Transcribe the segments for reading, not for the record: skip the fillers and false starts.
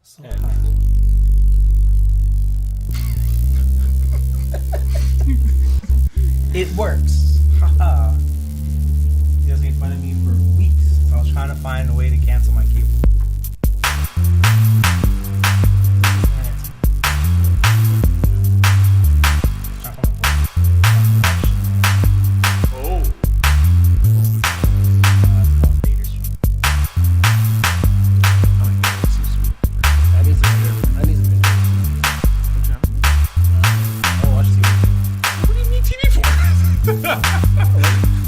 So it works. Haha. You guys made fun of me for weeks. So I was trying to find a way to cancel my cable.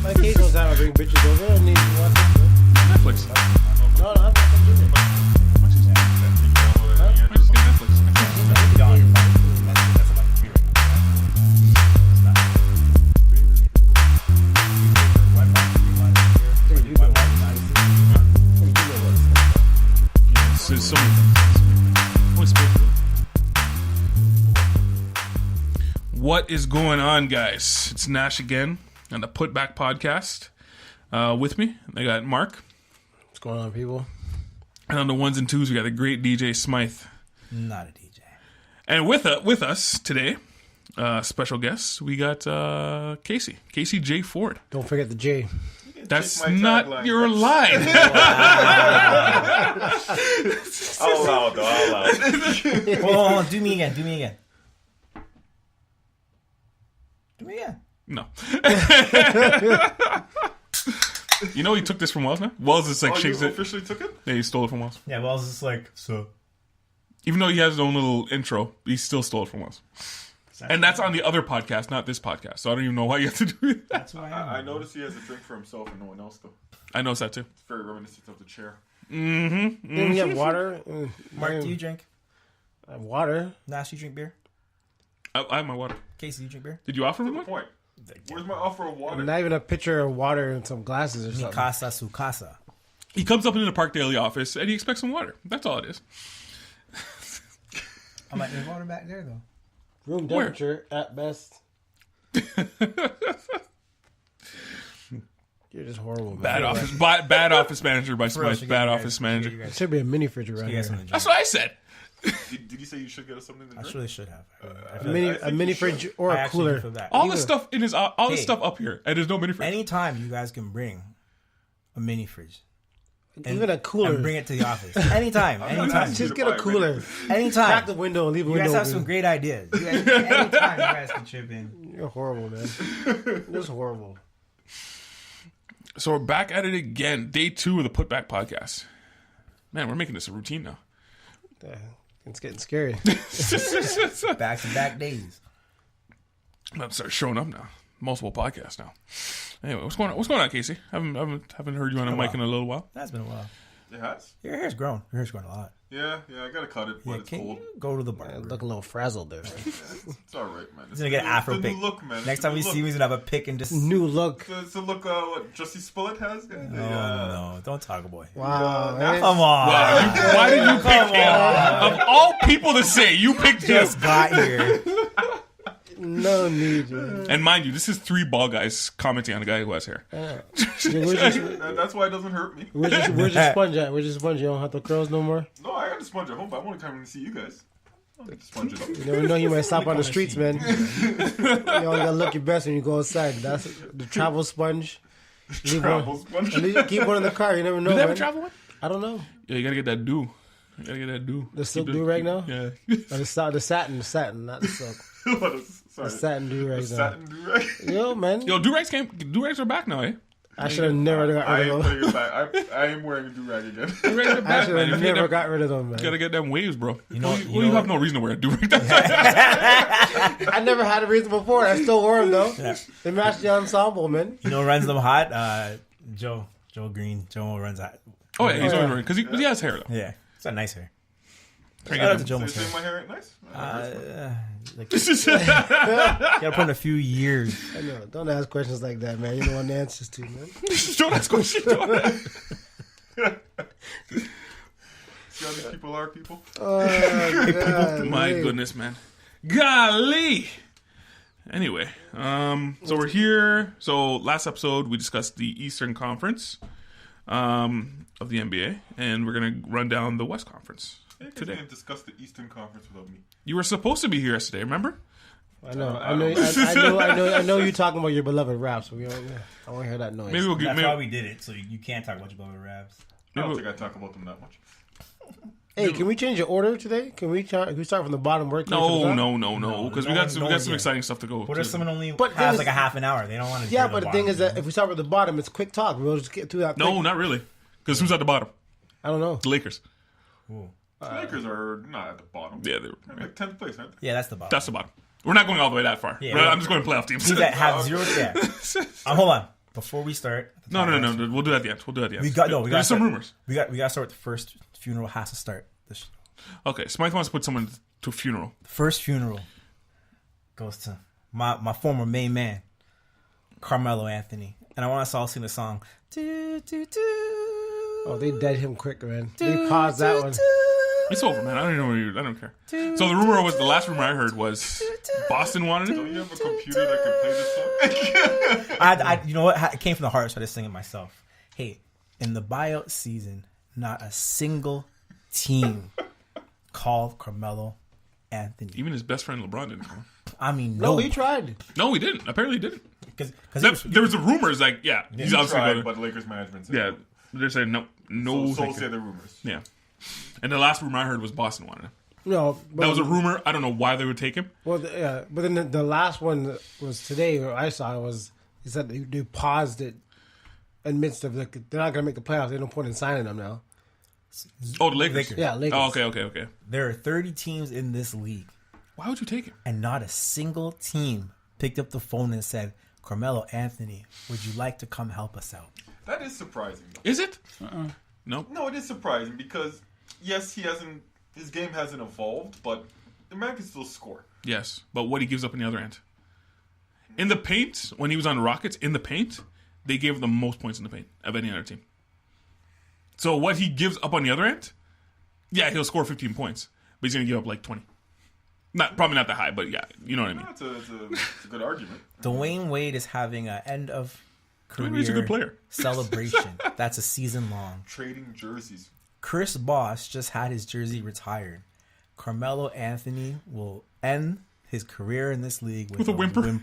My occasional time I bring bitches over and need to watch Netflix. No, I'm not gonna do that. Why don't you just get Netflix? There's so many things. What is going on, guys? It's Nash again on the Putback Podcast. With me, I got Mark. What's going on, people? And on the ones and twos, we got the great DJ Smythe. Not a DJ. And with us today, special guest, we got Casey J. Ford. Don't forget the J. That's not your line. I'll allow it, though. I'll allow it. Hold on. Do me again. No. You know he took this from Wells now? Wells is like shakes you it. officially took it? Yeah, he stole it from Wells. Yeah, well, it's just like, so. Even though he has his own little intro, he still stole it from Wells. And that's on the other podcast, not this podcast. So I don't even know why you have to do it. That's why I noticed he has a drink for himself and no one else, though. I noticed that too. It's very reminiscent of the chair. Mm-hmm. Then we have water. Mark, do you drink? I have water. Nash, you drink beer? I have my water. Casey, you drink beer? Did you offer me Good one? point. Where's my offer of water? Not even a pitcher of water and some glasses or something. Casa su casa. He comes up into the Park Daily office and he expects some water. That's all it is. I'm like, there's water back there, though. Room temperature at best. You're just horrible, man. Bad office manager by For real, Smythe. should Bad get you office guys- manager. should get you guys- Should be a mini fridge around should get here. you something to That's drink. what I said. Did you say you should get us something to drink? I really should have. A mini fridge or I a actually cooler. feel bad. All the stuff in his all the Hey. stuff up here, and there's no mini fridge. Anytime you guys can bring a mini fridge. Even a cooler. And bring it to the office. Anytime. Just get a cooler. Crack Anytime. the window and leave the You window guys have open. some great ideas. Anytime you guys can chip in. You're horrible, man. You're horrible. So we're back at it again. Day 2 of the Putback Podcast. Man, we're making this a routine now. It's getting scary. Back-to-back days. I'm about to start showing up now. Multiple podcasts now. Anyway, what's going on, Casey? Haven't heard you on a mic in a little while. That's been a while. It has? Your hair's grown. Your hair's grown a lot. Yeah, I gotta cut it, but it's Can cold. you go to the I barber? look a little frazzled there. It's alright, man. He's gonna get an afro the pick. new look, man. Next time we see him, he's gonna have a pick and just... New look. It's the look what Jussie Smollett has. No, don't talk, boy. Wow, man. Come on. Why did you pick him? Of all people to say, you picked him. Just got here. No need, man. And mind you, this is 3 bald guys commenting on a guy who has hair. That's why it doesn't hurt me. Where's your sponge at? Where's your sponge? You don't have the curls no more? No, I got the sponge at home, but I'm only coming to see you guys. I'll get the sponge it up. You never know, you might stop on the streets, man. You always gotta look your best when you go outside. That's the travel sponge. Travel sponge. Keep one in the car. You never know. Do they have a man. travel one? I don't know. Yeah, you gotta get that do. You gotta get that do. The silk do right now? Yeah. Oh, the satin, not the silk. Sorry. The satin do right now. Satin do-rag. Yo, man. Yo, do-rags are back now, eh? I should have never got I rid am of them. putting it back. I am wearing a do-rag again. Do-rags are I back, should man. have You never got rid of them, man. gotta get them waves, bro. You know you have no reason to wear a do-rag. I never had a reason before. I still wore them, though. Yeah. They match the ensemble, man. You know who runs them hot? Joe Green. Joe runs hot. Oh, yeah, he's always wearing because he has hair, though. Yeah. It's got nice hair. Try to Shout out get to them- Joe So you Montero. think my hair ain't nice? Gotta put in a few years. I know. Don't ask questions like that, man. You know what the answers to, man. Don't ask questions. See how these people are, people? Oh, God. My goodness, man. Golly. Anyway, so we're here. So last episode we discussed the Eastern Conference of the NBA, and we're gonna run down the West Conference. today. Can't discuss the Eastern Conference without me. You were supposed to be here yesterday, remember? I know you're talking about your beloved raps. So I want to hear that noise. Maybe we'll That's why we did it, so you can't talk about your beloved raps. I don't think I talk about them that much. Hey, can we change the order today? Can we start from the bottom? Work No, because we got some exciting stuff to go. What if someone only But has thing like is- a half an hour? They don't want to. Yeah, but the thing is that if we start with the bottom, it's quick talk. We'll just get through that. No, quick. not really. Because who's at the bottom? I don't know. The Lakers. The Lakers are not at the bottom. Yeah, They're like 10th place, aren't they? Yeah, that's the bottom. that's the bottom. We're not going all the way that far. Yeah. I'm just going to playoff teams. Teams that have zero. Yeah. Hold on. Before we start. No. We'll do that at the end. We got There's some start- rumors. We got to start with the first funeral. Has to start. Okay, Smythe wants to put someone to a funeral. The first funeral goes to my former main man, Carmelo Anthony, and I want us all to sing the song. Oh, they dead him quick, man. They paused that one. It's over, man. I don't care. So the last rumor I heard was Boston wanted Don't it. you have a computer that can play this song? I you know what? It came from the heart, so I just sing it myself. Hey, in the buyout season, not a single team called Carmelo Anthony. Even his best friend LeBron didn't come. I mean, No, he tried. No, he didn't. Apparently, he didn't. because There was the rumors like, yeah, he's He obviously tried, going but Lakers management said yeah. They're saying no, So thank say you. the rumors. Yeah. And the last rumor I heard was Boston wanted him. No, That was a rumor. I don't know why they would take him. Well, yeah, but then the last one was today. Or I saw was he said they paused it in midst of they're not gonna make the playoffs. There's no point in signing them now. Oh, the Lakers. Yeah, Lakers. Oh, okay. there are 30 teams in this league, Why would you take him? and not a single team picked up the phone and said, "Carmelo Anthony, would you like to come help us out?" That is surprising. Though. Is it? No. No, it is surprising because yes, his game hasn't evolved, but the man can still score. Yes, but what he gives up on the other end. In the paint, when he was on the Rockets, in the paint, they gave the most points in the paint of any other team. So what he gives up on the other end, yeah, he'll score 15 points, but he's going to give up like 20. Probably not that high, but yeah, you know what I mean. That's a good argument. Dwayne Wade is having an end of career Wade's a good player. celebration. That's a season long. Trading jerseys. Chris Bosh just had his jersey retired. Carmelo Anthony will end his career in this league with a whimper.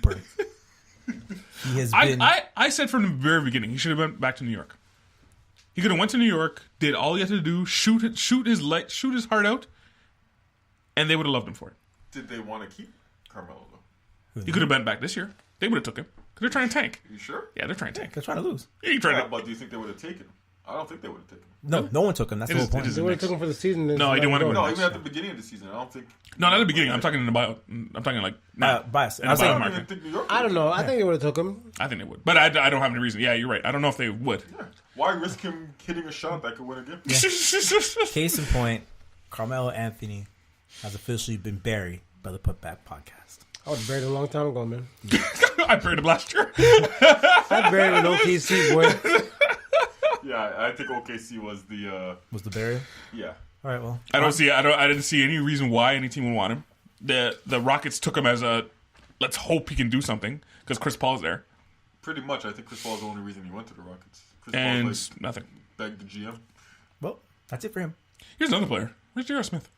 He has been. I said from the very beginning, he should have went back to New York. He could have went to New York, did all he had to do, shoot his heart out, and they would have loved him for it. Did they want to keep Carmelo though? He could have been back this year. They would have took him. Because they're trying to tank. You sure? Yeah, they're trying to tank. They're trying to lose. Yeah, you trying to... But do you think they would have taken him? I don't think they would have taken him. No one took him. That's It the is- whole point. it is- They would have took him for the season. No, he didn't want to go. No, even at the beginning of the season, I don't think. No, not at the beginning. I'm talking in the bio. I'm talking like... Bias. in I was the bio saying- I don't even market. think New York. I don't know. I think they would have took him. I think they would. But I don't have any reason. Yeah, you're right. I don't know if they would. Yeah. Why risk him hitting a shot that could win a game? Case in point, Carmelo Anthony has officially been buried by the Putback Podcast. I would have buried him a long time ago, man. I buried him last year. I buried him in OKC, boy. Yeah, I think OKC was the. Was the burial? Yeah. All right, well. I didn't see any reason why any team would want him. The Rockets took him as a let's hope he can do something because Chris Paul's there. Pretty much, I think Chris Paul's the only reason he went to the Rockets. Chris And Paul nothing. begged the GM. Well, that's it for him. Here's another player. Where's J.R. Smith?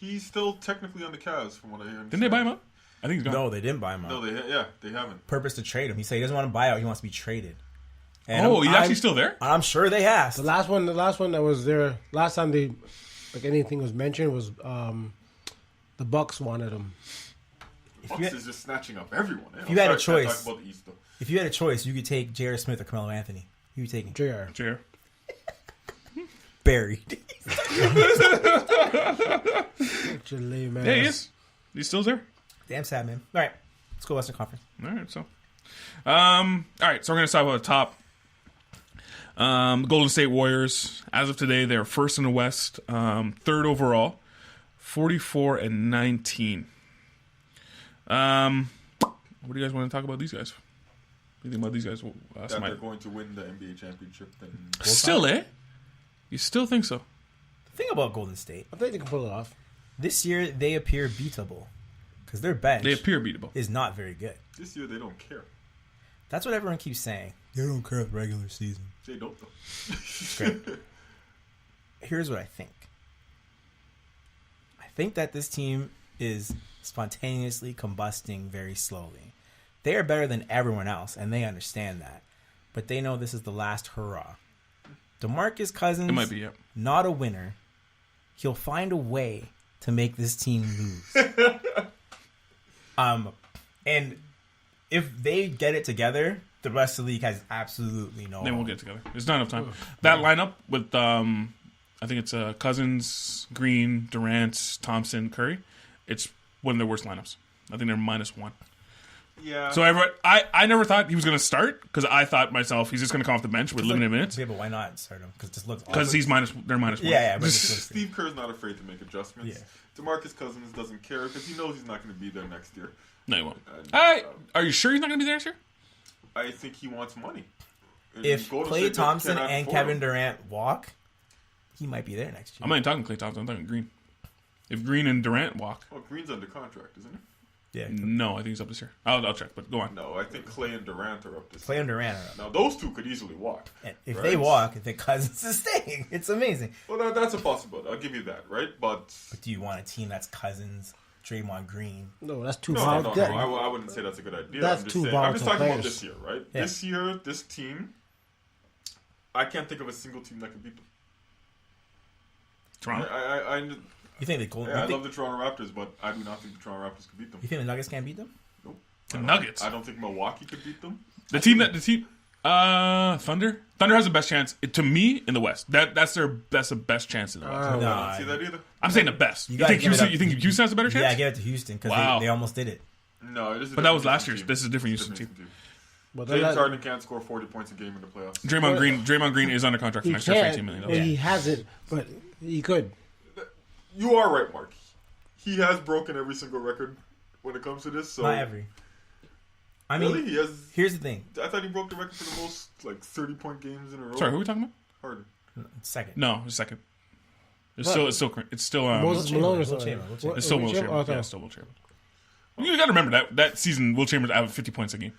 He's still technically on the Cavs, from what I hear. Didn't they buy him up? I think he's gone. No, they didn't buy him out. No, they haven't. Purpose to trade him. He said he doesn't want to buy out. He wants to be traded. And Oh, he's I'm- actually still there? I'm sure they asked. The last one that was there, last time they, like anything was mentioned was the Bucks wanted him. Bucks you- is just snatching up everyone. If you had a Sorry, I can't choice- talk about the East, though. If you had a choice, you could take J.R. Smith or Carmelo Anthony. Who you taking? JR. J.R. Buried. Actually, man. Yeah, he is. He's still there. Damn sad, man. All right. Let's go Western Conference. All right, so. All right, so we're going to start with the top. Golden State Warriors, as of today, they're first in the West, third overall, 44-19. What do you guys want to talk about these guys? What do you think about these guys? That Smythe? they're going to win the NBA championship. And Still, eh? You still think so? The thing about Golden State, I think they can pull it off. this year they appear beatable because their bench They appear beatable. is not very good. this year, they don't care. That's what everyone keeps saying. They don't care the regular season. They don't, though. It's great. Here's what I think. think that this team is spontaneously combusting very slowly. They are better than everyone else, and they understand that. But they know this is the last hurrah. DeMarcus Cousins, It might be, yeah. not a winner. He'll find a way to make this team lose. And if they get it together, the rest of the league has absolutely no. They won't get together. There's not enough time. That lineup with I think it's Cousins, Green, Durant, Thompson, Curry. It's one of their worst lineups. I think they're -1. Yeah. So I never thought he was going to start because I thought myself he's just going to come off the bench with limited minutes Yeah, but why not start him? Because this looks because awesome. they're -1. Yeah, but Steve Kerr's not afraid to make adjustments. Yeah. DeMarcus Cousins doesn't care because he knows he's not going to be there next year. No, he won't. And, Are you sure he's not going to be there next year? I think he wants money. And If Golden Klay State Thompson cannot and afford Kevin him. Durant walk, he might be there next year. I'm not even talking Klay Thompson. I'm talking Green. If Green and Durant walk, Well, Green's under contract, isn't he? Yeah, no, I think he's up this year. I'll check, but go on. No, I think Klay and Durant are up this Klay and Durant are up. Now, those two could easily walk. And if right? they walk, then Cousins is staying. It's amazing. Well, that's a possibility. I'll give you that, right? But But do you want a team that's Cousins, Draymond Green? No, that's too no, volatile. I wouldn't say that's a good idea. That's I'm just two saying, I'm just volatile talking about players. this year, right? Yeah. This year, this team, I can't think of a single team that could beat them. Toronto. You think the Golden? I you, think, love the Toronto Raptors, but I do not think the Toronto Raptors could beat them. you think the Nuggets can't beat them? Nope. The Nuggets. I don't think Milwaukee could beat them. Thunder. Thunder has the best chance to me in the West. That's the best chance in the West. I don't see that either. I'm saying the best. You gotta think give it Houston? up. You think Houston has a better chance? Yeah, I give it to Houston because Wow. they almost did it. No, it is. But that was last year's. This is a different Houston team. But they're James not- Harden can't score 40 points a game in the playoffs. Draymond Green is under contract for he next year for can't. $18 million. Well, he hasn't, but he could. You are right, Mark. He has broken every single record when it comes to this. So Not every. I mean, really, he has. here's the thing. I thought he broke the record for the most 30-point games in a row. Sorry, who are we talking about? Harden. Second. No, it's second. It's What? still Moses Malone or Will something. Chamberlain, Will Chamberlain. it's still Will Oh, Chamberlain. okay. Yeah, it's still Will Chamberlain. You got to remember that season, Will Chamberlain averaged 50 points a game.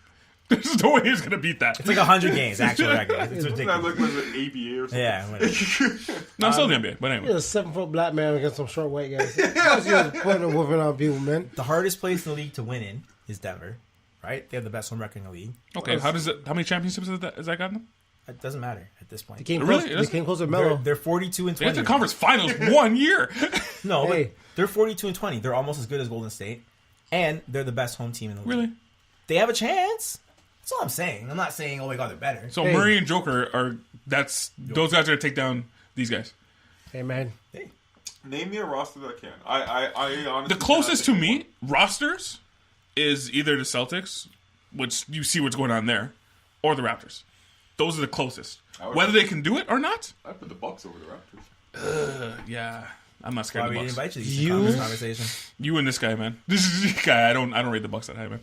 There's no way he's going to beat that. It's like 100 games, actual record. It's Isn't that ridiculous. like was it ABA or something? Yeah. whatever. No, I'm still in the NBA, but He's anyway. a 7-foot black man against some short white guys. He was putting and whooping on people, man. The hardest place in the league to win in is Denver, right? They have the best home record in the league. Okay, how many championships has that gotten them? It doesn't matter at this point. They came Really? close. It is? They came close to They're, Melo. they're 42 and They 20. went to the conference finals 1 year. No, Hey. but they're 42 and 20. They're almost as good as Golden State, and they're the best home team in the league. Really? They have a chance. That's all I'm saying. I'm not saying, oh my god, they're better. So Hey. Murray and Joker those guys are going to take down these guys. Hey, man. Hey, Name me a roster that can. I honestly The closest to cannot me think rosters is either the Celtics, which you see what's going on there, or the Raptors. Those are the closest. I would- Whether they can do it or not, of one. I put the Bucks over the Raptors. yeah, I'm not scared why of we the didn't Bucks. invite you to this conversation? You and this guy, man. This is the guy. I don't rate the Bucks that high, man.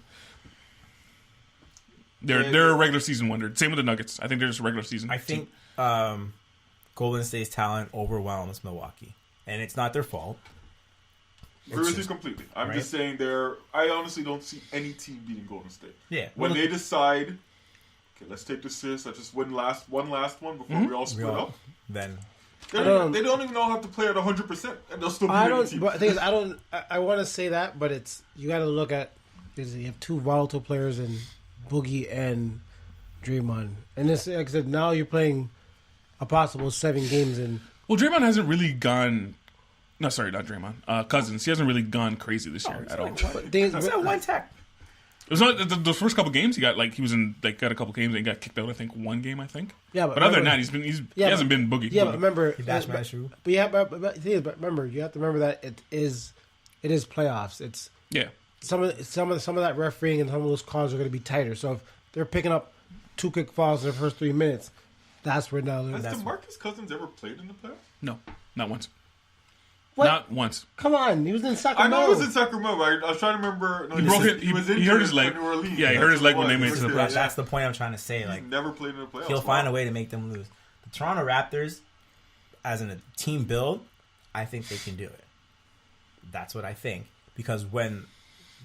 They're a regular season wonder. Same with the Nuggets. I think they're just a regular season. I think Golden State's talent overwhelms Milwaukee, and it's not their fault. Agree with you completely. I'm right? just saying I honestly don't see any team beating Golden State. Yeah, When they decide, okay, let's take this serious. Let's just win one last one before we all split up. then They don't even know how to play at 100%, and they'll still beat I any don't. team. But the thing is, I don't. I want to say that, but it's you got to look at. You have two volatile players in Boogie and Draymond, and this, like I said, now you're playing a possible 7 games in. Well, Draymond hasn't really gone. No, sorry, not Draymond. Cousins. He hasn't really gone crazy this year at all. Things, that's not one tech. It was not the first couple games he got got a couple games and he got kicked out. I think one game. Yeah, but other than that, he hasn't been boogie. Yeah, but remember, He bashed my shoe. But yeah, but the thing is, but remember, you have to remember that it is playoffs. It's Yeah. some of that refereeing and some of those calls are going to be tighter. So if they're picking up 2 quick fouls in the first 3 minutes, that's where now. Has DeMarcus Cousins ever played in the playoffs? No, not once. What? Not once. Come on, he was in I Sacramento. know he was in Sacramento. But I was trying to remember. No, He broke it. He was He injured hurt his leg. in New Orleans. Yeah, he hurt his leg when they made it to the But playoffs. that's the point I'm trying to say. He's Like, never played in the playoffs. he'll find a way to make them lose. The Toronto Raptors, as in a team build, I think they can do it. That's what I think. Because when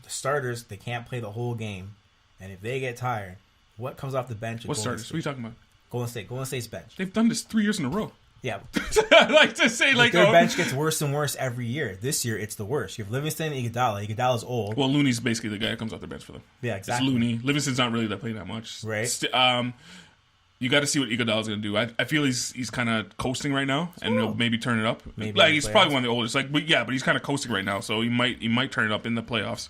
the starters, they can't play the whole game, and if they get tired, what comes off the bench? What starters? What are you talking about? Golden State. Golden State's bench. They've done this 3 years in a row. Yeah. I like to say, like, their bench gets worse and worse every year. This year, it's the worst. You have Livingston and Iguodala. Iguodala's old. Well, Looney's basically the guy that comes off the bench for them. Yeah, exactly. It's Looney. Livingston's not really playing that much. Right. You got to see what Iguodala's going to do. I feel he's kind of coasting right now, and he'll maybe turn it up. Maybe like he's probably one of the oldest. Like, but he's kind of coasting right now, so he might turn it up in the playoffs.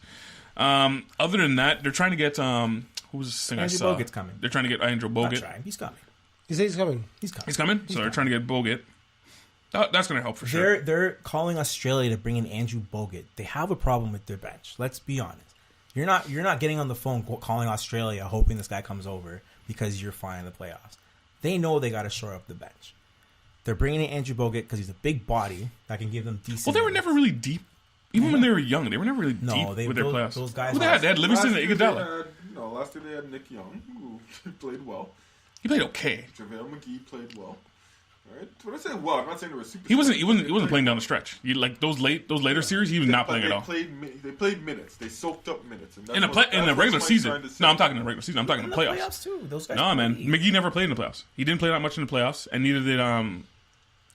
Other than that, they're trying to get who was this thing Andrew I saw? Bogut's coming. They're trying to get Andrew Not Bogut. trying. He's coming. He says he's coming. He's coming. He's coming. So they're trying to get Bogut. That's going to help for sure. They're calling Australia to bring in Andrew Bogut. They have a problem with their bench. Let's be honest. You're not getting on the phone calling Australia hoping this guy comes over because you're fine in the playoffs. They know they got to shore up the bench. They're bringing in Andrew Bogut because he's a big body that can give them decent. Well, they were never really deep. Even when they were young, they were never really deep with their playoffs. Those guys. Who they had? They had Livingston and Iguodala. Last year they had Nick Young, who played well. He played okay. JaVale McGee played well. Right? When I say well, I'm not saying they were super. He wasn't playing down the stretch. Like those later series, he was not playing at all. They played minutes. They soaked up minutes. And In the regular season. No, I'm talking in the regular season. I'm talking in the playoffs. Playoffs too. Those guys. No, man. McGee never played in the playoffs. He didn't play that much in the playoffs, and neither did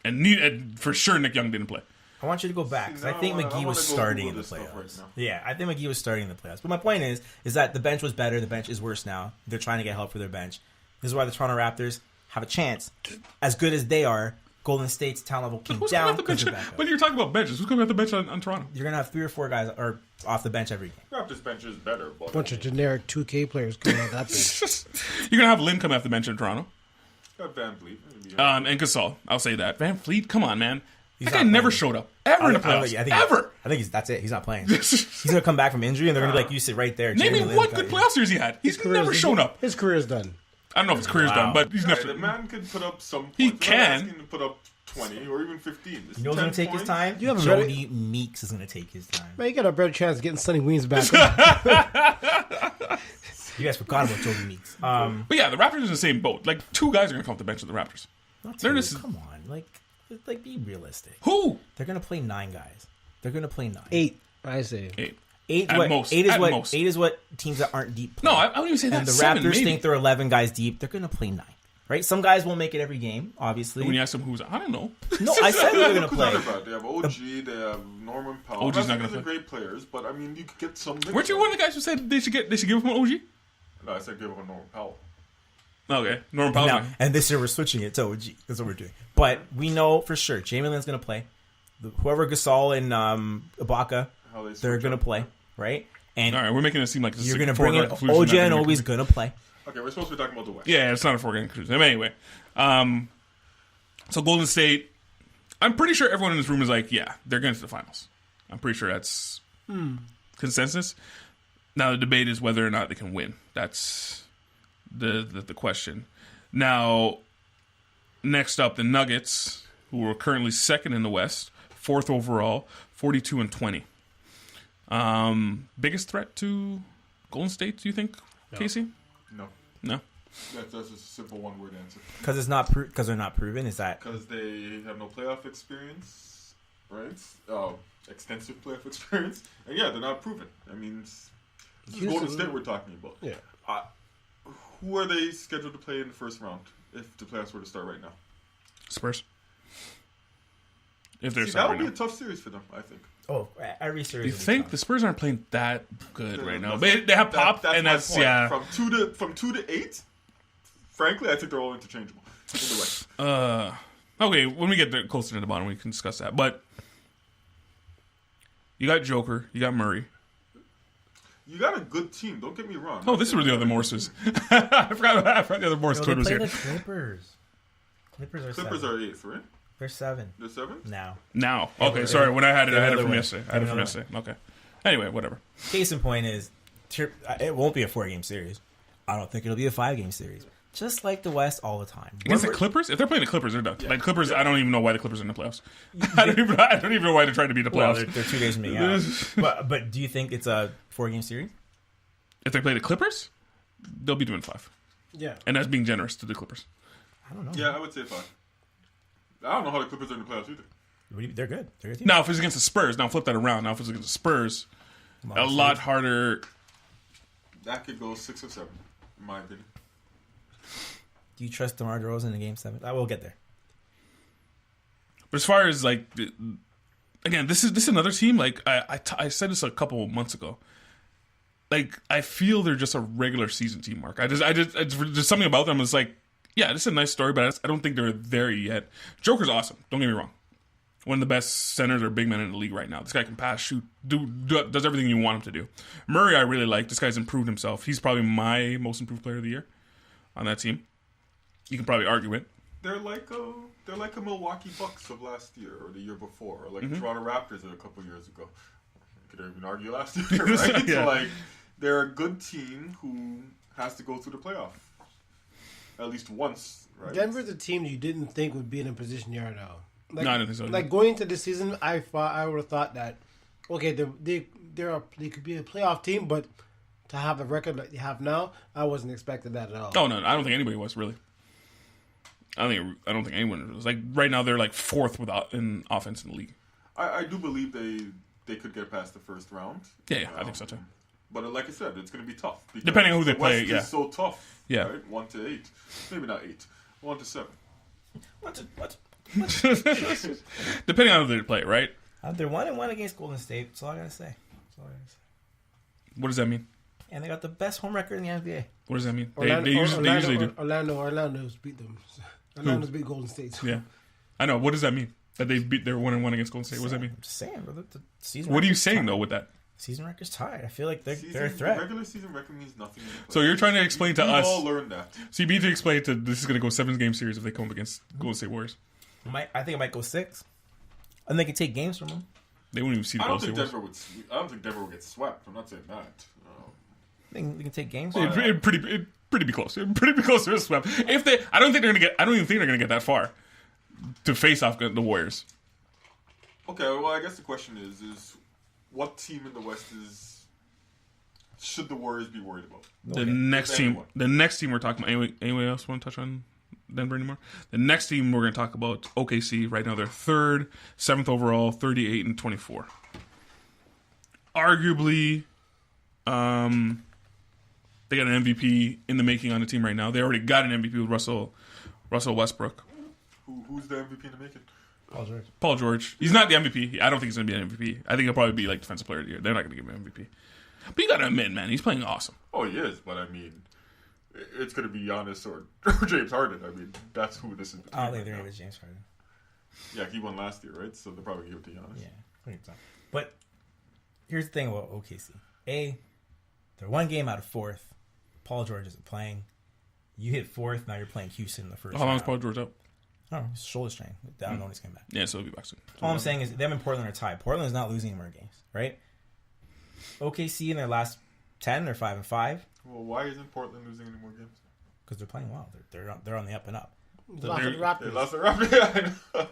and for sure Nick Young didn't play. I want you to go back because I think McGee was starting in the playoffs. Yeah, I think McGee was starting in the playoffs. But my point is that the bench was better. The bench is worse now. They're trying to get help for their bench. This is why the Toronto Raptors have a chance. As good as they are, Golden State's talent level came down. But you're talking about benches. Who's coming off the bench on Toronto? You're gonna have 3 or 4 guys are off the bench every game. Raptors bench is better. But A bunch of generic 2K players coming out that bench. You're gonna have Lynn come off the bench in Toronto. Got Van Vliet. And Gasol. I'll say that. Van Vliet, come on, man. He's that guy never showed up ever in the playoffs. I think that's it. He's not playing. He's gonna come back from injury, and they're gonna be like, "You sit right there." Name me one good playoff series he had. He's never shown up. His career's done. I don't know if his career's done, but he's never. The man can put up some points. He I'm can. not asking him to put up 20 or even 15. You know who's gonna take his time? You have a Jody Meeks is gonna take his time. Man, you got a better chance of getting Sonny Weems back. You guys forgot about Jody Meeks. But yeah, the Raptors are in the same boat. Like 2 guys are gonna come off the bench of the Raptors. Come on, like be realistic. Who? They're gonna play 9 guys. They're gonna play 9. 8, I say. 8. 8 At what, most. 8 is At what most. 8 is what teams that aren't deep play. No, I wouldn't even say that. And the 7, Raptors maybe. think they're 11 guys deep. They're gonna play 9. Right? Some guys won't make it every game, obviously. When you ask them who's, I don't know. No, I said they're gonna play. They have OG, they have Norman Powell. OG's not gonna These are play. great players, but I mean, you could get some. Weren't you one of the guys who said they should give him an OG? No, I said give him a Norman Powell. Okay, Norman Powell. Now, and this year we're switching it to OG. That's what we're doing. But we know for sure Jamie Lin's going to play. Whoever Gasol and Ibaka, they're going to play, right? And all right, we're making it seem like this you're is going to bring in conclusion, OG and Obi's going to play. Okay, we're supposed to be talking about the West. Yeah, it's not a foregone conclusion. Anyway, so Golden State, I'm pretty sure everyone in this room is like, yeah, they're going to the finals. I'm pretty sure that's consensus. Now the debate is whether or not they can win. That's the question. Now, next up, the Nuggets, who are currently second in the West, 4th overall, 42-20. Biggest threat to Golden State, do you think, Casey? No. That's a simple one-word answer. Because it's not because they're not proven. Is that because they have no playoff experience, right? Extensive playoff experience, and yeah, they're not proven. I mean, this is Golden State we're talking about. Yeah. Who are they scheduled to play in the first round if the playoffs were to start right now? Spurs. If they're that would be a tough series for them, I think. Oh, every series. You think the Spurs aren't playing that good right now? They have Pop, and that's my point. yeah. From 2 to 8. Frankly, I think they're all interchangeable. Either way. Okay, when we get closer to the bottom, we can discuss that. But you got Joker, you got Murray. You got a good team. Don't get me wrong. Oh, this is where the other Morses. I forgot the other Morse twin was here. The Clippers. Clippers are 8th, right? They're 7. They're 7th? Now. Okay, sorry. When I had it from yesterday. I had it from way. yesterday. Okay. Anyway, whatever. Case in point is, it won't be a 4-game series. I don't think it'll be a 5-game series. Just like the West all the time. Against the Clippers? If they're playing the Clippers, they're done. Yeah. Like Clippers, I don't even know why the Clippers are in the playoffs. I don't even know why they're trying to beat the playoffs. Well, they're 2 days from being out. But do you think it's a 4-game series? If they play the Clippers, they'll be doing 5. Yeah. And that's being generous to the Clippers. I don't know. Yeah, I would say 5. I don't know how the Clippers are in the playoffs either. They're good. They're a good team. Now, if it's against the Spurs, now flip that around. Now, if it's against the Spurs, a lot harder. That could go 6 or 7, in my opinion. Do you trust DeMar DeRozan in Game 7? I will get there. But as far as like, again, this is another team. Like I said this a couple months ago. Like I feel they're just a regular season team, Mark. There's something about them. It's like, yeah, this is a nice story, but I don't think they're there yet. Joker's awesome. Don't get me wrong. One of the best centers or big men in the league right now. This guy can pass, shoot, does everything you want him to do. Murray, I really like. This guy's improved himself. He's probably my most improved player of the year on that team. You can probably argue it. They're like a Milwaukee Bucks of last year or the year before, or like Toronto Raptors of a couple years ago. You could even argue last year, right? Yeah. So like, they're a good team who has to go through the playoff at least once, right? Denver's a team you didn't think would be in a position you are now. Like, No, I don't think so. Like going into the season, I would have thought that okay, they could be a playoff team, but to have the record that you have now, I wasn't expecting that at all. Oh no, I don't think anybody was really. I don't think anyone was. Like right now, they're like fourth in offense in the league. I do believe they could get past the first round. Yeah, I think so too. But like I said, it's going to be tough. Depending on who they the play, West yeah. is so tough. Yeah. Right? 1 to 8. Maybe not 8. 1 to 7. What? Depending on who they play, right? They're 1-1 against Golden State. That's all I gotta say. What does that mean? And they got the best home record in the NBA. What does that mean? They usually do. Orlando's beat them. Orlando's beat Golden State. Yeah, I know. What does that mean? That they're 1-1 against Golden State. What does that mean? I'm just saying, bro. The season. What are you record's saying tied. though with that? Season record's tied. I feel like they're a threat. Regular season record means nothing. So you're trying to explain to We've us. all learned that. So you need to explain to this is going to go 7-game series if they come up against Golden State Warriors. I think it might go 6. And they can take games from them. They wouldn't even see the I don't Golden think State Warriors. Denver would get swept. I'm not saying that. They can take games. It'd pretty be close. It'd pretty be close to a sweep. I don't even think they're gonna get that far to face off the Warriors. Okay, well, I guess the question is what team in the West should the Warriors be worried about? The next team we're talking about. Anyone else want to touch on Denver anymore? The next team we're going to talk about, OKC. Right now they're 3rd, 7th overall, 38-24. Arguably, they got an MVP in the making on the team right now. They already got an MVP with Russell Westbrook. Who's the MVP in the making? Paul George. He's not the MVP. I don't think he's going to be an MVP. I think he'll probably be like Defensive Player of the Year. They're not going to give him an MVP. But you got to admit, man, he's playing awesome. Oh, he is, but I mean, it's going to be Giannis or James Harden. I mean, that's who this is. I don't think they're going to James Harden. Yeah, he won last year, right? So they'll probably give it to Giannis. Yeah. But here's the thing about OKC. They're 1 game out of 4th. Paul George isn't playing. You hit 4th, now you're playing Houston in the first How long is round. Paul George out? Oh, his shoulder strain. I don't know when he's coming back. Yeah, so he'll be back soon. All I'm saying is them and Portland are tied. Portland is not losing any more games, right? OKC in their last 10, they're 5-5 Well, why isn't Portland losing any more games? because they're playing well. They're on the up and up. They lost the Raptors. Yeah, I know.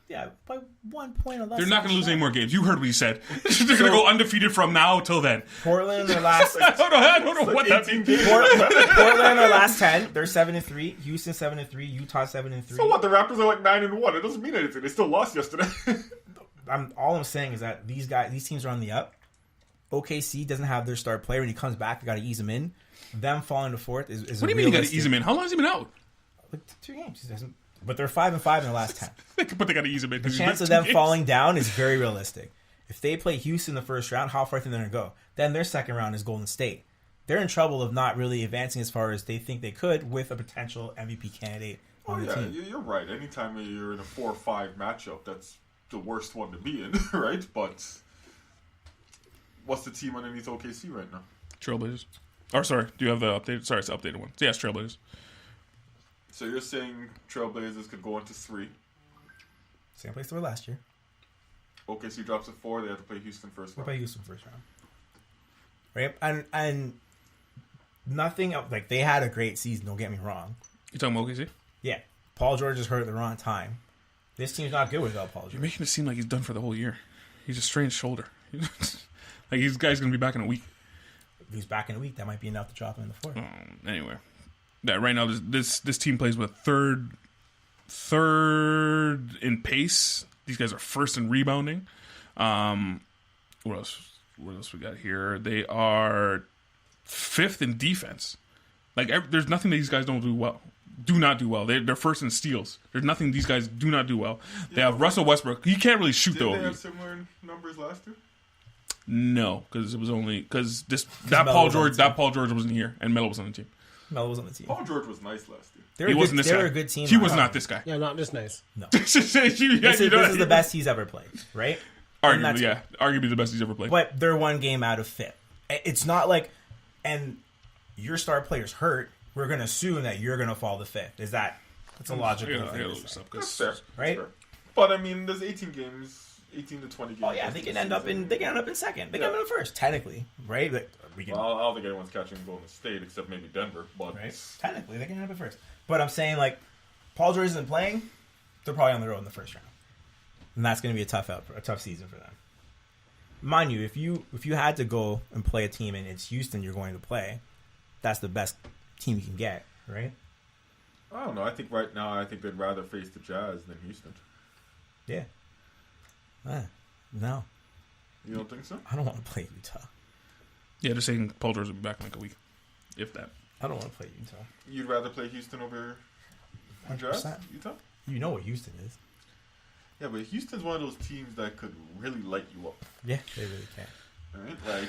Yeah, by 1 point or less. They're not going to lose any more games. You heard what he said. They're going to go undefeated from now till then. Portland in their last I don't know what that means. Portland in their last 10, they're 7-3. Houston 7-3. Utah 7-3. So what? The Raptors are like 9-1. It doesn't mean anything. They still lost yesterday. All I'm saying is that these teams are on the up. OKC doesn't have their star player. When he comes back, they got to ease him in. Them falling to 4th is What do you mean you got to ease him in? How long has he been out? Like 2 games. He doesn't. But they're 5-5 in the last 10. But they got to ease him in. The chance of them falling down is very realistic. If they play Houston in the first round, how far think they're going to go? Then their second round is Golden State. They're in trouble of not really advancing as far as they think they could with a potential MVP candidate on the team. You're right. Anytime you're in a 4-5 matchup, that's the worst one to be in, right? But what's the team underneath OKC right now? Trailblazers. Or sorry, do you have the updated? Sorry, it's the updated one. So, yes, Trailblazers. So you're saying Trailblazers could go into 3. Same place they were last year. OKC drops to 4. They have to play Houston first We'll round. play Houston first round. Right? And nothing like they had a great season, don't get me wrong. You talking about OKC? Yeah. Paul George is hurt at the wrong time. This team's not good without Paul You're George. making it seem like he's done for the whole year. He's a strained shoulder. Like this guy's going to be back in a week. If he's back in a week, that might be enough to drop him in the 4th. Anyway. Yeah, right now this team plays with third in pace. These guys are 1st in rebounding. What else we got here? They are 5th in defense. Like there's nothing that these guys don't do well. do not do well. They're first in steals. There's nothing these guys do not do well. They have Russell Westbrook. He can't really shoot Did though. they have similar numbers last year? No, because it was only because Melo Paul was on George the team. Paul George wasn't here and Melo was on the team. Melo was on the team. Paul George was nice last year. They were He a wasn't good, this they guy. were a good team. He was last not year. this guy. Yeah, not this nice. No. this This is the best he's ever played, right? And Arguably, that's- yeah. Arguably the best he's ever played. But they're one game out of fifth. It's not like, and your star player's hurt. We're gonna assume that you're gonna fall to fifth. That's a logical I thing gotta to look say, up, That's 'cause- fair. right? That's fair. But I mean, there's 18 games, 18 to 20 games. Oh yeah, they can end up in second. They can end up in first, technically, right? Like, we can, Well, I don't think anyone's catching Golden State except maybe Denver. But right? Technically, they can end up in first. But I'm saying, like, Paul George isn't playing. They're probably on the road in the first round, and that's going to be a tough season for them. Mind you, if you had to go and play a team and it's Houston you're going to play, that's the best team you can get, right? I don't know. I think right now, I think they'd rather face the Jazz than Houston. Yeah. No, You don't think so? I don't want to play Utah. Yeah, just saying Paul George will be back in like a week. If that. I don't want to play Utah. You'd rather play Houston over the Jazz? 100%. Utah? You know what Houston is. Yeah, but Houston's one of those teams that could really light you up. Yeah, they really can. Right?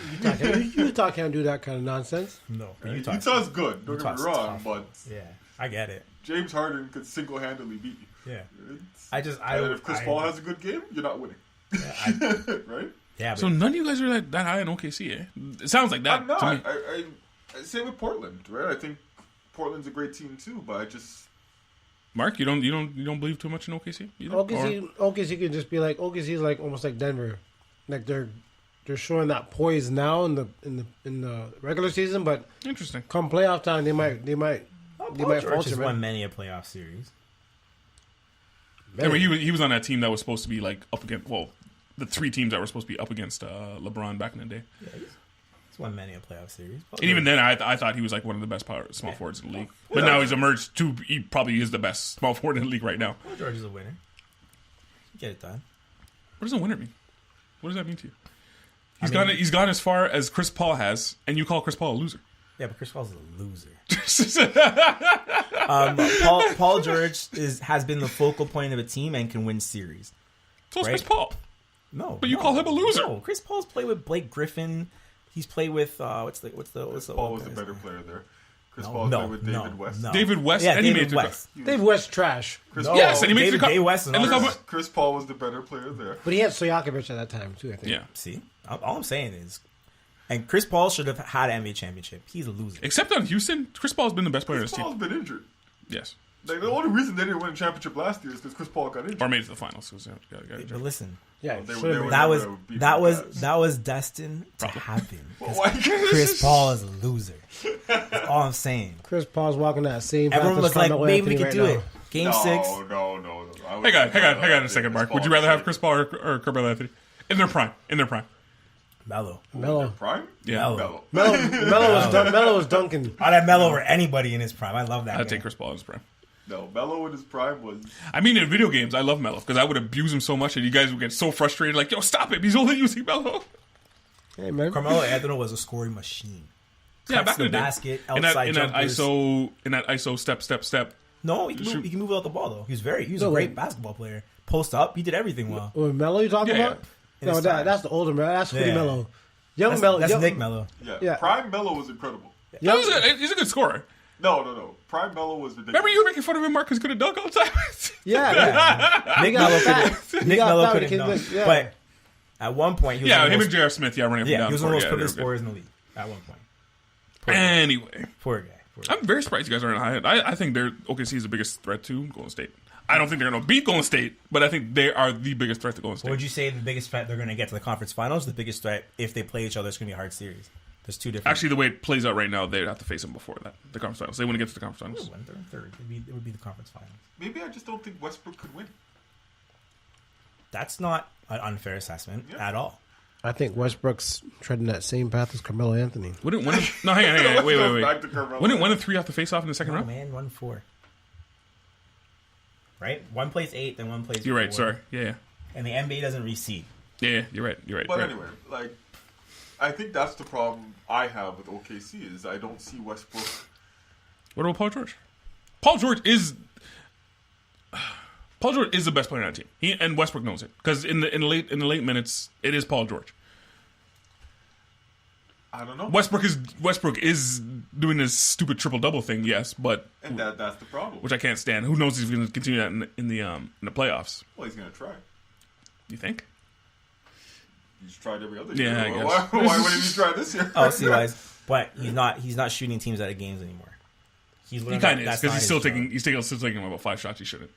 Like Utah can't do that kind of nonsense. No, but right? Utah's Utah's good. Don't get Utah's me wrong, tough. but Yeah, I get it. James Harden could single-handedly beat you. Yeah, It's- and if Chris Paul has a good game, you're not winning. Right? Yeah, but So none of you guys are that high in OKC, eh? It sounds like that I'm not. to me. I same with Portland, right? I think Portland's a great team too, but I just Mark, you don't believe too much in OKC either? OKC could just be like OKC is like almost like Denver, like they're showing that poise now in the regular season, but Or interesting. come playoff time they might Paul might George falter, has man. won many a playoff series. Yeah, but he was on that team that was supposed to be like up against the three teams that were supposed to be up against LeBron back in the day. Yeah, he's won many a playoff series. And even then, I thought he was like one of the best small forwards in the league. But now he's emerged to he probably is the best small forward in the league right now. Paul George is a winner. Get it done. What does a winner mean? What does that mean to you? I mean- He's gone as far as Chris Paul has, and you call Chris Paul a loser. Yeah, but Chris Paul's a loser. Paul George has been the focal point of a team and can win series. So it's Right. Chris Paul. No, But you call him a loser. No, Chris Paul's played with Blake Griffin. He's played with what's the Paul was old a guy's better name? player there. Chris No, Paul no, played with no, David West. no. David West, Yeah, and he David made it West. Dave West trash, Chris No, Paul, Yes, and he made David, the David West. and look how much- Chris Paul was the better player there. but he had Stojakovic at that time too. I think. Yeah. See, all I'm saying is, and Chris Paul should have had an NBA championship. He's a loser. Except on Houston, Chris Paul's been the best player on Chris his team. Paul's been injured. Yes. Like the only reason they didn't win a championship last year is because Chris Paul got injured. Or made it to the finals. So, But listen, Yeah, They should've were- been. that were was beating that the was Cavs. that was destined to happen. Well, why? Chris Paul is a loser. That's all I'm saying. Chris Paul's walking that same path Everyone as was like, Carmelo maybe we Anthony could right do now. it. Game No, 6. no. Hang on a second, Mark. Would you rather have Chris Paul or Carmelo Anthony in their prime? Melo. Melo. Prime? Yeah. Melo. Melo was dunking. I'd have Melo over anybody in his prime. I love that. I'd guy. take Chris Paul in his prime. No, Melo in his prime was. I mean, in video games, I love Melo because I would abuse him so much, and you guys would get so frustrated, like, "Yo, stop it! He's only using Melo." Hey man, Carmelo Anthony was a scoring machine. Yeah, Cuts back the in the day. basket, In that outside jumpers. ISO step. No, he Shoot. can move without the ball though. He was a No, great wait. basketball player. Post up, he did everything well. Melo you talking Yeah, about? In No, his time. that's the older Melo. That's Fruity Yeah. Melo. Young Melo. That's young, Nick Melo. Yeah. Prime Melo was incredible. young- He's a good scorer. No. Prime Melo was ridiculous. Remember you were making fun of him, Mark, because he could have dunk all the time. Yeah. Nick got Melo fat. could He Nick got Melo fat could when he have came done. in, yeah. But at one point, he was Yeah, one of him the and J.R. Smith, running up and yeah, down. he was one of the most the prolific court. scorers in the league at one point. Anyway, Poor guy. I'm very surprised you guys aren't high. I think OKC is the biggest threat to Golden State. I don't think they're going to beat Golden State, but I think they are the biggest threat to Golden State. What would you say the biggest threat they're going to get to the conference finals? The biggest threat if they play each other is going to be a hard series. There's two different. Actually, the way it plays out right now, they'd have to face them before that, the conference finals. They wouldn't get to the conference finals. Third. It would be the conference finals. Maybe I just don't think Westbrook could win. That's not an unfair assessment Yeah. at all. I think Westbrook's treading that same path as Carmelo Anthony. Wouldn't one? No, hang on. Let's go Wait. back to Carmelo. Wouldn't 1 and 3 have to face off in the second No, round? man, 1-4. Right? One plays 8, then one plays. You're right. 4. Sorry. Yeah. And the NBA doesn't reseed. Yeah. You're right. But right. anyway, like, I think that's the problem I have with OKC is I don't see Westbrook. What about Paul George? Paul George is the best player on that team. And Westbrook knows it because in the late minutes, it is Paul George. I don't know. Westbrook is doing this stupid triple double thing, yes, but that's the problem. which I can't stand. Who knows if he's going to continue that in the playoffs? Well, he's going to try. You think? He's tried every other year. Yeah, I guess. Why wouldn't he try this year? Oh, see, wise, but he's not shooting teams out of games anymore. He kind of is because he's still taking about 5 shots he shouldn't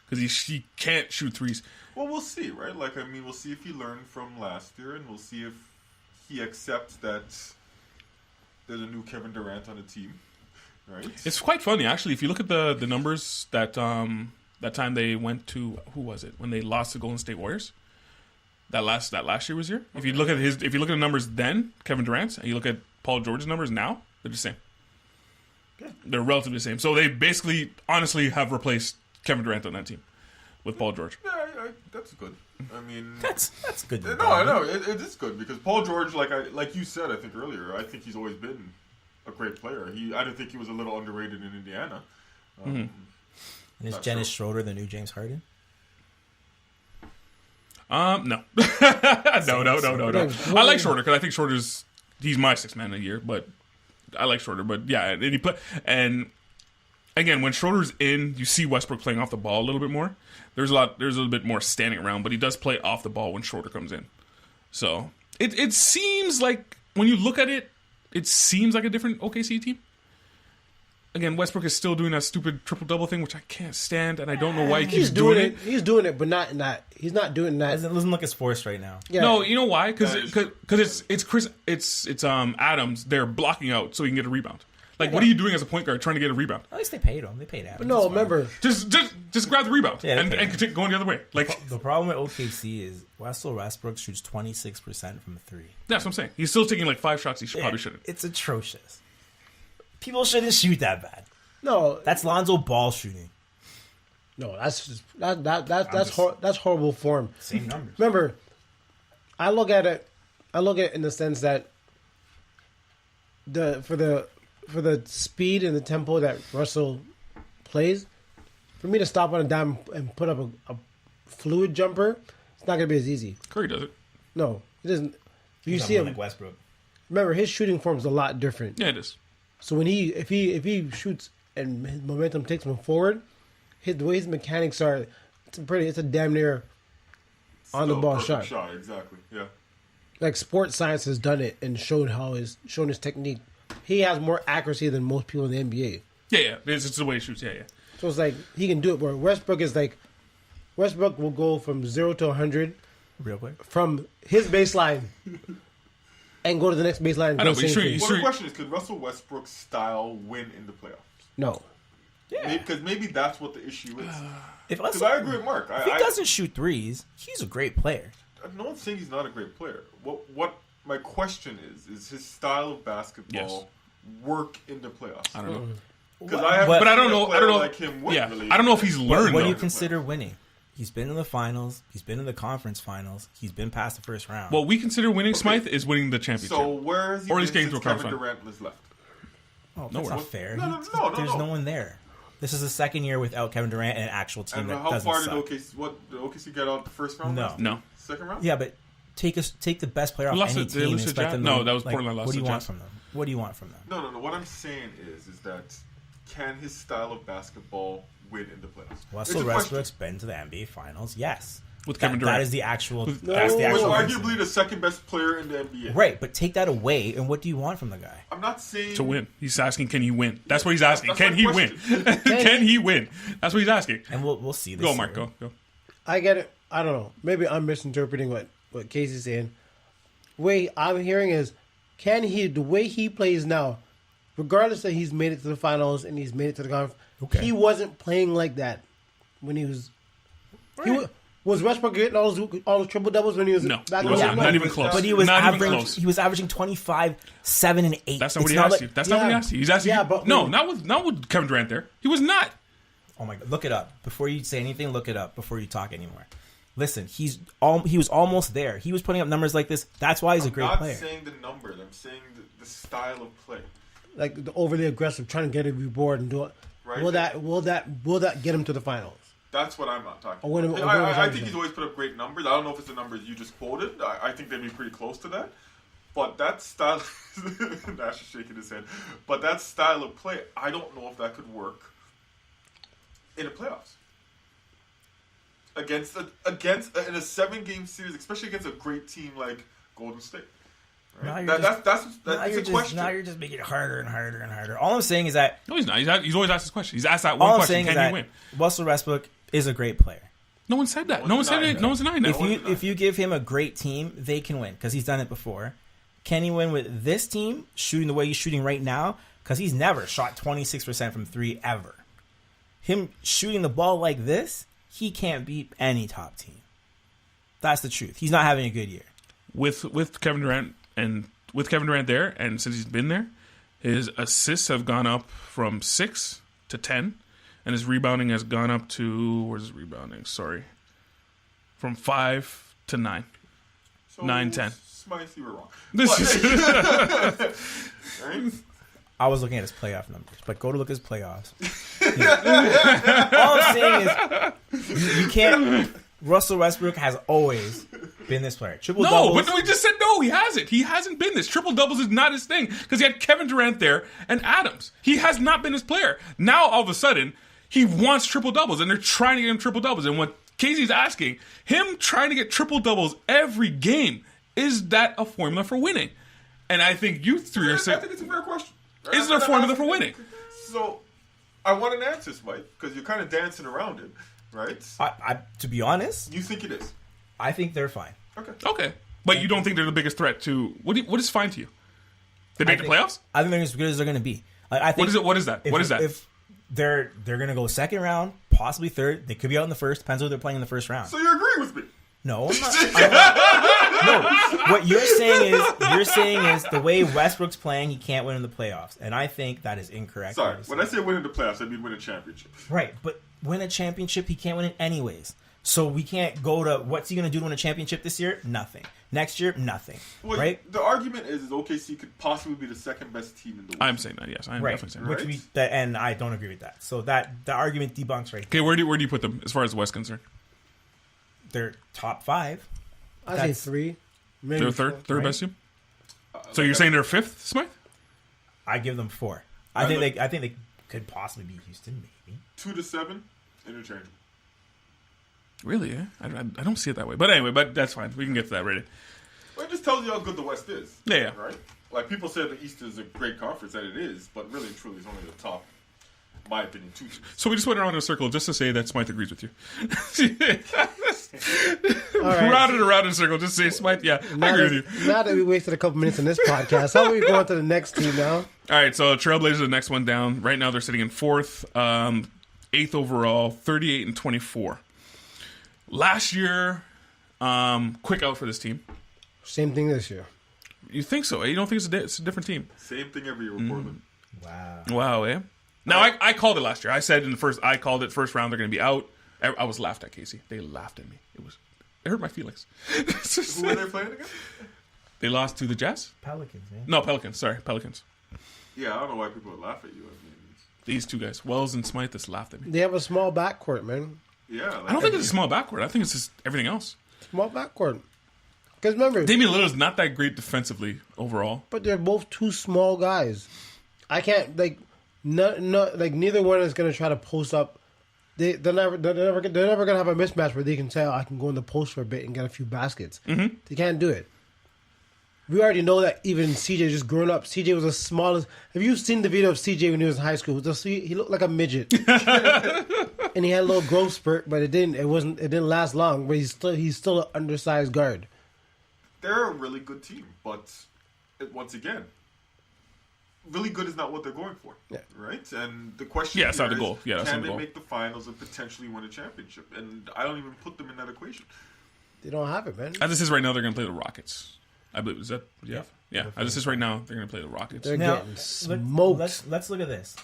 because he can't shoot threes. Well, we'll see, right? Like, I mean, we'll see if he learned from last year, and we'll see if he accepts that there's a new Kevin Durant on the team, right? It's quite funny, actually. If you look at the numbers that time they went to, who was it when they lost to Golden State Warriors? That last year was here. If you look at the numbers then, Kevin Durant's, and you look at Paul George's numbers now, they're the same. Okay. They're relatively the same. So they basically, honestly, have replaced Kevin Durant on that team with Paul George. Yeah, that's good. I mean, that's good. No, I know it is good because Paul George, like you said, I think earlier, I think he's always been a great player. I didn't think he was a little underrated in Indiana. And is Dennis Schroeder the new James Harden? No. No. I like Schroeder because I think he's my 6th man of the year, but I like Schroeder. But yeah, and again, when Schroeder's in, you see Westbrook playing off the ball a little bit more. There's a little bit more standing around, but he does play off the ball when Schroeder comes in. So it seems like when you look at it, it seems like a different OKC team. Again, Westbrook is still doing that stupid triple double thing, which I can't stand, and I don't know why he keeps doing it. He's doing it, but not in that. He's not doing that. It doesn't look as forced right now. Yeah. No, you know why? Because it's Adams. They're blocking out so he can get a rebound. Like, what are you doing as a point guard trying to get a rebound? At least they paid him. They paid Adams. But no, remember, just grab the rebound and continue going the other way. Like the problem with OKC is Russell Westbrook shoots 26% from 3. That's what I'm saying. He's still taking like 5 shots. He probably shouldn't. It's atrocious. People shouldn't shoot that bad. No, that's Lonzo Ball shooting. No, that's horrible form. Same numbers. Remember, I look at it in the sense that for the speed and the tempo that Russell plays, for me to stop on a dime and put up a fluid jumper, it's not going to be as easy. Curry does it. No, it isn't. You He's see him like Westbrook. Remember, his shooting form is a lot different. Yeah, it is. So when if he shoots and his momentum takes him forward, the way his mechanics are, it's a damn near on the ball shot. Exactly. Yeah. Like sports science has done it and shown his technique. He has more accuracy than most people in the NBA. Yeah. It's the way he shoots. Yeah. So it's like he can do it. Where Westbrook will go from 0 to 100 real quick from his baseline and go to the next baseline. I know, but the question is, could Russell Westbrook's style win in the playoffs? No. Yeah, because maybe that's what the issue is. Because I agree with Mark. If he doesn't shoot threes, he's a great player. No one's saying he's not a great player. What my question is his style of basketball work in the playoffs? I don't know. Because I don't know. Like him yeah, really, I don't know if he's learned. What do you consider winning? He's been in the finals. He's been in the conference finals. He's been past the first round. What we consider winning, Smythe, is winning the championship. So where is he? Or he's getting to a Kevin conference Durant is left. Oh, that's not fair. No. There's no one there. This is the second year without Kevin Durant and an actual team and that how doesn't far suck. did OKC get out the first round? No. Second round? Yeah, but take the best player off any team and expect them. No, that was Portland lost. What do you want from them? What do you want from them? No. What I'm saying is that can his style of basketball win in the playoffs? Russell Westbrook's been to the NBA Finals. Yes. With Kevin Durant. That is the actual. Was actual arguably the second best player in the NBA. Right, but take that away, and what do you want from the guy? I'm not saying to win. He's asking, can he win? That's what he's asking. That's can he win? Can he win? That's what he's asking. And we'll see this. Go, Mark. Go. I get it. I don't know. Maybe I'm misinterpreting what Casey's saying. The way I'm hearing is, the way he plays now, regardless that he's made it to the finals and he's made it to the conference, he wasn't playing like that when he was. Right. Was Westbrook getting all those triple doubles when he was back in the not even close. But he was not averaging. Even close. He was averaging 25, 7, and 8. That's not what he asked you. That's not what he asked you. He's asking. Not with Kevin Durant there. He was not. Oh my God! Look it up before you say anything. Look it up before you talk anymore. Listen, he was almost there. He was putting up numbers like this. That's why he's a great player. I'm not saying the numbers. I'm saying the style of play. Like the overly aggressive, trying to get a reward and do it. right? Will that get him to the finals? That's what I'm not talking Or win about. a I think championship. he's always put up great numbers. I don't know if it's the numbers you just quoted. I think they'd be pretty close to that. But that style... Nash is shaking his head. But that style of play, I don't know if that could work in the playoffs. Against in a 7-game series, especially against a great team like Golden State. Right? That's a question. Now you're just making it harder and harder and harder. All I'm saying is that... No, he's not. He's always asked this question. He's asked that one all I'm question. saying is Can you that win? Russell Westbrook is a great player. No one said that. No one said it. No one's denying that. If you give him a great team, they can win because he's done it before. Can he win with this team shooting the way he's shooting right now? Because he's never shot 26% from 3 ever. Him shooting the ball like this, he can't beat any top team. That's the truth. He's not having a good year. With Kevin Durant there, and since he's been there, his assists have gone up from 6 to 10, and his rebounding has gone up to where's his rebounding? Sorry, from 5 to 9, So 9, 10. Smythe, you were wrong. Right? I was looking at his playoff numbers, but go to look at his playoffs. All I'm saying is you can't. Russell Westbrook has always been this player. Triple doubles. But we just said no. He hasn't. He hasn't been this. Triple doubles is not his thing because he had Kevin Durant there and Adams. He has not been his player. Now all of a sudden he wants triple doubles, and they're trying to get him triple doubles. And what Casey's asking him, trying to get triple doubles every game, is that a formula for winning? And I think you three are saying, I think it's a fair question. Right? Is there a formula for winning? So I want an answer, Smythe, because you're kind of dancing around it, right? I to be honest, You think it is? I think they're fine. Okay, but you don't think they're the biggest threat to what is fine to you? They make the playoffs? I think they're as good as they're going to be. I think What is that? What is that? If they're going to go second round, possibly third, they could be out in the first. Depends who they're playing in the first round. So you agree with me? No, I'm not. No, what you're saying is the way Westbrook's playing, he can't win in the playoffs, and I think that is incorrect. Sorry, when I say win in the playoffs, I mean win a championship. Right, but win a championship, he can't win it anyways. So we can't go to what's he going to do to win a championship this year? Nothing. Next year, nothing. Well, right? The argument is OKC could possibly be the second best team in the West. I'm saying that. Yes, I'm definitely saying that. Which and I don't agree with that. So the argument debunks right. Okay, where do you put them as far as the West concerned? They're top 5. I say 3. Maybe They're third best team. So you're saying they're 5th, Smythe? I give them 4. I think they could possibly beat Houston, maybe 2 to 7, interchangeable. Really? Yeah? I don't see it that way. But anyway, that's fine. We can get to that later. Well, it just tells you how good the West is. Yeah. Right? Like, people say the East is a great conference, and it is, but really and truly, it's only the top, in my opinion, 2 teams. So we just went around in a circle just to say that Smythe agrees with you. right. Round and around in a circle, just say Smythe. Yeah, I agree with you. Now that we wasted a couple minutes in this podcast, how about we go on to the next team now? All right, so Trailblazers are the next one down. Right now they're sitting in 4th, 8th overall, 38 and 24. Last year, quick out for this team. Same thing this year. You think so? Eh? You don't think it's a different team? Same thing every year with Portland. Wow, eh? Now, I called it last year. I said I called it first round they're going to be out. I was laughed at, Casey. They laughed at me. It hurt my feelings. Who were they playing again? They lost to the Jazz? Pelicans, man. No, Pelicans. Sorry, Pelicans. Yeah, I don't know why people would laugh at you. I mean, These two guys, Wells and Smythe, just laughed at me. They have a small backcourt, man. yeah. I don't think it's a small backcourt. I think it's just everything else. Small backcourt. Because remember, Damian Lillard's not that great defensively overall. but they're both two small guys. I can't neither one is gonna try to post up. They're never gonna have a mismatch where they can say, I can go in the post for a bit and get a few baskets. Mm-hmm. They can't do it. We already know that even CJ just growing up, CJ was the smallest. Have you seen the video of CJ when he was in high school? He looked like a midget, and he had a little growth spurt, but it didn't last long. But he's still an undersized guard. They're a really good team, but once again, really good is not what they're going for, right? And the question it's not the is, goal. Yeah, that's can not the they goal. make the finals and potentially win a championship? And I don't even put them in that equation. They don't have it, man. As this is right now, they're going to play the Rockets. I believe. Is that yeah? As this is right now, they're going to play the Rockets. They're Now, getting smoked. let's look at this.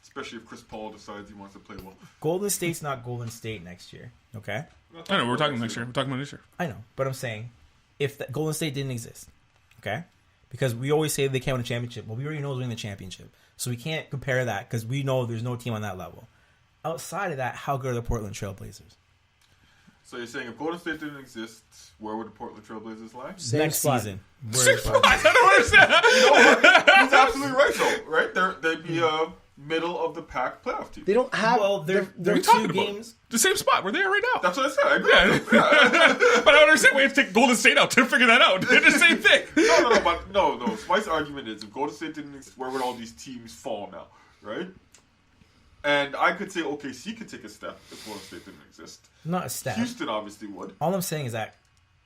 Especially if Chris Paul decides he wants to play well. Golden State's not Golden State next year, okay? I know we're talking next year. We're talking about this year. I know, but I'm saying if Golden State didn't exist, okay? Because we always say they can't win a championship. Well, we already know who's winning the championship. So we can't compare that because we know there's no team on that level. Outside of that, how good are the Portland Trailblazers? So you're saying if Golden State didn't exist, where would the Portland Trailblazers lie? Next season. I don't understand. He's absolutely right, though. Right? They'd be a middle of the pack playoff team. They don't have. Well, they're What are you two talking games. about? The same spot where they are right now. That's what I said. I agree. Yeah. But I don't understand. We have to take Golden State out to figure that out. They're the same thing. No. Smythe's argument is if Golden State didn't exist, where would all these teams fall now? Right? And I could say OKC could take a step if Golden State didn't exist. Not a step. Houston obviously would. All I'm saying is that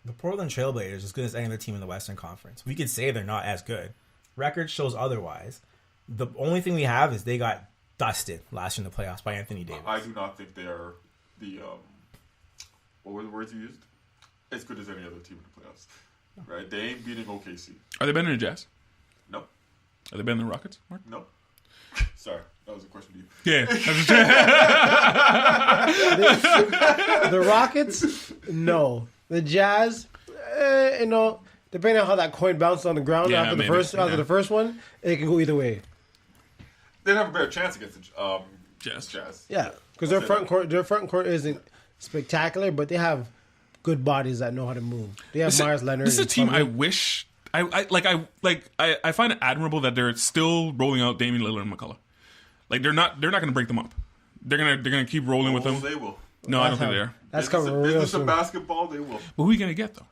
the Portland Trailblazers are as good as any other team in the Western Conference. We could say they're not as good. Record shows otherwise. The only thing we have is they got dusted last year in the playoffs by Anthony Davis. I do not think they are the what were the words you used? As good as any other team in the playoffs. Right? They ain't beating OKC. Are they better than the Jazz? No. Are they better than the Rockets, Mark? No. Sorry, that was a question to you. Yeah. The Rockets, no. The Jazz, depending on how that coin bounced on the ground Yeah, after maybe. the first one, it can go either way. They'd have a better chance against the Jazz. Yeah, because their front court isn't spectacular, but they have good bodies that know how to move. They have Myers Leonard. This is a and team Plumlee. I wish I find it admirable that they're still rolling out Damian Lillard and McCullough. Like they're not going to break them up. They're gonna keep rolling with them. They will. No, I don't think they are. That's coming real Business soon. of basketball, they will. But who are you gonna get though?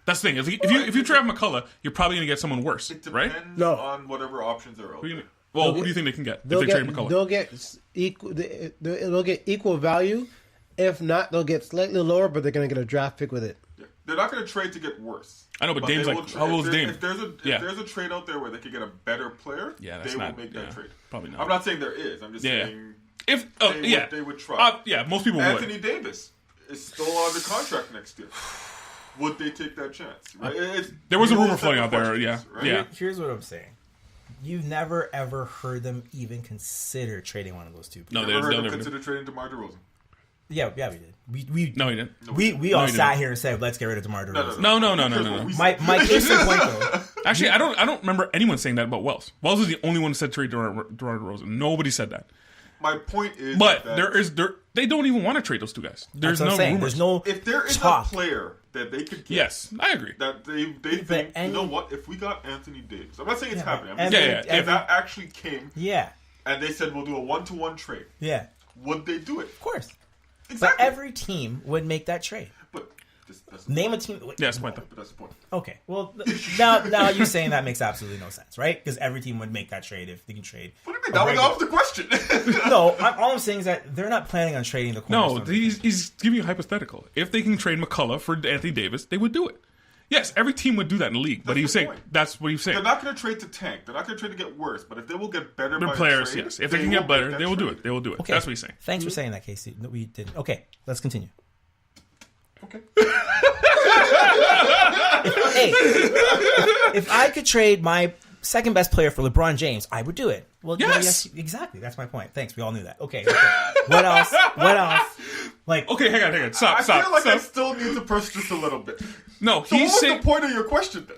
That's the thing. If you trade McCullough, you're probably gonna get someone worse, It right? depends No. on whatever options are out Who, there. you gonna, who do you think they can get if They'll they trade get McCullough? they'll get equal. They'll get equal value. If not, they'll get slightly lower, but they're gonna get a draft pick with it. Yeah. They're not going to trade to get worse. I know, but Dame's they like, will how old is Dame? If there's a trade out there where they could get a better player, Yeah, that's they not- will make yeah, that trade. probably not. I'm not saying there is. I'm just Yeah. saying If they would try. yeah, most people Anthony would. Davis is still under contract next year. Would they take that chance? Right? There was a these are rumor the floating out there. questions, Yeah, right? yeah. Here's what I'm saying. You've never ever heard them even consider trading one of those two. No, Never heard they'll them never. consider trading DeMar DeRozan. Yeah, we did. We No, he didn't. we all he sat didn't. here and said, let's get rid of DeMar DeRozan. No. My case in point though. Actually, I don't remember anyone saying that about Wells. Wells is the only one who said trade DeMar DeRozan. Nobody said that. My point is, But that they don't even want to trade those two guys. There's That's what no I'm saying. rumors. There's no if there is talk. a player that they could get, Yes, I agree. that they think, any- you know what? If we got Anthony Davis, I'm not saying it's Yeah, happening. I'm but just saying Anthony- if that actually came Yeah, and they said we'll do a 1-to-1 trade, yeah, would they do it? of course. Exactly. But every team would make that trade. But that's the Name a point. team. Yes, point. But that's the point. Okay, well now you saying that makes absolutely no sense, right? Because every team would make that trade if they can trade. What do you mean? That was off the question. No, all I'm saying is that they're not planning on trading the No, cornerstone. he's giving you a hypothetical. If they can trade McCullough for Anthony Davis, they would do it. Yes, every team would do that in the league. But That's he's the saying point. that's what he's saying. They're not going to trade to tank. They're not going to trade to get worse. But if they will get better Their by players, trade, yes. If they can will get better, make that they will do trade. it. They will do it. Okay. That's what he's saying. Thanks for saying that, Casey. No, we didn't. Okay, let's continue. Okay. Hey, if I could trade my second best player for LeBron James, I would do it. Well, Yes. exactly. That's my point. Thanks. We all knew that. Okay. What else? Like, Okay, hang on. I Stop. feel like I still need to push this a little bit. No, So he's what's saying the point of your question then?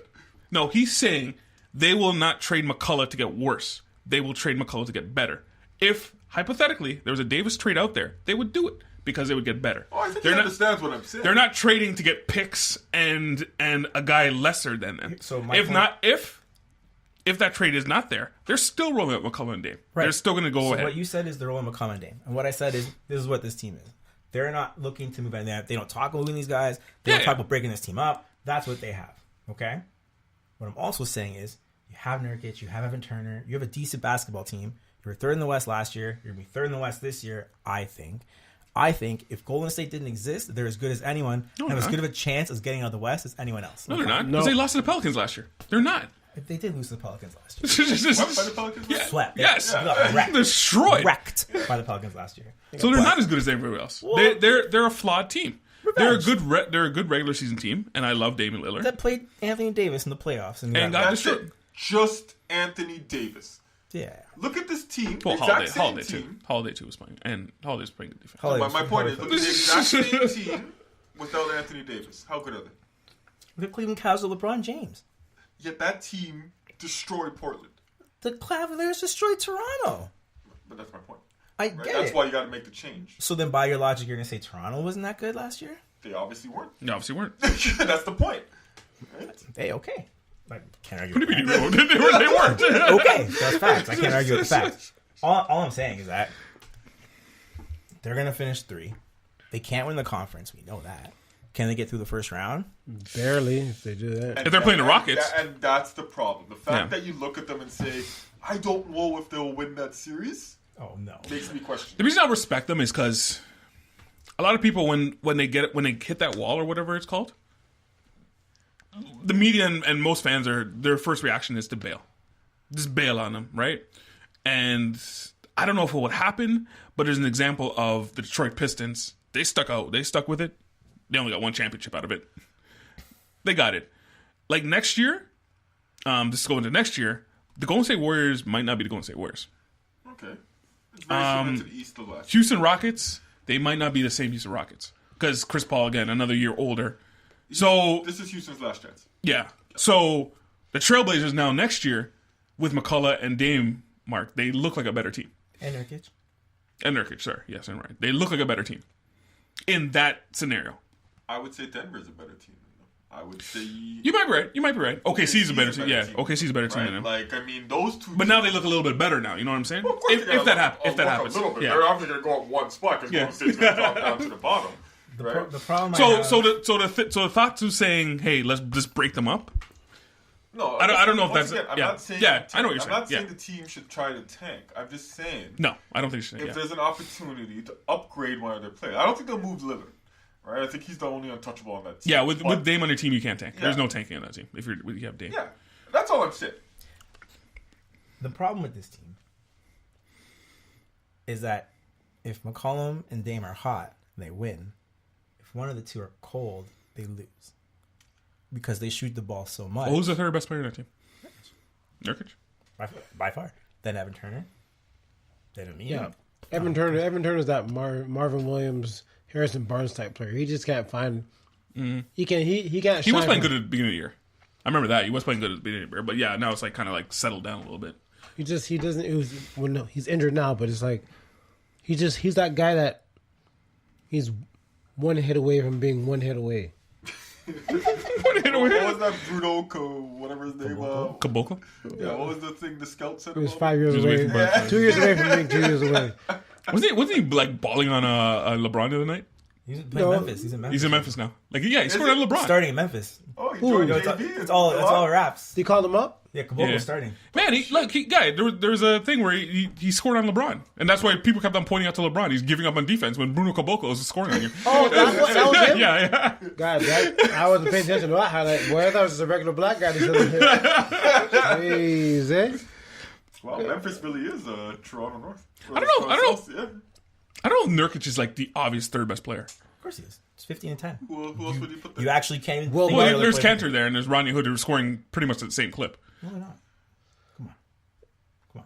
no. He's saying they will not trade McCullough to get worse. They will trade McCullough to get better. If hypothetically there was a Davis trade out there, they would do it because they would get better. Oh, I think They're he not. understands what I'm saying. They're not trading to get picks and a guy lesser than them. So my if point- not, if that trade is not there, they're still rolling out McCullough and Dame. Right. They're still going to go so ahead. what you said is they're rolling McCollum and Dame, and what I said is this is what this team is. They're not looking to move any. They don't talk about moving these guys. They don't Yeah. talk about breaking this team up. That's what they have. Okay. What I'm also saying is you have Nurkic, you have Evan Turner, you have a decent basketball team. You were third in the West last year. You're gonna be third in the West this year. I think if Golden State didn't exist, they're as good as anyone. No, have as they're good of a chance as getting out of the West as anyone else. no, they're not. No. Because they lost to the Pelicans last year. They're not. They did lose to the Pelicans last year. What, by the Pelicans? Yeah. Swept. Yes. They got wrecked. Destroyed. Wrecked by the Pelicans last year. So they're not as good as everybody else. They're a flawed team. Revenge. They're a good regular season team, and I love Damian Lillard. That played Anthony Davis in the playoffs and And got got That's destroyed. it. Just Anthony Davis. yeah. Look at this team. Well, exact Holiday same too. team. Holiday too was playing, and Holiday's playing good defense. Holiday- My point is, look at the exact same team without Anthony Davis. How good are they? The Cleveland Cavs with LeBron James. Yet that team destroyed Portland. The Cavaliers destroyed Toronto. But that's my point. I Right? get That's it. why you got to make the change. So then, by your logic, you're gonna say Toronto wasn't that good last year? They obviously weren't. They obviously weren't. That's the point. Right? They okay. Like, can't argue. What With do you that. mean they weren't? Okay, that's facts. I can't argue with the facts. All I'm saying is that they're gonna finish 3. They can't win the conference. We know that. Can they get through the first round? Barely, if they do that. If they're playing the Rockets. And that's the problem. The fact Yeah. that you look at them and say, I don't know if they'll win that series, Oh no. makes me question. The reason I respect them is because a lot of people, when they hit that wall or whatever it's called, the media and most fans their first reaction is to bail, just bail on them, right? And I don't know if it would happen, but there's an example of the Detroit Pistons. They stuck with it. They only got 1 championship out of it. They got it. Like next year, this is going to next year. The Golden State Warriors might not be the Golden State Warriors. Okay. It's very similar to the East of last year. Houston Rockets, they might not be the same Houston Rockets because Chris Paul again another year older. So This is Houston's last chance. yeah, so the Trailblazers now next year with McCullough and Dame Mark, they look like a better team. And Nurkic. And Nurkic, sorry, yes, I'm right. They look like a better team in that scenario. I would say Denver's a better team than them. I would say... You might be right. OKC's a better team. Yeah, OKC's a better team Right? than them. Like, I mean, those two... But now they look a little bit better now. You know what I'm saying? Well, of course If that happens, A little bit. yeah. They're obviously going to go up one spot because Yeah. Golden State's going to drop down to the bottom. Right? The problem. So the thoughts of saying, hey, let's just break them up. No, I don't know if once that's- again, I'm yeah. not saying Yeah, the team- I know what you're saying. I'm not saying Yeah. the team should try to tank. I'm just saying No, I don't think so. if Yeah. there's an opportunity to upgrade one of their players, I don't think they'll move Lillard. Right? I think he's the only untouchable on that team. Yeah, with But- Dame on your team, you can't tank. Yeah. There's no tanking on that team if you have Dame. Yeah, that's all I'm saying. the problem with this team is that if McCollum and Dame are hot, they win. If one of the two are cold, they lose because they shoot the ball so much. Well, who's the third best player on that team? Nurkic. By far. Then Evan Turner. Then Aminu. Yeah, Evan Turner's that Marvin Williams, Harrison Barnes type player. He just can't find. He can't. He can't. He was shine playing from- good at the beginning of the year. I remember that. He was playing good at the beginning of the year. But yeah, now it's like kind of like settled down a little bit. He doesn't. It was well, no, he's injured now, but it's like he's that guy that he's one hit away from being one hit away. What was that Bruno, whatever his name was? Caboclo? Yeah, what was the thing the scout said He was about 5 years He was away. away from Barca. 2 years away from being 2 years away. Wasn't he like balling on LeBron the other night? He's playing No. Memphis. He's in Memphis. He's in Memphis now. Like yeah, he scored on LeBron. Starting in Memphis. Oh, he Who? joined Yo, JV. it's all raps. He called him up. Yeah, Caboclo's Yeah. starting. Man, there was a thing where he scored on LeBron, and that's why people kept on pointing out to LeBron. He's giving up on defense when Bruno Caboclo is scoring on you. Oh, that was him. yeah. God, I wasn't paying attention to that highlight. Boy, I thought it was just a regular black guy. Jeez, eh? Well, Memphis really is Toronto North. I don't know. Yeah. I don't know if Nurkic is like the obvious third best player. Of course he is. It's 15 and 10. Who else would you put there? You actually can't even Well, think Well, about there's other Cantor players. there, and there's Rodney Hood who's scoring pretty much at the same clip. No, they're not. Come on.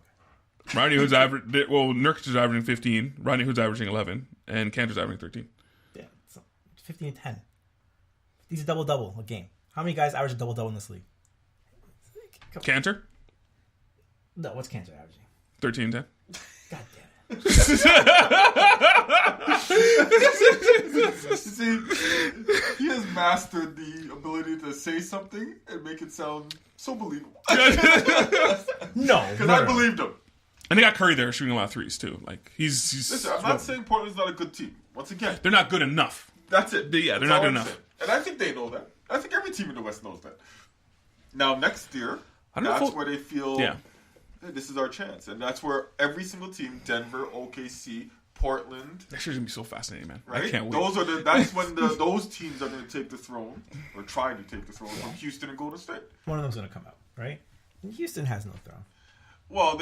Rodney Hood's average. Well, Nurkic is averaging 15. Rodney Hood's averaging 11, and Cantor's averaging 13. Yeah, it's 15 and 10. He's a double-double a game. How many guys average a double-double in this league? Cantor, No, what's Cantor averaging? 13 and 10. God damn it. See, he has mastered the ability to say something and make it sound so believable. No. Because I believed him. And they got Curry there shooting a lot of threes too. Like he's Listen, I'm not saying Portland's not a good team. Once again, they're not good enough. that's it. Yeah, they're That's not all good I'm enough. saying. And I think they know that. I think every team in the West knows that. Now, next year, I don't know that's if where they feel, Yeah. hey, this is our chance. And that's where every single team, Denver, OKC, Portland, Next year's gonna be so fascinating, man. right? I can't wait. That's when those teams are going to take the throne, or try to take the throne from Houston and Golden State. One of them's going to come out, right? And Houston has no throne. Well,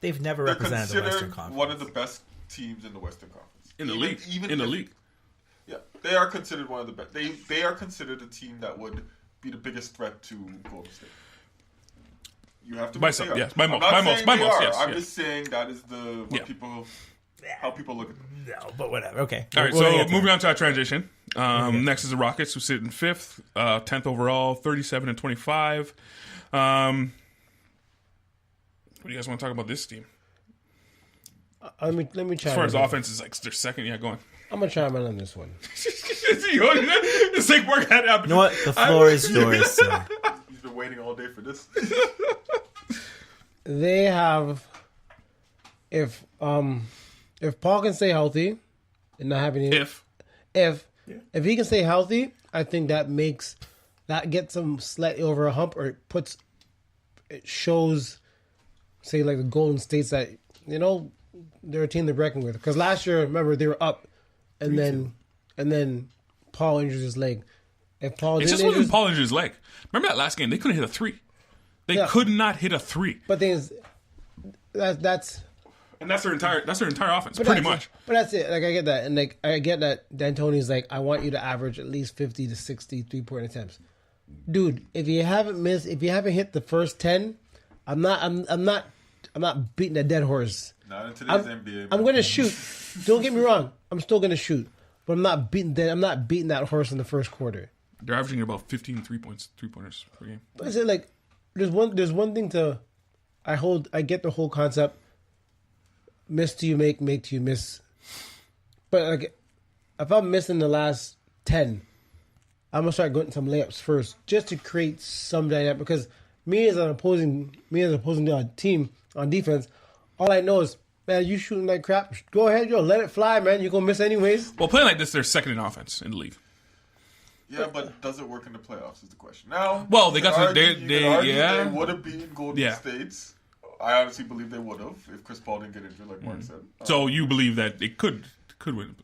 They've never they're represented the Western considered Conference. one of the best teams in the Western Conference. in the Even- league. even in the if- league. Yeah, they are considered one of the best. They are considered a team that would be the biggest threat to Golden State. You have to By admit some, they are. yes. By I'm most, not by saying most, by they most, are. yes, I'm yes. just saying that is Yeah. how people look at them. No, but whatever. Okay. All right, We're gonna so get to moving it. on to our transition. Next is the Rockets, who sit in 5th, 10th overall, 37 and 25. do you guys want to talk about this team? Let me try. As far as offense is like their second, yeah, go on. I'm gonna try on this one. It's like work had happened. You know what? The floor is yours. So. He's been waiting all day for this. They have, if Paul can stay healthy and not have any, if he can stay healthy, I think that gets him slightly over a hump, or it shows, say, like the Golden States that they're a team they're reckoning with. Because last year, remember, they were up, and then Paul injures his leg. If Paul it just wasn't Paul injured his leg. Remember that last game? They couldn't hit a three. They could not hit a three. But thing is, that's their entire offense, pretty much. But that's it. Like, I get that, and like I get that D'Antoni's like, I want you to average at least 50 to 60 3-point attempts, dude. If you haven't hit the first 10, I'm not beating a dead horse. Not in today's NBA. I'm gonna shoot. Don't get me wrong. I'm still gonna shoot, but I'm not beating that horse in the first quarter. They're averaging about 15 3-pointers per game. But I say, like, there's one thing to. I get the whole concept. Miss to you make to you miss. But like, if I'm missing the last 10, I'm gonna start going some layups first, just to create some dynamic. Because me as an opposing team on defense, all I know is, man, you shooting like crap. Go ahead, let it fly, man. You're gonna miss anyways. Well, playing like this, they're second in offense in the league. Yeah, but does it work in the playoffs is the question. Now, well, they got some. They would have beaten Golden States. I honestly believe they would have if Chris Paul didn't get injured, like Mark said. So you believe that it could win?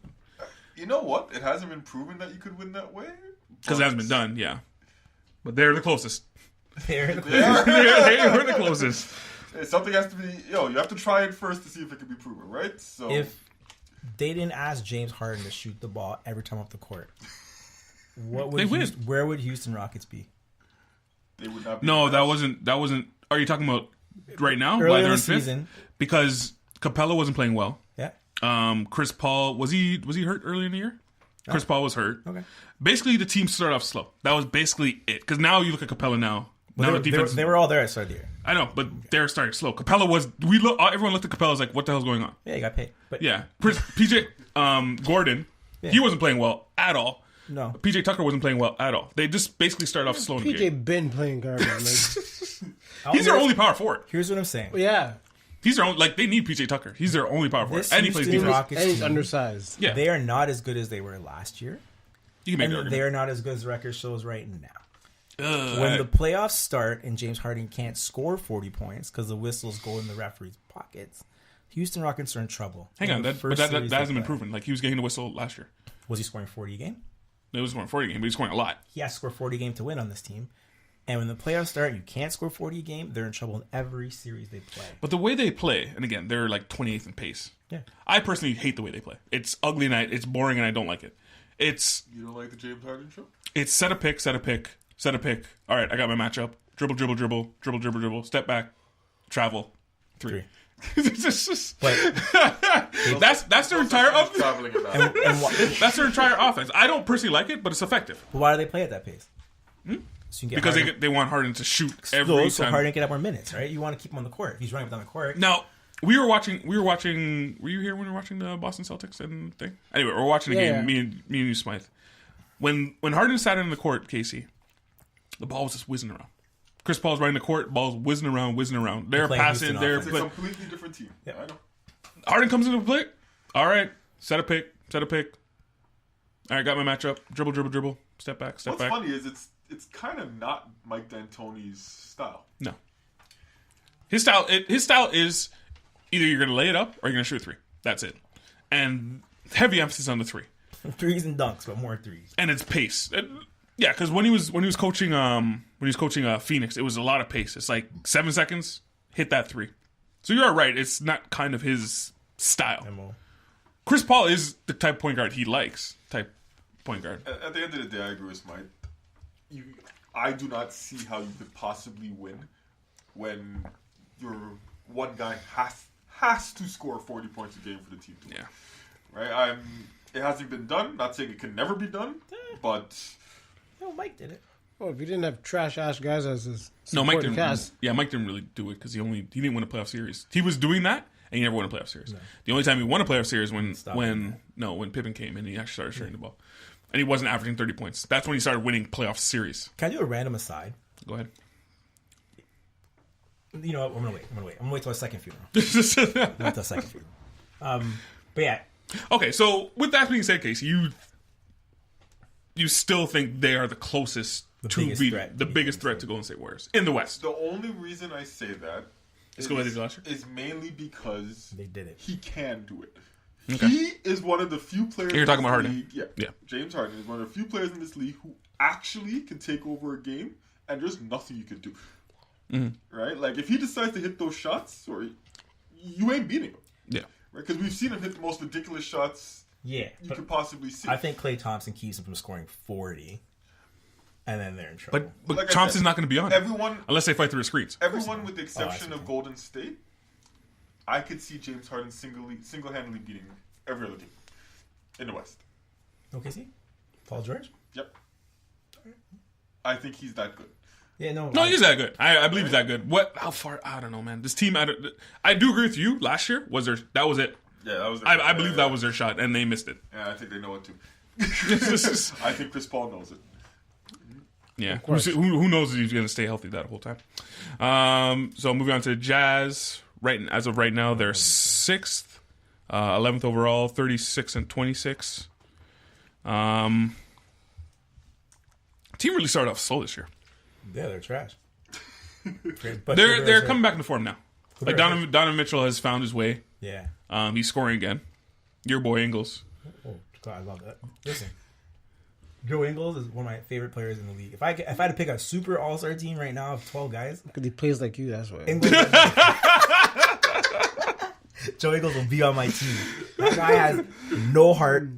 You know what? It hasn't been proven that you could win that way because it hasn't been done. Yeah, but they're the closest. They're the closest. Something has to be. You have to try it first to see if it can be proven, right? So if they didn't ask James Harden to shoot the ball every time off the court, where would Houston Rockets be? They would not be. No, that wasn't. Are you talking about right now? Earlier why they're in in the season, because Capella wasn't playing well. Yeah. Chris Paul was he hurt early in the year? Chris Paul was hurt. Okay. Basically, the team started off slow. That was basically it. Because now you look at Capella now. Well, they were all there at the start of the year. I know, but they're starting slow. Capella was. Everyone looked at Capella like, what the hell's going on? Yeah, he got paid. But yeah, PJ Gordon, he wasn't playing well at all. No. PJ Tucker wasn't playing well at all. They just basically started off slow. PJ been playing garbage. He's their only power forward. Here's what I'm saying. Yeah. He's their own. Like, they need PJ Tucker. He's their only power forward, and he plays defense. And he's undersized. Yeah, they are not as good as they were last year. You can make and they are not as good as the record shows right now. When the playoffs start and James Harden can't score 40 points because the whistles go in the referee's pockets, Houston Rockets are in trouble. Hang on, that hasn't been proven. Like, he was getting the whistle last year. Was he scoring 40 a game? He was scoring 40 a game, but he's scoring a lot. He has to score 40 a game to win on this team. And when the playoffs start, you can't score 40 a game, they're in trouble in every series they play. But the way they play, and again, they're like 28th in pace. Yeah. I personally hate the way they play. It's ugly and it's boring and I don't like it. You don't like the James Harden show? It's set a pick. All right, I got my matchup. Dribble, step back, travel, three. That's their entire offense. That's their entire offense. I don't personally like it, but it's effective. But why do they play at that pace? So because they want Harden to shoot every time. So Harden can have more minutes, right? You want to keep him on the court. If he's running down the court. Now, we were watching. Were you here when we were watching the Boston Celtics and thing? Anyway, we're watching the game. Me and you, Smythe. When Harden sat in the court, Casey, the ball was just whizzing around. Chris Paul's running the court, ball's whizzing around. They're passing. It's a completely different team. Yep. I know. Harden comes into play. All right, set a pick. All right, got my matchup. Dribble. Step back. What's funny is it's kind of not Mike D'Antoni's style. No. His style is either you're going to lay it up or you're going to shoot a three. That's it. And heavy emphasis on the three. Threes and dunks, but more threes. And it's pace. Yeah, because when he was coaching Phoenix, it was a lot of pace. It's like 7 seconds, hit that three. So you are right. It's not kind of his style. Chris Paul is the type of point guard he likes. At the end of the day, I agree with Smythe. I do not see how you could possibly win when your one guy has to score 40 points a game for the team to win. Yeah. Right? It hasn't been done. Not saying it can never be done, but No, Mike did it. Oh, if you didn't have trash ass guys as his No, Mike supporting didn't. cast. Yeah, Mike didn't really do it because he didn't win a playoff series. He was doing that, and he never won a playoff series. No. The only time he won a playoff series when Pippen came and he actually started sharing the ball, and he wasn't averaging 30 points. That's when he started winning playoff series. Can I do a random aside? Go ahead. You know what? I'm gonna wait till a second funeral. But yeah. Okay, so with that being said, Casey, you still think they are the closest to be the biggest threat to Golden State Warriors in the West? The only reason I say that is mainly because they did it. He can do it. Okay. He is one of the few players. You're talking about Harden. Yeah. James Harden is one of the few players in this league who actually can take over a game, and there's nothing you can do. Mm-hmm. Right? Like if he decides to hit those shots, you ain't beating him. Yeah. Right? Because we've seen him hit the most ridiculous shots. Yeah, you could possibly see. I think Klay Thompson keeps him from scoring 40, and then they're in trouble. But like Thompson's not going to be on unless they fight through the screens. Everyone, with the exception of Golden State, I could see James Harden single-handedly beating every other team in the West. OKC? Paul George? Yep. I think he's that good. Yeah, no, he's that good. I believe he's that good. How far? I don't know, man. This team, I do agree with you. Last year that was it. Yeah, that was. I believe that was their shot, and they missed it. Yeah, I think they know it too. I think Chris Paul knows it. Yeah, who knows if he's going to stay healthy that whole time. So moving on to the Jazz. As of right now, they're 6th, 11th overall, 36-26. Team really started off slow this year. Yeah, they're trash. But they're coming back into form now. Like Donovan Mitchell has found his way. Yeah. He's scoring again. Your boy Ingles. Oh God, I love that. Listen, Joe Ingles is one of my favorite players in the league. If I had to pick a super all-star team right now of 12 guys, because he plays like you, that's why. Joe Ingles will be on my team. That guy has no heart,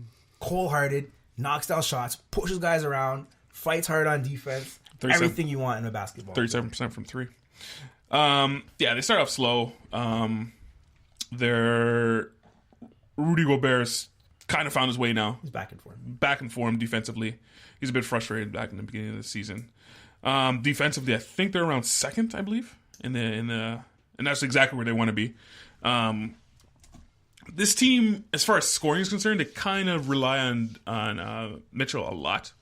cold-hearted, knocks down shots, pushes guys around, fights hard on defense. Everything you want in a basketball. 37% from 3. They start off slow. Their Rudy Gobert's kind of found his way now. He's back in form. Back in form defensively. He's a bit frustrated back in the beginning of the season. Defensively, I think they're around 2nd, I believe, and that's exactly where they want to be. This team, as far as scoring is concerned, they kind of rely on Mitchell a lot.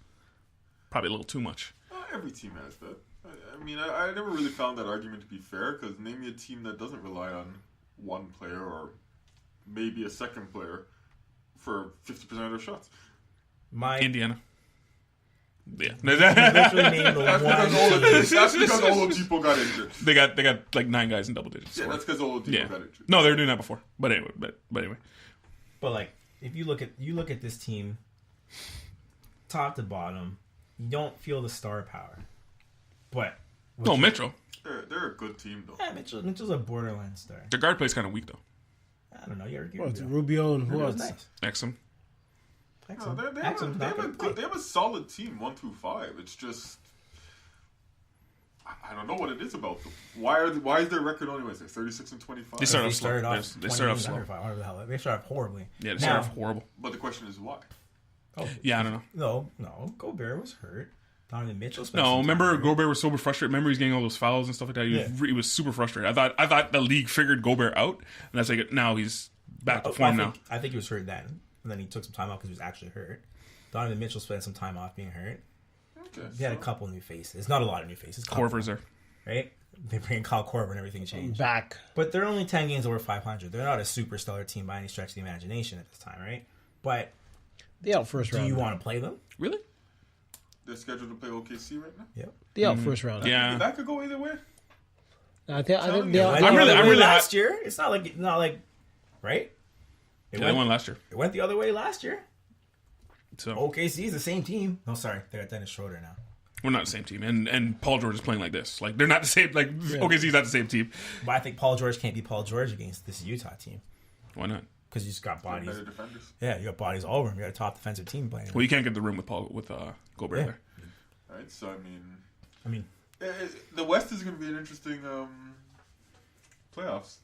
Probably a little too much. Every team has that. I mean, I never really found that argument to be fair, because name me a team that doesn't rely on one player or maybe a second player for 50% of their shots. Indiana. Yeah. That's because Oladipo got injured. They got like 9 guys in double digits. Yeah, that's because Oladipo got injured. No, they were doing that before. But anyway. But like, if you look at this team, top to bottom, you don't feel the star power. But Mitchell. They're a good team though. Yeah, Mitchell's a borderline star. Their guard play is kind of weak though. I don't know. It's Rubio and who else? Nice. Exum. No, they have a solid team 1 through 5. It's just I don't know what it is about them. Why is their record only 36-25? They started off slow. They started off horribly. Yeah, they started off horrible. But the question is why? Yeah, I don't know. No. Gobert was hurt. Donovan Mitchell. Remember Gobert was super frustrated. Remember he's getting all those fouls and stuff like that. He was super frustrated. I thought the league figured Gobert out, and that's like now he's back to form now. I think he was hurt then, and then he took some time off because he was actually hurt. Donovan Mitchell spent some time off being hurt. Okay, he had a couple new faces. Not a lot of new faces. Korver's there, right? They bring in Kyle Korver and everything changed. Back, but they're only 10 games over 500. They're not a super stellar team by any stretch of the imagination at this time, right? But they out first round. Do you want to play them? Really? They're scheduled to play OKC right now. Yep. They out first round. Yeah, that could go either way. I think I'm really last year. It's not like right. They won last year. It went the other way last year. So OKC is the same team. No, sorry, they're at Dennis Schroeder now. We're not the same team, and Paul George is playing like this. Like they're not the same. Like OKC's not the same team. But I think Paul George can't be Paul George against this Utah team. Why not? Because you just got bodies. Better defenders. Yeah, you got bodies all over him. You got a top defensive team playing. Well, you can't get the room with Gobert there. Right. So I mean, the West is going to be an interesting playoffs.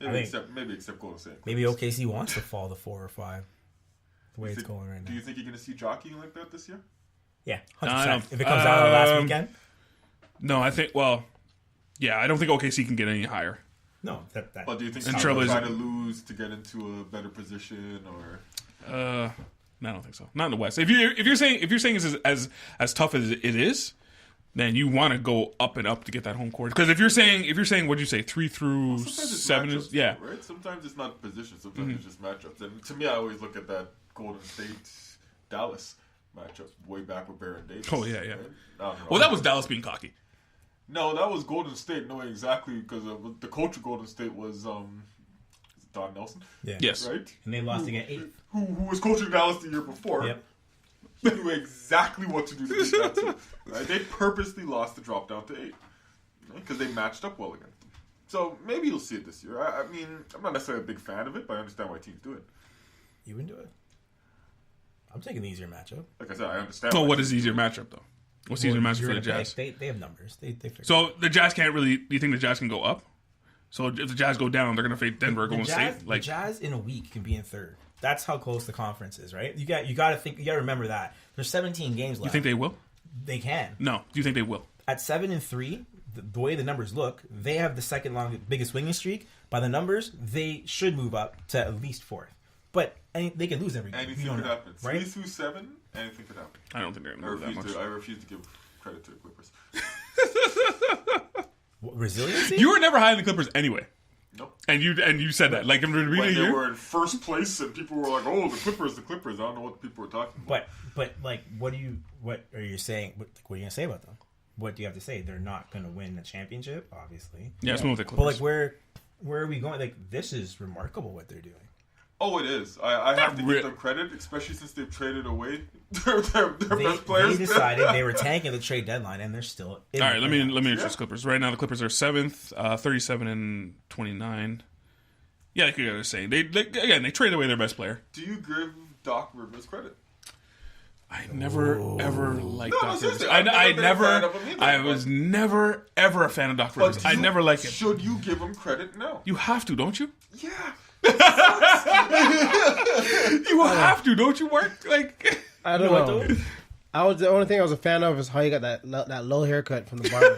Except Golden State. Maybe OKC wants to fall to 4 or 5. The way it's going right now. Do you think you're going to see jockeying like that this year? Yeah, I 100%. don't- If it comes down to the last weekend, No, I think. Well, yeah, I don't think OKC can get any higher. no. But do you think And they're Trailblazers- trying to lose to get into a better position, or No, I don't think so. Not in the West. If you're saying it's as tough as it is, then you want to go up and up to get that home court. Because if you're saying what'd you say 3 through sometimes it's 7 matchups, is right? Sometimes it's not position, sometimes it's just matchups. And to me, I always look at that Golden State Dallas matchup way back with Baron Davis. Oh, yeah. right? I don't know. Well, that was Dallas being cocky. No, that was Golden State knowing exactly because the coach of Golden State was Don Nelson, yeah. Yes. right? And they lost again 8. Who was coaching Dallas the year before. Yep. They knew exactly what to do to beat that team. Right? They purposely lost the drop down to 8 because they matched up well against them. So maybe you'll see it this year. I mean, I'm not necessarily a big fan of it, but I understand why teams do it. You wouldn't do it. I'm taking the easier matchup. Like I said, I understand. So why what teams is the easier matchup though? What's the easier matchup for the Jazz? They have numbers. They figure So the Jazz can't really. Do you think the Jazz can go up? So if the Jazz go down, they're going to face Denver, the Golden Jazz, State. the Jazz in a week can be in third. That's how close the conference is, right? You got to remember that. There's 17 games left. You think they will? They can. No. Do you think they will? At 7-3, the way the numbers look, they have the second biggest winning streak. By the numbers, they should move up to at least fourth. But they can lose every game. Anything could happen. 3 through 7, anything could happen. I don't think they're going to move that much. I refuse to give credit to the Clippers. Resiliency? You were never high in the Clippers anyway. Nope. And you said that. Like in the beginning When of the they year. were in first place and people were like, "Oh, the Clippers." I don't know what people were talking about. But like, what are you saying? What are you gonna say about them? What do you have to say? They're not gonna win the championship, obviously. Yeah, let's move with the But Clippers. like, where are we going? Like, this is remarkable what they're doing. Oh, it is. I have to give them credit, especially since they've traded away their best players. They decided they were tanking the trade deadline, and they're still. In All right, let me introduce Yeah. the Clippers. Right now, the Clippers are 7th, 37-29. Yeah, like you guys are saying, they traded away their best player. Do you give Doc Rivers credit? I never ever liked No, Doc Rivers. seriously, I've never been a fan of him either, I was never ever a fan of Doc Rivers. I never liked him. Should you give him credit? No. You have to, don't you? Yeah. You have to, don't you? Mark? Like, I don't know. The only thing I was a fan of is how you got that low haircut from the barber.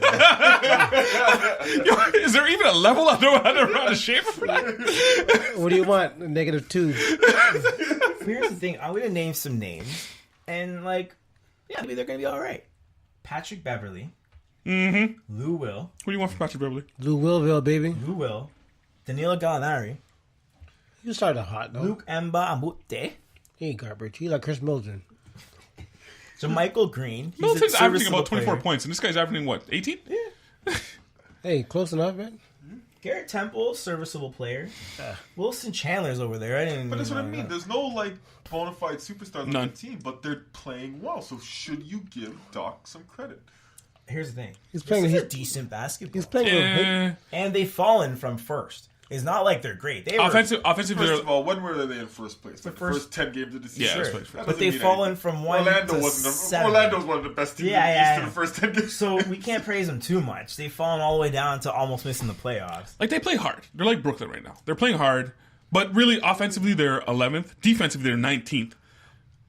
is there even a level I don't know how to shape for that? What do you want? -2. Here's the thing. I'm gonna name some names, and like, yeah, maybe they're gonna be all right. Patrick Beverly, Lou Will, What do you want from Patrick Beverly? Lou Willville, baby. Danilo Gallinari, You started hot, though. Luke Emba Amute, He ain't garbage. He like Chris Middleton. Jermichael Green. He's Middleton's a averaging serviceable about 24 player. points, and this guy's averaging what, 18? Hey, close enough, man. Garrett Temple, serviceable player. Wilson Chandler's over there. I didn't. But that's what I mean. There's no like bona fide superstars on None. the team, but they're playing well. So should you give Doc some credit? Here's the thing. He's playing. This is a He's, decent basketball. he's playing. Eh, And they've fallen from first. It's not like they're great. They were, offensive, First they're, of all, when were they in first place? Like the first- first 10 games of the season. Yeah, sure. it's first. That But doesn't they've mean fallen anything. from 1 Orlando to wasn't. 7. Orlando's one of the best teams Yeah, in the yeah, East in yeah. the first 10 games. So we can't praise them too much. They've fallen all the way down to almost missing the playoffs. like, they play hard. They're like Brooklyn right now. They're playing hard, but really, offensively, they're 11th. Defensively, they're 19th.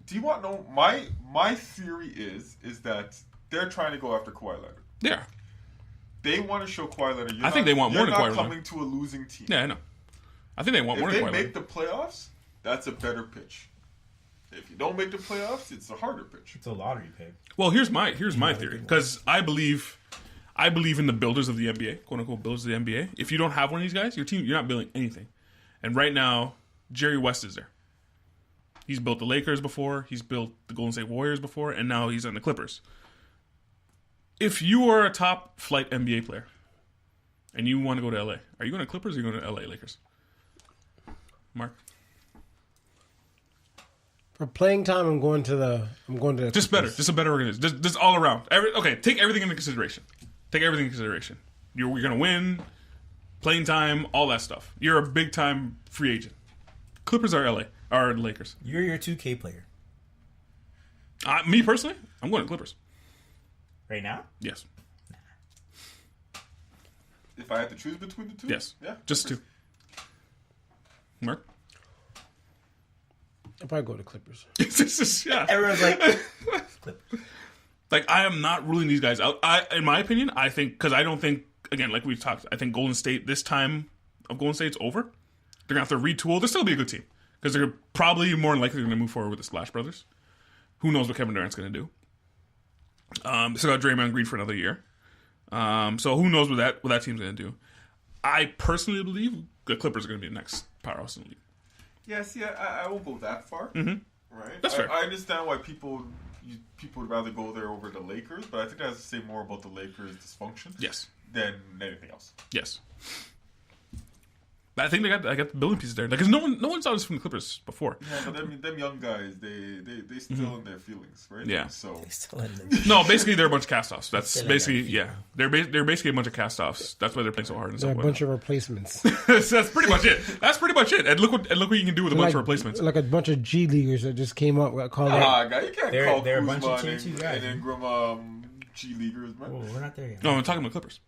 Do you want to know? My theory is that they're trying to go after Kawhi Leonard. Yeah. They want to show Kawhi Leonard. I think they want more than Kawhi You're Leonard. not coming to a losing team. Yeah, I know. I think they want more If than they Kawhi make Leonard. the playoffs, that's a better pitch. If you don't make the playoffs, it's a harder pitch. It's a lottery pick. Well, here's my theory, because I believe in the builders of the NBA, quote unquote builders of the NBA. If you don't have one of these guys, your team, you're not building anything. And right now, Jerry West is there. He's built the Lakers before, he's built the Golden State Warriors before, and now he's on the Clippers. If you are a top flight NBA player and you want to go to LA, are you going to Clippers or are you going to LA Lakers? Mark? For playing time, I'm going to the. Just better. Just a better organization. Just all around. Take everything into consideration. You're going to win, playing time, all that stuff. You're a big time free agent. Clippers are LA, are Lakers. You're your 2K player. Me personally, I'm going to Clippers. Right now? Yes. If I had to choose between the two, Yes. yeah, Just two. Mark? I'll probably go to Clippers. It's just, yeah. Everyone's like, Like, I am not ruling these guys out. In my opinion, I think, because I don't think, again, like we've talked, I think Golden State, this time of Golden State's over. They're going to have to retool. They'll still be a good team. Because they're probably more than likely going to move forward with the Splash Brothers. Who knows what Kevin Durant's going to do. Still got Draymond Green for another year. So who knows what that team's going to do. I personally believe the Clippers are going to be the next powerhouse in the league. Yes, I won't go that far. Mm-hmm. Right? That's fair. I understand why people would rather go there over the Lakers, but I think that has to say more about the Lakers' dysfunction than anything else. Yes. But I think I got the building pieces there. Because no one saw this from the Clippers before. Yeah, but them young guys, they still in their feelings, right? Yeah. So no, basically they're a bunch of cast-offs. That's basically they're basically a bunch of cast-offs. That's why they're playing so hard. They're a bunch of replacements. That's pretty much it. That's pretty much it. And look what you can do with a bunch of replacements. Like a bunch of G leaguers that just came up. Called guy, you can't call they're a Kuzma bunch of and Ingram G leaguers, man. Oh, we're not there yet. No, I'm talking about Clippers.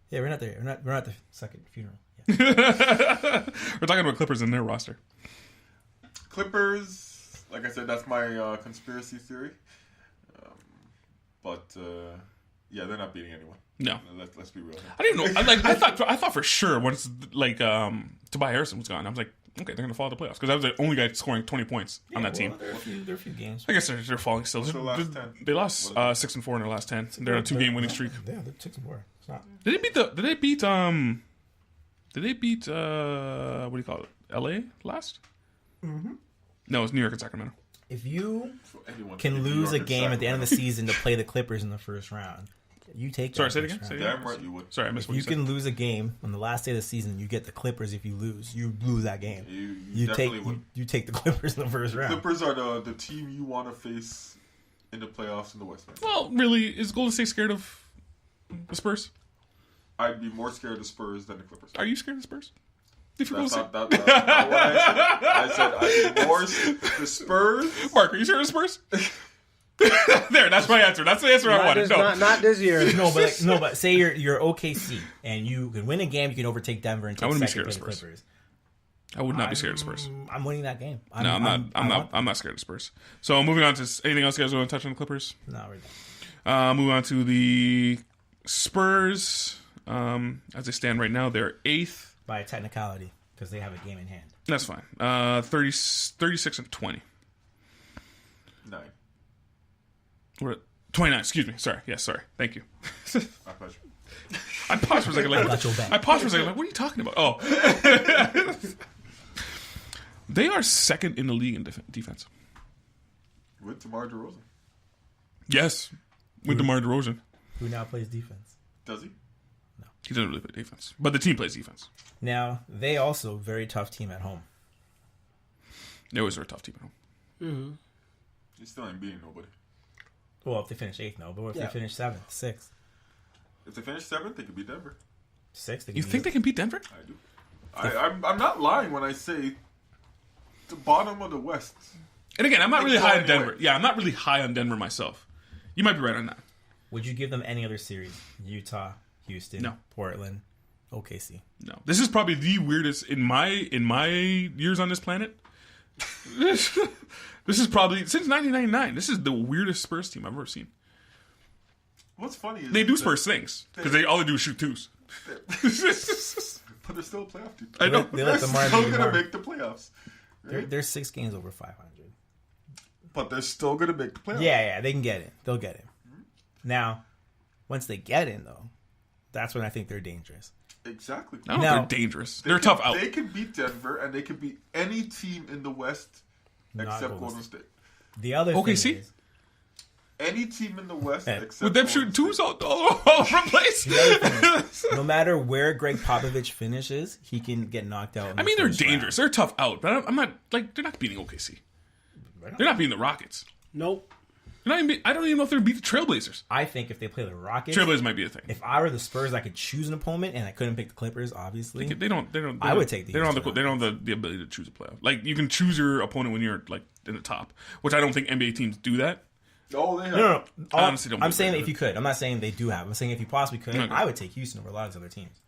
Yeah, we're not there yet. We're not the second funeral. We're talking about Clippers in their roster. Clippers, like I said, that's my conspiracy theory. But they're not beating anyone. No, let's be real. I didn't know. I thought for sure once Tobias Harrison was gone, I was like, okay, they're going to fall to the playoffs because I was the only guy scoring 20 points on that team. There are a few games. I guess they're falling still. So They lost 6-4 in their last 10. They're on a 2-game winning streak. Yeah, they're 6-4. It's not. Did they beat what do you call it? LA last? Mm-hmm. No, it's New York and Sacramento. If you can lose a game at the end of the season to play the Clippers in the first round, you take. Sorry, say it again. Damn right you would. Sorry, I missed what you you said. can lose a game on the last day of the season. You get the Clippers. If you lose that game. You take definitely would. you take the Clippers in the first round. Clippers are the team you want to face in the playoffs in the West. Man. Well, really, is Golden State scared of the Spurs? I'd be more scared of the Spurs than the Clippers. Are you scared of the Spurs? That's not what I said. I'd be more the Spurs. Mark, are you scared of the Spurs? There, that's my answer. That's the answer I wanted. Not this year. but say you're OKC and you can win a game. You can overtake Denver and take second to the Clippers. I would not be scared of Spurs. I'm winning that game. I'm not scared of Spurs. So moving on to anything else you guys want to touch on the Clippers? No, we're done. Moving on to the Spurs. As they stand right now, they're 8th. By a technicality, because they have a game in hand. That's fine. 36-20. 9. We're at 29. Excuse me. Sorry. Yes, sorry. Thank you. My pleasure. I paused for a second. Like, what are you talking about? Oh. They are second in the league in defense. With DeMar DeRozan. Yes. With DeMar DeRozan. Who now plays defense. Does he? He doesn't really play defense. But the team plays defense. Now, they also very tough team at home. They always are a tough team at home. Mm-hmm. He still ain't beating nobody. Well, if they finish 8th, no. But what if they finish 7th, 6th? If they finish 7th, they could beat Denver. 6th? You think they can beat Denver? I do. I'm not lying when I say the bottom of the West. And again, I'm not really high on Denver. Yeah, I'm not really high on Denver myself. You might be right on that. Would you give them any other series? Utah, Houston, Portland, OKC. No. This is probably the weirdest in my years on this planet. This is probably since 1999. This is the weirdest Spurs team I've ever seen. What's funny is they do Spurs things because all they do is shoot twos. But they're still a playoff team. I know. They're still gonna make the playoffs. Right? They're 6 games over 500. But they're still gonna make the playoffs. Yeah, they can get in. They'll get in. Now, once they get in, though, that's when I think they're dangerous. Exactly. I don't know if they're dangerous. They're tough out. They can beat Denver, and they can beat any team in the West except Golden State. The other thing is... Any team in the West except with them shooting twos all over the place. No matter where Greg Popovich finishes, he can get knocked out. I mean, they're dangerous. They're tough out, but I'm not like they're not beating OKC. They're not beating the Rockets. Nope. I don't even know if they're beat the Trailblazers. I think if they play the Rockets, Trailblazers might be a thing. If I were the Spurs, I could choose an opponent, and I couldn't pick the Clippers. Obviously, they don't. I would take the. They don't have the ability to choose a playoff. Like you can choose your opponent when you're like in the top, which I don't think NBA teams do that. Oh, they have. No. I honestly don't. I'm saying that if you could. I'm not saying they do have. I'm saying if you possibly could, I would take Houston over a lot of other teams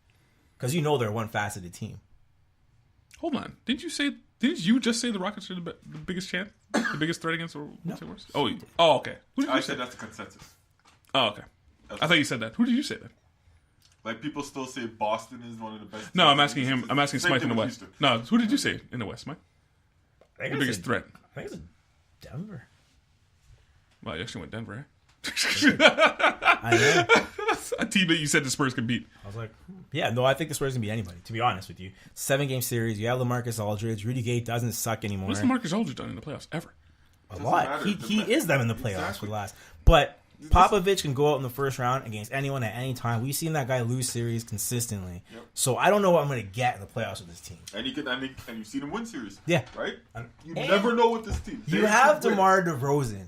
because they're one faceted team. Hold on, didn't you just say the Rockets are the biggest chance, the biggest threat against the Warriors? Oh, okay. I said that's the consensus. Oh, okay. I thought you said that. Who did you say that? Like, people still say Boston is one of the best. No, teams I'm asking in the him. East. I'm asking Same Smythe thing in the with West. Houston. No, who did you say in the West, Smythe? I The biggest threat. I think it's Denver. Well, you actually went Denver, eh? I know. A team that you said the Spurs could beat. I was like, yeah, no, I think the Spurs can beat anybody, to be honest with you. 7-game series. You have LaMarcus Aldridge. Rudy Gay doesn't suck anymore. What's Marcus Aldridge done in the playoffs ever? A lot. matter. He is them in the playoffs Exactly. for the last. But Popovich can go out in the first round against anyone at any time. We've seen that guy lose series consistently. Yep. So I don't know what I'm going to get in the playoffs with this team. And you've seen him win series. Yeah. Right? You And never know with this team. You They have should win. DeMar DeRozan.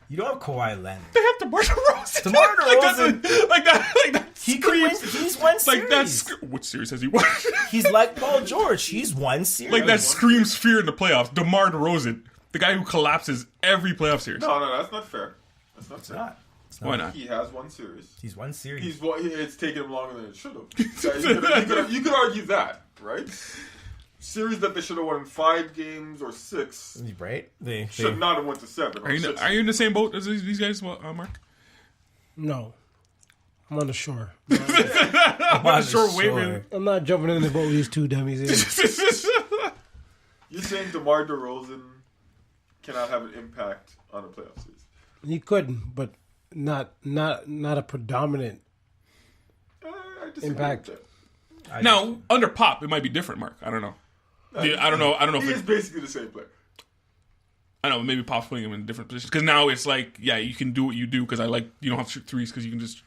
You don't have Kawhi Leonard. They have DeMar DeRozan. DeMar DeRozan. like that He could win. screams. He's won Like that. series. Which series has he won? He's like Paul George. He's won series. Like that screams fear in the playoffs. DeMar DeRozan, the guy who collapses every playoff series. No, that's not fair. That's not It's fair. not. Why not? He has won series. He's won series. It's taken him longer than it should have. You could argue that, right? Series that they should have won in 5 games or 6 Right? They should not have went to 7. Or Are you 6. in the same boat as these guys, Mark? No. I'm on the shore. I'm not sure waving. I'm not jumping in the boat with these two dummies in. You're saying DeMar DeRozan cannot have an impact on a playoff series? He couldn't, but not a predominant I disagree impact. with that. Now, under Pop, it might be different, Mark. I don't know. I don't know. I don't know He if is basically the same player. I know maybe Pop's putting him in different positions because now it's like, yeah, you can do what you do because you don't have to shoot threes because you can just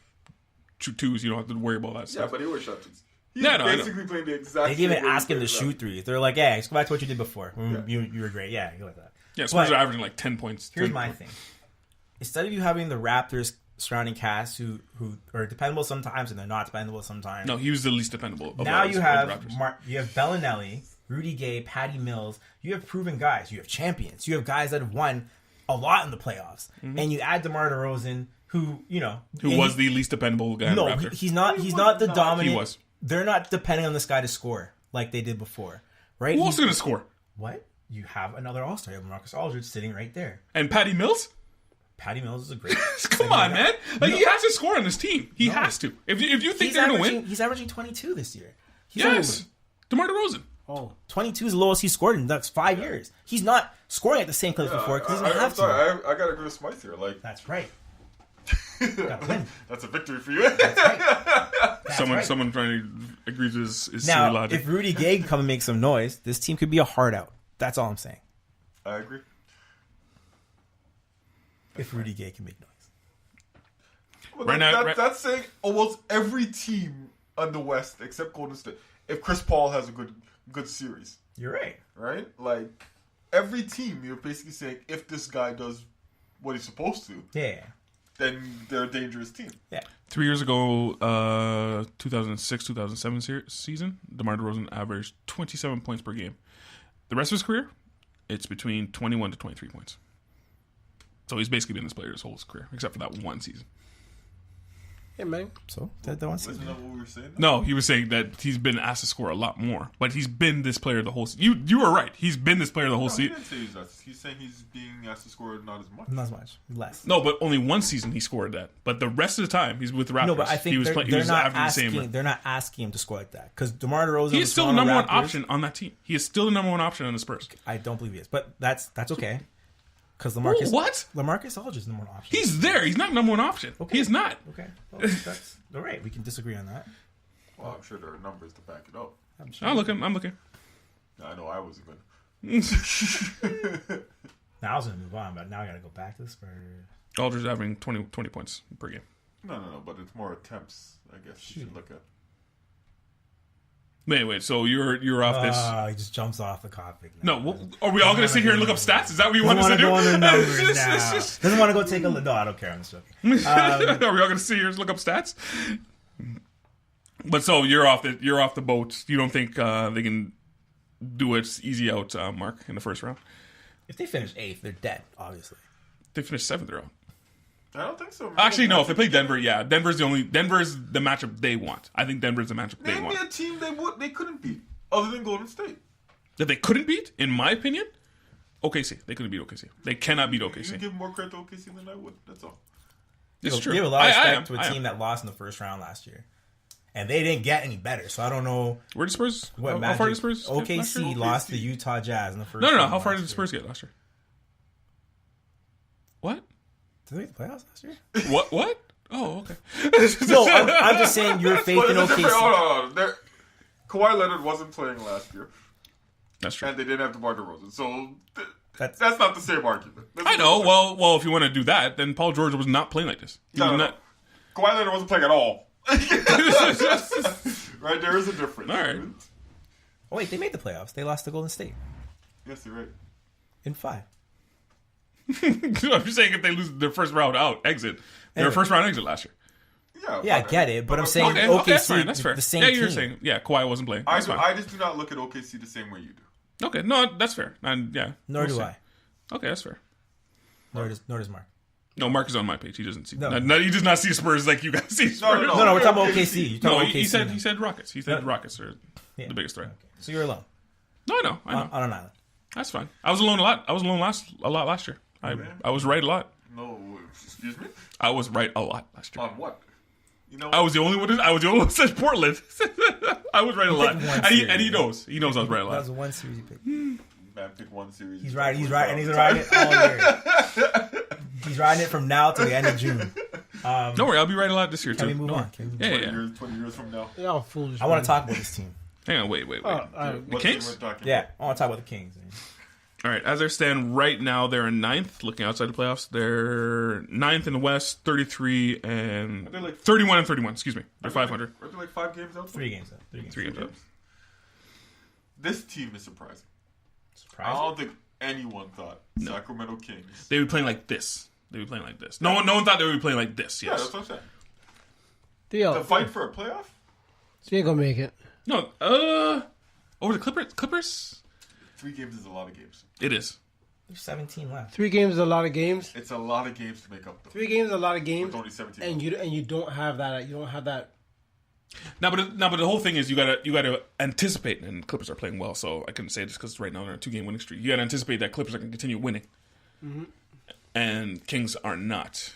shoot twos. You don't have to worry about that Yeah, stuff. but he always shot threes. He's Yeah, no, I know. basically playing the exact They didn't even same way ask he him to plays now. shoot threes. They're like, yeah, let's go back to what you did before. Yeah. You were great. Yeah, you like that. Yeah, Spurs But are averaging like 10 points. Here's 10 my points. thing. Instead of you having the Raptors surrounding cast who are dependable sometimes and they're not dependable sometimes. No, he was the least dependable. Of Now all you the have Raptors. you have Bellinelli, Rudy Gay, Patty Mills. You have proven guys. You have champions. You have guys that have won a lot in the playoffs. And you add DeMar DeRozan, who was the least dependable guy. no, in the Raptors. he's not the dominant. He was. They're not depending on this guy to score like they did before, right? Who else is going to score? What? You have another All-Star, you have Marcus Aldridge sitting right there. And Patty Mills? Patty Mills is a great. Come on, man! Like he has to score on this team. He has to. If you think they're going to win, He's averaging 22 this year. yes, DeMar DeRozan. Oh, 22 is the lowest he's scored in the next 5 years. He's not scoring at the same clip before because he doesn't have I'm sorry, to. I gotta agree with Smythe here. Like, That's right. Gotta win. that's a victory for you. That's right. Someone trying to agree to his silly Now, logic. if Rudy Gay can come and make some noise, this team could be a hard out. That's all I'm saying. I agree. If Rudy Gay can make noise. Well, Right now- that's saying almost every team on the West except Golden State. If Chris Paul has a good series, You're right. right? Like every team, you're basically saying if this guy does what he's supposed to, Yeah. then they're a dangerous team. Yeah. 3 years ago, 2006-2007 season, DeMar DeRozan averaged 27 points per game. The rest of his career, it's between 21 to 23 points. So he's basically been this player his whole career, except for that one season. hey man. So, that one season. Isn't that what we were saying? No, he was saying that he's been asked to score a lot more, but he's been this player the whole season. You were right. He's been this player the whole No, he season. didn't say he's asked. He's saying he's being asked to score not as much. Not as much. Less. No, but only one season he scored that. But the rest of the time, he's with the Raptors. No, but I think he was they're not averaging the same. asking. They're not asking him to score like that because DeMar DeRozan. He is still the number one option on that team. He is still the number one option on the Spurs. I don't believe he is, but that's okay. Because LaMarcus, What? LaMarcus Aldridge is the number one option. He's there. He's not number one option. Okay. He is not. Okay, well, that's all right. We can disagree on that. Well, I'm sure there are numbers to back it up. I'm sure. I'm looking. I know I wasn't good. Now I was gonna move on, but now I gotta go back to the Spurs. Aldridge averaging 20 points per game. No, but it's more attempts. I guess you should look at. Wait. So you're off this. He just jumps off the topic. No, are we all going to sit here and look up stats? Is that what you want us to Doesn't do? want to go on their numbers now. Doesn't want to go take a look. No, I don't care. I'm just joking. Are we all going to sit here and look up stats? But so you're off the boat. You don't think they can do it easy out, Mark, in the first round? If they finish 8th, they're dead. Obviously. They finished 7th round. I don't think so. Actually, no. If they play Denver, yeah, Denver's the matchup they want. I think Denver's the matchup they Name me want. a team they couldn't beat other than Golden State. That they couldn't beat, in my opinion, OKC. They couldn't beat OKC. They cannot beat You OKC. give more credit to OKC than I would. That's all. It's true. Give a lot of respect to I a team that lost in the first round last year. And they didn't get any better, so I don't know. Where did Spurs? What How far did Spurs? OKC lost to Utah Jazz in the first. No. round How far last did the Spurs get last year? What? Did they make the playoffs last year? What? Oh, okay. No, I'm just saying your faith in OKC. Hold on. Kawhi Leonard wasn't playing last year, That's true. and they didn't have DeMar DeRozan, so That's that's not the same argument. I know. Well, if you want to do that, then Paul George was not playing like this. He was not. Kawhi Leonard wasn't playing at all. Right, there is a difference. All right. Oh wait, they made the playoffs. They lost to Golden State Yes, you're right. in 5. I'm just saying if they lose their first round exit, their first round exit last year. Yeah, I get it, but I'm saying Okay, OKC, that's fine. That's fair. the same yeah, team. you're saying Kawhi wasn't playing. That's fine. I just do not look at OKC the same way you do. Okay, no, that's fair. And yeah, Nor do see. I. Okay, that's fair. Nor does Mark. No, Mark is on my page. He doesn't see. No. No, he does not see Spurs like you guys see Spurs. No, No, we're talking about OKC. You're No, talking he OKC. said Rockets. He said No. Rockets are Yeah. the biggest threat. Okay. So you're alone No, I know. on an island. That's fine. I was alone a lot. I was alone a lot last year. I was right a lot. No, excuse me? I was right a lot last year. On what? You know, I was the only one. Who said Portland. I was right a lot, picked one and he series. knows. He knows I was right a That lot. was the one series you picked. man, pick one series. He's riding it all year. He's riding it from now to the end of June. Don't worry, I'll be right a lot this year Can too. we move Don't on? worry. Yeah. 20 years from now. Y'all foolish. I want to talk about this team. Hang on, wait. Oh, The Kings? We're talking Yeah, I want to talk about the Kings. All right, as they stand right now, they're in 9th, looking outside the playoffs. They're 9th in the West, 33 and They're like 31 and 31. Excuse me, they're 500. Are they like 5 games out? 3 games up. 3 games. 3 games up. This team is surprising. I Surprising. don't think anyone thought Sacramento Kings. They would be playing like this. No one thought they would be playing like this. Yeah, Yes. that's what I'm saying. Theo, The fight for a playoff? you ain't gonna make it. No. Over the Clippers. 3 games is a lot of games. It is. There's 17 left. 3 games is a lot of games. It's a lot of games to make up. 3 games is a lot of With games, only 17. and you don't have that. You don't have that. No, but the whole thing is you gotta anticipate, and Clippers are playing well, so I couldn't say it just because right now they're on a 2-game winning streak. You gotta anticipate that Clippers are gonna continue winning, and Kings are not.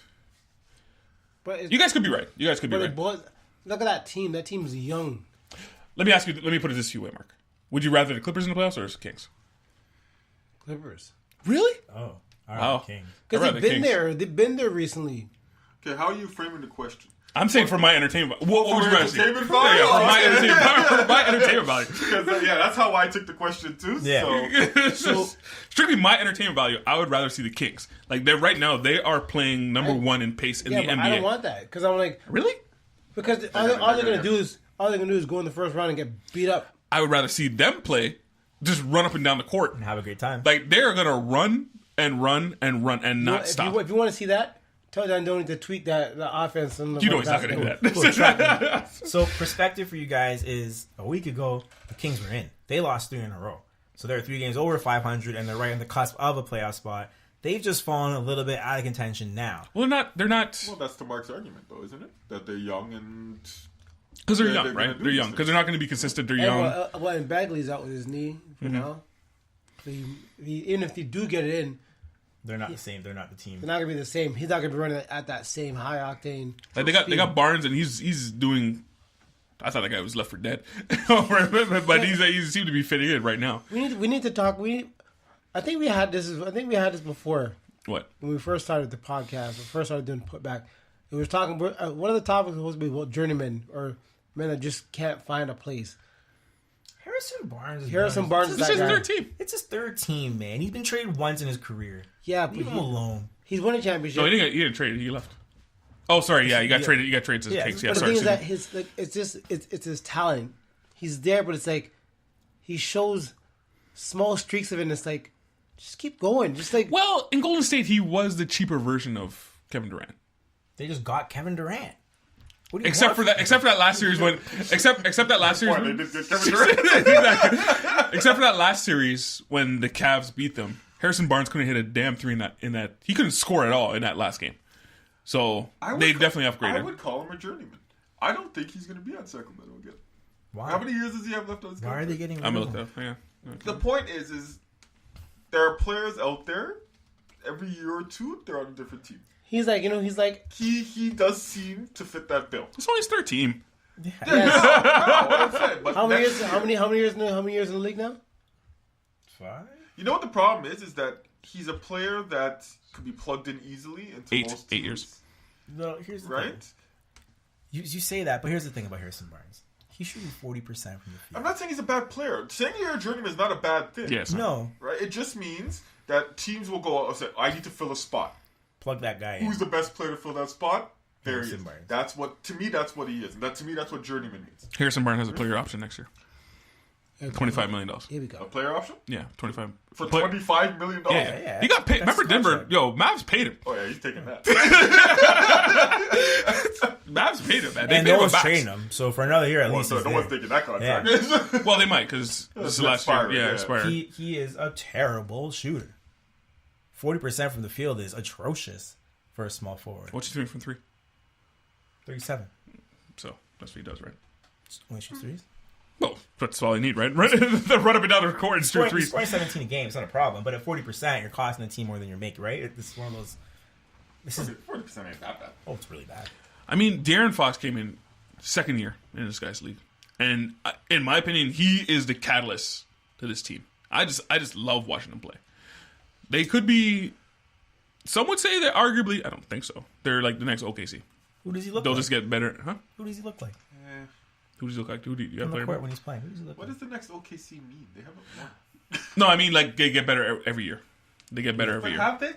But it's, You guys could be right. but it boils, look at that team. That team's young. Let me put it this to you, way, Mark. Would you rather the Clippers in the playoffs or the Kings? Clippers, Really? Oh, all right, Wow. Kings. because I'd they've rather been Kings. there. They've been there recently. Okay, how are you framing the question? I'm saying for my entertainment. What would you rather see? entertainment value? Yeah, for my Okay. entertainment, for my entertainment value. Because, yeah, that's how I took the question too. Yeah. So, Strictly my entertainment value, I would rather see the Kings. Like they're right now, they are playing number 1 in pace in Yeah, the but NBA. I don't want that because I'm like Really? because all they're gonna do is go in the first round and get beat up. I would rather see them play, just run up and down the court. And have a great time. Like they're gonna run and run and run and not stop. If you want to see that, tell Dan Donnie to tweak the offense. And You know he's not gonna do that. Cool, track. So perspective for you guys is a week ago the Kings were in. They lost 3 in a row. So they're 3 games over 500 and they're right on the cusp of a playoff spot. They've just fallen a little bit out of contention now. Well, they're not well, that's the Mark's argument, though, isn't it? That they're young and because they're Yeah, young, they're right? gonna do They're these young because they're not going to be consistent. They're young. Well, and Bagley's out with his knee for now. So even if they do get it in, They're not the same. They're not the team. they're not gonna be the same. He's not gonna be running at that same high octane. Like they got Barnes and he's doing. I thought that guy was left for dead, but he seemed to be fitting in right now. We need to talk. I think we had this before What? when we first started the podcast. We first started doing Putback. We were talking. One of the topics was supposed to be about journeymen or men that just can't find a place. Harrison Barnes is Barnes is This that is guy. their team. It's his 3rd team, man. He's been traded once in his career. Yeah, but Leave him alone. he's won a championship. No, he didn't trade. He left. Oh, sorry. Yeah, you got traded. You got traded to the Yeah, Kings. but Yeah, But the sorry. thing is that it's his talent. He's there, but it's like he shows small streaks of it. And it's like just keep going. Just like Well, in Golden State, he was the cheaper version of Kevin Durant. They just got Kevin Durant. What do you Except want for that last series when except that last series Why, they when, did get Kevin Durant? exactly. Except for that last series when the Cavs beat them, Harrison Barnes couldn't hit a damn 3 in that he couldn't score at all in that last game. So they definitely upgraded. I would call him a journeyman. I don't think he's going to be on Sacramento again. Why? How many years does he have left on his Why are contract? they getting rid I'm of gonna him? look that up. Yeah. The point is there are players out there every year or two they're on a different team. He's like, he's like... He does seem to fit that bill. It's only his third team. Yeah. Yes. No, what I'm saying. But How many next years? year- How many years? How many years in the league now? 5? You know what the problem is that he's a player that could be plugged in easily into most 8 teams, years. No, here's the right? thing. You say that, but here's the thing about Harrison Barnes. He's shooting 40% from the field. I'm not saying he's a bad player. Saying you're a journeyman is not a bad thing. Yes. No. Right? It just means that teams will go out and say, I need to fill a spot. Plug that guy in. Who's the best player to fill that spot? There he Harrison is. Barnes. That's what, to me, that's what he is. And to me, that's what journeyman means. Harrison Barnes has a player option next year. $25 million. Here we A go. player option? Yeah, 25. For But- $25 million? Yeah. He got paid. That's Remember Denver? contract. Yo, Mavs paid him. Oh, yeah, he's taking that. Mavs paid him, man. They And paid no him one's back. trading him, so for another year at least So he's no one's there. taking that contract. Well, they might because this is last year. expiring, Yeah, yeah. expiring. He is a terrible shooter. 40% from the field is atrocious for a small forward. What's he doing from 3? 37. So that's what he does, right? Only shoots threes. Well, that's all I need, right? Run up and down the court and shoot Scoring threes. 17 a game is not a problem, but at 40%, you're costing the team more than you're making, right? This is one of those. This is 40% ain't that bad. oh, it's really bad. I mean, De'Aaron Fox came in second year in this guy's league, and in my opinion, he is the catalyst to this team. I just love watching them play. They could be. Some would say that arguably, I don't think so. They're like the next OKC. Who does he look They'll like? just get better, huh? Who does he look like Who does he look like? Who do you got on to the play? court when he's playing? Who does he look What like? does the next OKC mean? They haven't won. No, I mean like they get better every year. They get better every But year. have they?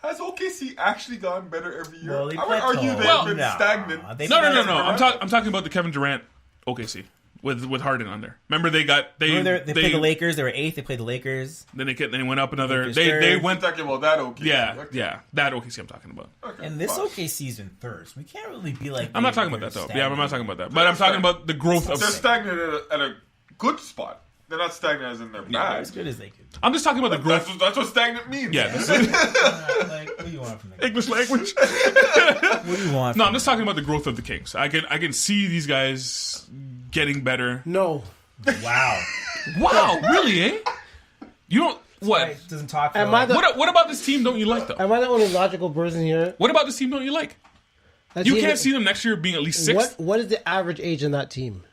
Has OKC actually gotten better every year? Well, they I would argue plateaued. they've Well, been no. stagnant. They- No. That's I'm talking about the Kevin Durant OKC with Harden on there. Remember they They played the Lakers. They were 8th. They played the Lakers. Then they went up another. Lakers They third. went. We're talking about that OKC. Yeah, Okay. yeah. That OKC I'm talking about. Okay, And this fine. OKC's in third. So we can't really be like. I'm not talking about that though. Yeah, I'm not talking about that. But I'm talking about the growth of. They're stagnant at a good spot. They're not stagnant as in they're bad. As good as they could. I'm just talking about the growth. That's what stagnant means. Yeah. That's Like, what do you want from the English language. What do you want? No, from I'm just talking about the growth of the Kings. I can see these guys getting better. No. them? Wow. Wow, really? Eh? You don't. What? Right, doesn't talk. For Am I the- What about this team? Don't you like though? Am I the only logical person here? What about this team? Don't you like? That's You even- can't see them next year being at least sixth. What is the average age in that team?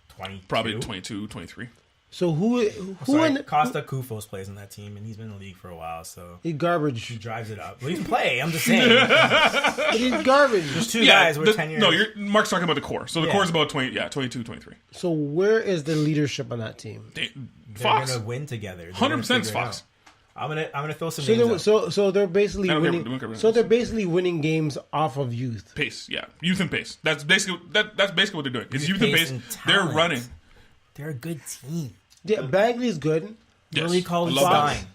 20? Probably 22, 23. So who Sorry, in Costa Kufos plays in that team, and he's been in the league for a while, so he he garbage? drives it up. Well, he can play. I'm just saying. But he's garbage. There's two guys with 10 years. No, Mark's talking about the core. So the Yeah. core is about 22, 23. So where is the leadership on that team? They're Fox. gonna win together. They're 100% gonna figure it Fox. out. I'm gonna throw some So names they're, out. so they're basically I don't care winning. about the So they're basically winning games off of youth. Pace, yeah. Youth and pace. That's basically what they're doing. It's youth and Pace pace. and They're talent. running. They're a good team. Yeah, Bagley's good. Yes. Willie I Cauley love that. Stein,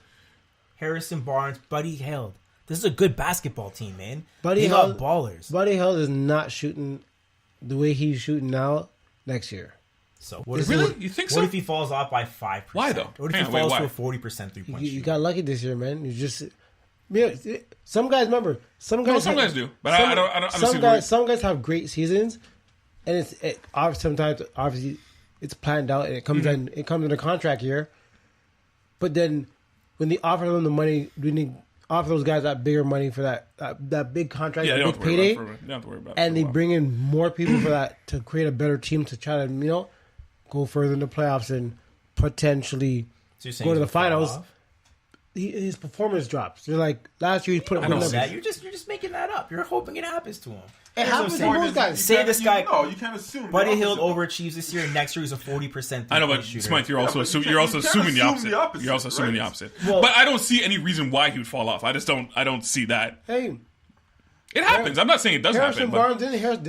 Harrison Barnes, Buddy Hield. This is a good basketball team, man. Buddy They got Hield- ballers. Buddy Hield is not shooting the way he's shooting now next year. So what if Really? You think so? What if he falls off by 5%? Why, though? What if Hang he on, wait, falls why? to a 40% 3-point You shooter? got lucky this year, man. You just some guys remember. Some guys some guys do, but I don't see Some the guys, some guys have great seasons, and sometimes obviously it's planned out and it comes Mm-hmm. in the contract year. But then when they offer them the money, when they offer those guys that bigger money for that big contract, Yeah, that you don't big have to worry payday, about it. You don't have to worry about it. and for they a while. bring in more people for that to create a better team to try to go further in the playoffs and potentially So you're saying go to he's the gonna fall finals. off? His performance drops. They're like last year he put up I good don't numbers. see That you're just making that up. You're hoping it happens to him. It Here's what I'm happens to saying. most guys. Say this guy- No, you can't assume. Buddy the Hield opposite. overachieves this year, and next year he's a 40% I know, but shooter. Smythe, you're Yeah, also but you you're also can't assuming the assume opposite. the opposite, You're also assuming the right? opposite. Well- But I don't see any reason why he would fall off. I don't see that. Hey, It happens. I'm not saying it does Harrison happen. But Barnes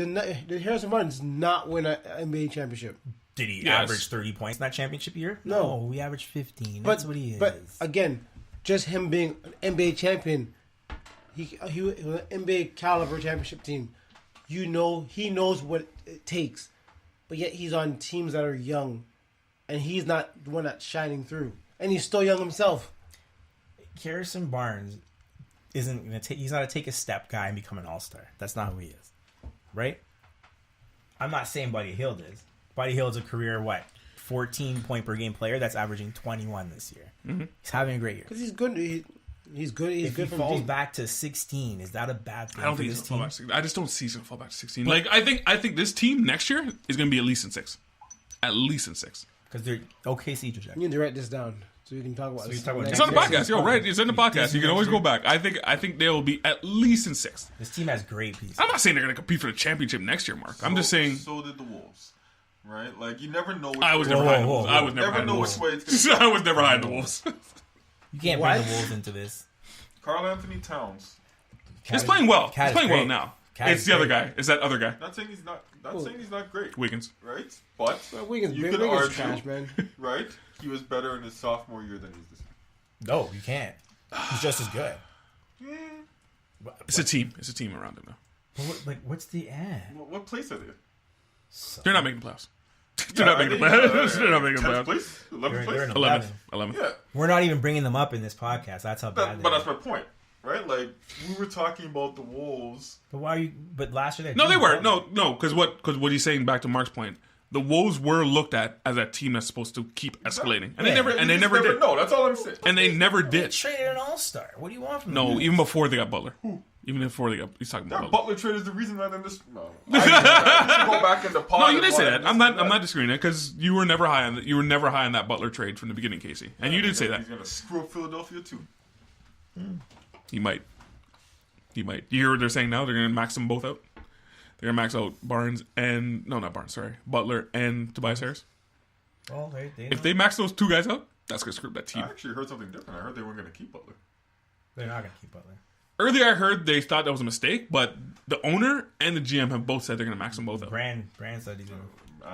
did Harrison Barnes not win an NBA championship? Did he Yes. average 30 points in that championship year? No. we averaged 15. But That's what he is. But again, just him being an NBA champion, he was an NBA caliber championship team. He knows what it takes, but yet he's on teams that are young, and he's not the one that's shining through, and he's still young himself. Harrison Barnes isn't going to take. He's not a take a step guy and become an all-star. That's not who he is, right? I'm not saying Buddy Hield is. Buddy Hield's a career 14 point per game player that's averaging 21 this year. Mm-hmm. He's having a great year. Because he's good. He's good. He's If good he from falls deep. back to 16, is that a bad thing I don't for think he's this gonna fall team? back to 16. I just don't see he's gonna fall back to 16. Like I think this team next year is gonna be at least in 6. At least in 6. Because they're OKC You trajectory. need to write this down so we can talk about So this. you talk about It's next on the year. podcast. Yo, right? It's in the podcast. You can always go back. I think they will be at least in 6. This team has great pieces. I'm not saying they're gonna compete for the championship next year, Mark. I'm just saying. So did the Wolves, right? Like you never know. I was never high on the Wolves. I was never high on the know Wolves. which way it's going. I was never high on the Wolves. You can't What? bring the Wolves into this. Carl Anthony Towns. He's playing well. Cat He's is playing well great. now. Cat It's is the other great. guy. It's that other guy. Not saying he's not. Not saying he's not great. Wiggins. Right? But Wiggins, you Wiggins could argue, trash, man. right? He was better in his sophomore year than he is this year. No, you can't. He's just as good. It's a team. It's a team around him now. But what's the end? What place are they? They're not making the playoffs. They're not making the playoffs. They're not making the 10th playoffs. place? 11th They're place? in 11th. 11th. Yeah. We're not even bringing them up in this podcast. That's how bad they But are. that's my point, right? Like, we were talking about the Wolves. But why are you? But last year No, they weren't. No, because what he's saying, back to Mark's point, the Wolves were looked at as a team that's supposed to keep escalating, and they never did. No, that's all I'm saying. And they never They did. traded an all-star. What do you want from No, them? even before they got Butler. Even before they got, he's talking That about Butler. Butler trade is the reason that in this. No, I need to go back in the pod. No, you and did say why that. this I'm and not that. disagreeing that because you were never high on that Butler trade from the beginning, Casey, and you did say that. He's gonna screw up Philadelphia too. He might. You hear what they're saying now? They're going to max them both out. They're going to max out Butler and Tobias Harris. Well, If they max those two guys out, that's going to screw up that team. I actually heard something different. I heard they weren't gonna keep Butler. they're not going to keep Butler. Earlier, I heard they thought that was a mistake, but the owner and the GM have both said they're going to max them both out. Brand said he's going to.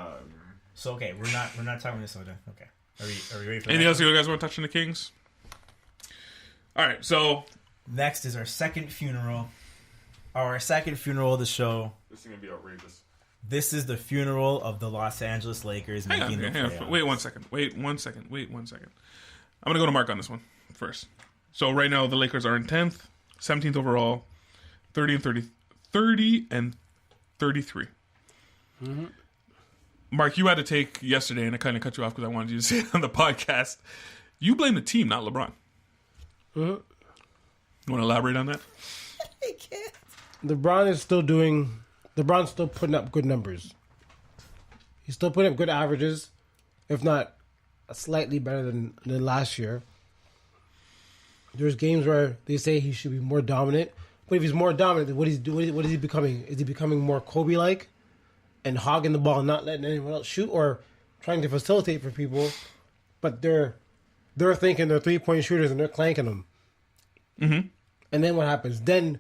So okay, we're not talking Minnesota. Okay, are we ready for Anything that? else you guys want to touch on the Kings? All right, so Next is our second funeral. Our second funeral of the show. This is gonna be outrageous. This is the funeral of the Los Angeles Lakers hang making the on. playoffs. Wait one second. I'm going to go to Mark on this one first. So right now, the Lakers are in 10th, 17th overall, 30 and 33. Mm-hmm. Mark, you had to take yesterday, and I kind of cut you off because I wanted you to say it on the podcast. You blame the team, not LeBron. Mhm. You want to elaborate on that? LeBron's still putting up good numbers. He's still putting up good averages, if not slightly better than last year. There's games where they say he should be more dominant, but if he's more dominant, what is he becoming? Is he becoming more Kobe-like and hogging the ball, and not letting anyone else shoot, or trying to facilitate for people? But they're thinking they're 3-point shooters and they're clanking them. Mm-hmm. And then what happens? Then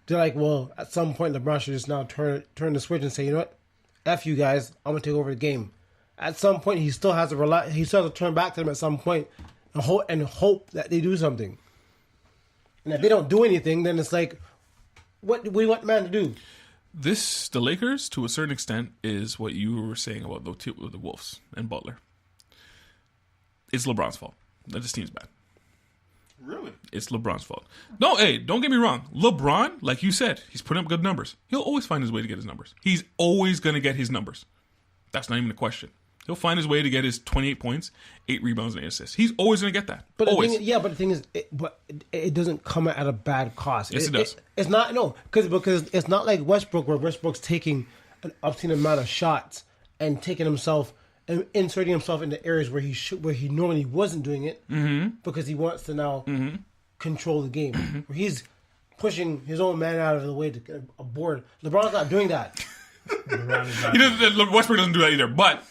they're like, well, at some point, LeBron should just now turn the switch and say, you know what? F you guys, I'm gonna take over the game. At some point, he still has to turn back to them at some point and hope that they do something. And if they don't do anything, then it's like, what do we want man to do? The Lakers, to a certain extent, is what you were saying about the Wolves and Butler. It's LeBron's fault that this team's bad. Really? It's LeBron's fault. No, hey, don't get me wrong. LeBron, like you said, he's putting up good numbers. He'll always find his way to get his numbers. He's always going to get his numbers. That's not even a question. He'll find his way to get his 28 points, 8 rebounds, and 8 assists. He's always going to get that. But always. The thing is, it doesn't come at a bad cost. Yes, it does. It's not because it's not like Westbrook, where Westbrook's taking an obscene amount of shots and taking himself and inserting himself into areas where he normally wasn't doing it because he wants to now control the game. Where he's pushing his own man out of the way to get a board. LeBron's not doing that. Westbrook doesn't do that either. But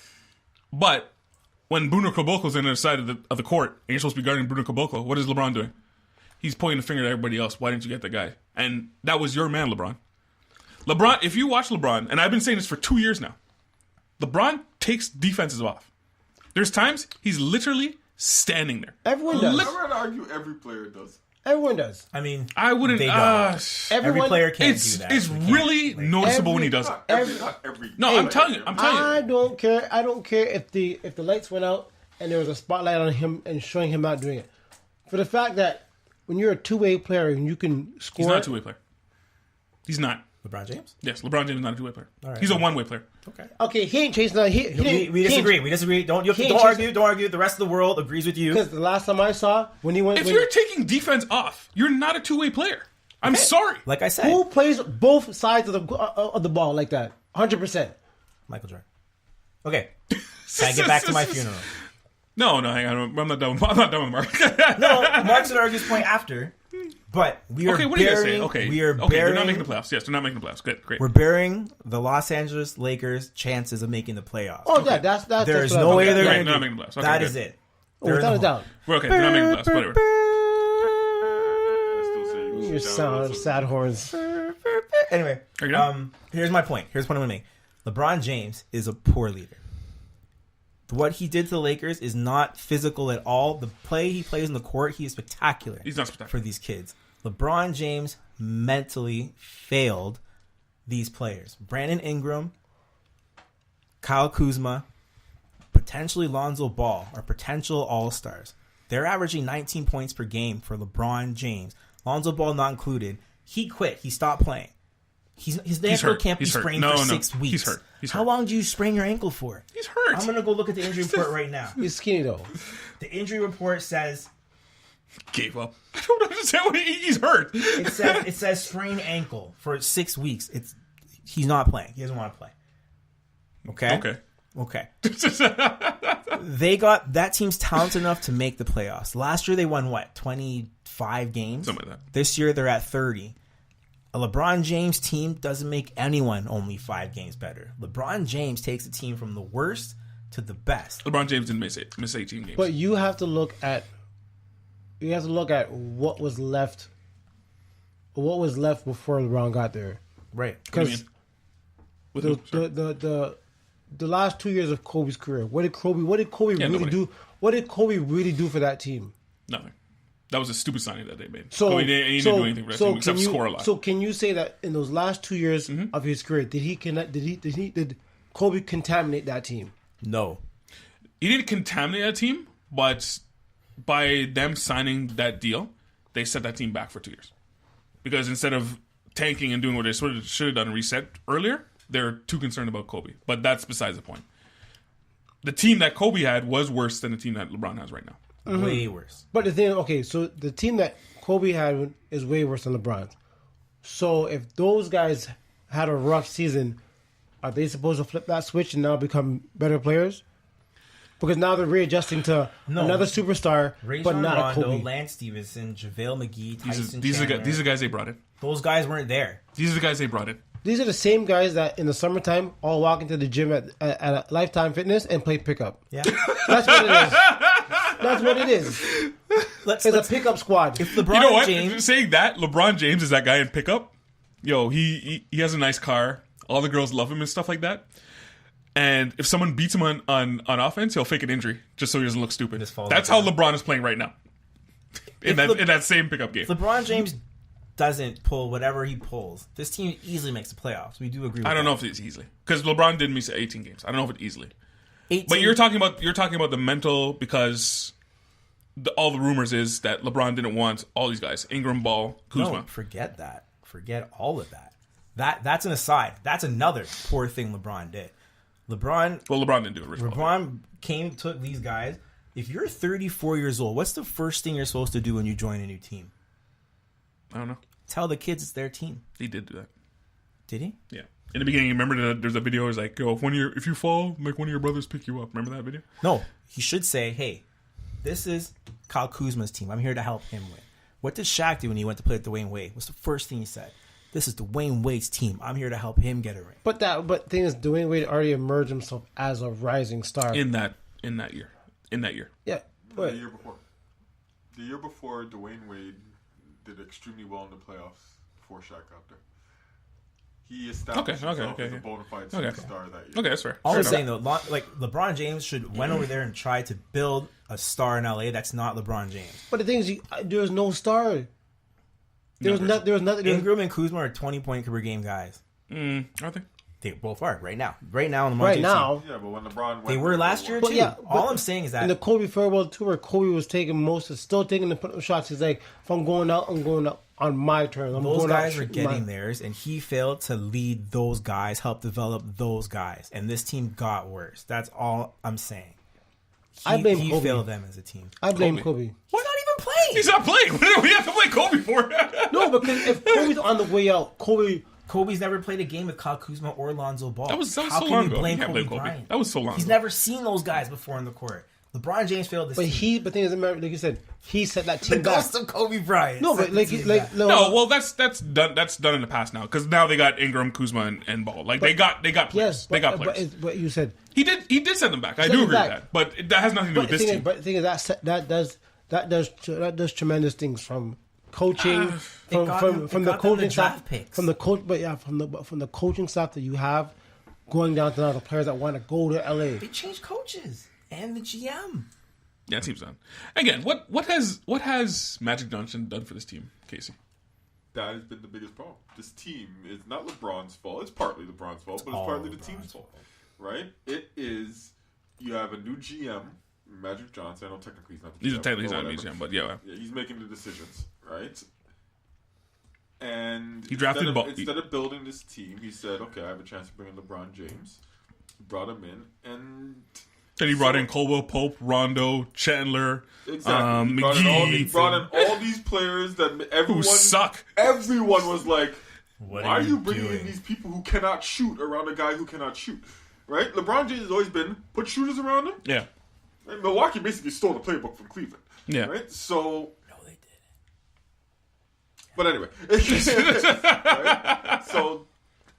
when Bruno Caboclo's on the other side of the court and you're supposed to be guarding Bruno Caboclo, what is LeBron doing? He's pointing the finger at everybody else. Why didn't you get that guy? And that was your man, LeBron. LeBron, if you watch LeBron, and I've been saying this for 2 years now, LeBron takes defenses off. There's times he's literally standing there. Everyone does. I'm gonna argue every player does. Everyone does. I mean, I wouldn't. They don't. Every player can't do that. It's They can't. really noticeable when he does it. Not every. No, I'm telling you. I don't care. I don't care if the lights went out and there was a spotlight on him and showing him not doing it. For the fact that when you're a two-way player and you can score, He's not a two-way player. He's not. LeBron James? Yes, LeBron James is not a two-way player. All right. He's a one-way player. Okay. He ain't chasing that. We disagree. We disagree. Don't argue. Don't argue. The rest of the world agrees with you. Because the last time I saw when he went, If you're taking defense off, you're not a two-way player. I'm sorry. Like I said, who plays both sides of the ball like that? 100%. Michael Jordan. Okay. Can I get back to my funeral? No, hang on. I'm not done with Mark. No, Mark's gonna argue his point after. But we are okay, what are you gonna say? burying. Okay, we are they're burying. not making the playoffs. Yes, they're not making the playoffs. Good, great. We're burying the Los Angeles Lakers' chances of making the playoffs. Oh yeah, that's There is what no I'm- way they're Right, going they're to not do. making the playoffs. Okay, That good. is it. Oh, without a doubt. We're okay. They're not making the playoffs. Whatever. I still say you Your should download sad horns. Anyway, Are you done? here's my point. Here's what I'm going to make. LeBron James is a poor leader. What he did to the Lakers is not physical at all. The play he plays in the court, he is spectacular. He's not spectacular. For these kids. LeBron James mentally failed these players. Brandon Ingram, Kyle Kuzma, potentially Lonzo Ball are potential all-stars. They're averaging 19 points per game for LeBron James. Lonzo Ball not included. He quit. He stopped playing. His ankle hurt. can't be He's hurt. sprained No, for no. 6 weeks. He's hurt. How long do you sprain your ankle for? He's hurt. I'm going to go look at the injury report right now. He's skinny though. The injury report says Gave up. I don't understand what he's hurt. it says sprained ankle for 6 weeks. He's not playing. He doesn't want to play. Okay. They got that team's talented enough to make the playoffs. Last year they won 25 games. Something like that. This year they're at 30. A LeBron James team doesn't make anyone only 5 games better. LeBron James takes a team from the worst to the best. LeBron James didn't miss 18 games. But you have to look at what was left before LeBron got there. Right. What do you mean? The last 2 years of Kobe's career, what did Kobe really nobody. do? What did Kobe really do for that team? Nothing. That was a stupid signing that they made. So Kobe didn't do anything for that team except score a lot. So can you say that in those last 2 years of his career, did Kobe contaminate that team? No. He didn't contaminate that team, but by them signing that deal, they set that team back for 2 years. Because instead of tanking and doing what they should have done and reset earlier, they're too concerned about Kobe. But that's besides the point. The team that Kobe had was worse than the team that LeBron has right now. Way worse. But the thing, okay, so the team that Kobe had is way worse than LeBron's. So if those guys had a rough season, are they supposed to flip that switch and now become better players? Because now they're readjusting to another superstar, but not a Kobe. Lance Stevenson, JaVale McGee, Tyson These are Chandler. the guys they brought in. Those guys weren't there. These are the guys they brought in. These are the same guys that in the summertime all walk into the gym at Lifetime Fitness and play pickup. Yeah. That's what it is. That's what it is. It's a pickup squad. If LeBron You know what? James, Saying that, LeBron James is that guy in pickup. Yo, he has a nice car. All the girls love him and stuff like that. And if someone beats him on offense, he'll fake an injury just so he doesn't look stupid. That's how LeBron is playing right now. In that same pickup game. LeBron James doesn't pull whatever he pulls, this team easily makes the playoffs. We do agree with I don't that. know if it's easily. Because LeBron did miss 18 games. I don't know if it's easily. 18, But you're talking about the mental because all the rumors is that LeBron didn't want all these guys. Ingram, Ball, Kuzma. No, forget that. Forget all of that. That's an aside. That's another poor thing LeBron did. LeBron didn't do it. LeBron took these guys. If you're 34 years old, what's the first thing you're supposed to do when you join a new team? I don't know. Tell the kids it's their team. He did do that. Did he? Yeah. In the beginning, remember there's a video where it's like, yo, if you fall, make one of your brothers pick you up. Remember that video? No. He should say, hey, this is Kyle Kuzma's team. I'm here to help him win. What did Shaq do when he went to play with Dwayne Wade? What's the first thing he said? This is Dwayne Wade's team. I'm here to help him get a ring. But the thing is, Dwayne Wade already emerged himself as a rising star. In that year. Yeah. The year before, Dwayne Wade did extremely well in the playoffs before Shaq got there. He established himself as a bona fide superstar that year. Okay, that's fair. All I'm saying though, like LeBron James went over there and tried to build a star in LA. That's not LeBron James. But the thing is, there's no star. There was nothing. Ingram and Kuzma are 20-point per game guys. Are they? They both are right now. Right now on the Right now. Yeah, but when LeBron went they were last year But too. yeah, All I'm saying is that in the Kobe farewell tour, Kobe was taking still taking the shots. He's like, if I'm going out, I'm going out. on my terms. Those guys are getting theirs, and he failed to lead those guys, help develop those guys, and this team got worse. That's all I'm saying. I blame he Kobe. failed them as a team. I blame Kobe. He's not even playing. He's not playing. What do we have to play Kobe for? No, because if Kobe's on the way out, Kobe's never played a game with Kyle Kuzma or Lonzo Ball. That was How so can long you ago. blame You can't Kobe blame Kobe. Bryant? That was so long He's ago. never seen those guys before in the court. LeBron James failed this team. But thing is, like you said, he set that team The back. ghost of Kobe Bryant. No, but No, well, that's done. That's done in the past now because now they got Ingram, Kuzma, and Ball. Like they got players. Yes, they got players. But you said He did send them back. I do agree with that. But that has nothing to do with this team. But the thing is that does tremendous things from coaching, from the coaching staff, from the coaching staff that you have, going down to now the players that want to go to LA. They changed coaches and the GM. Yeah, it seems done. Again, what has Magic Johnson done for this team, Casey? That has been the biggest problem. This team is not LeBron's fault. It's partly LeBron's fault, but it's partly the team's fault. Right? It is. You have a new GM, Magic Johnson. I know technically he's not the GM. Technically not a GM, but yeah. He's making the decisions, right? And He drafted instead of building this team, he said, "Okay, I have a chance to bring in LeBron James." Brought him in, and then he brought in Caldwell Pope, Rondo, Chandler, exactly. McGee. He brought in all these players that everyone who suck. Everyone was like, Why are you bringing in these people who cannot shoot around a guy who cannot shoot? Right? LeBron James has always been put shooters around him. Yeah. Right? Milwaukee basically stole the playbook from Cleveland. Yeah. Right? So. No, they didn't. But anyway. Right? So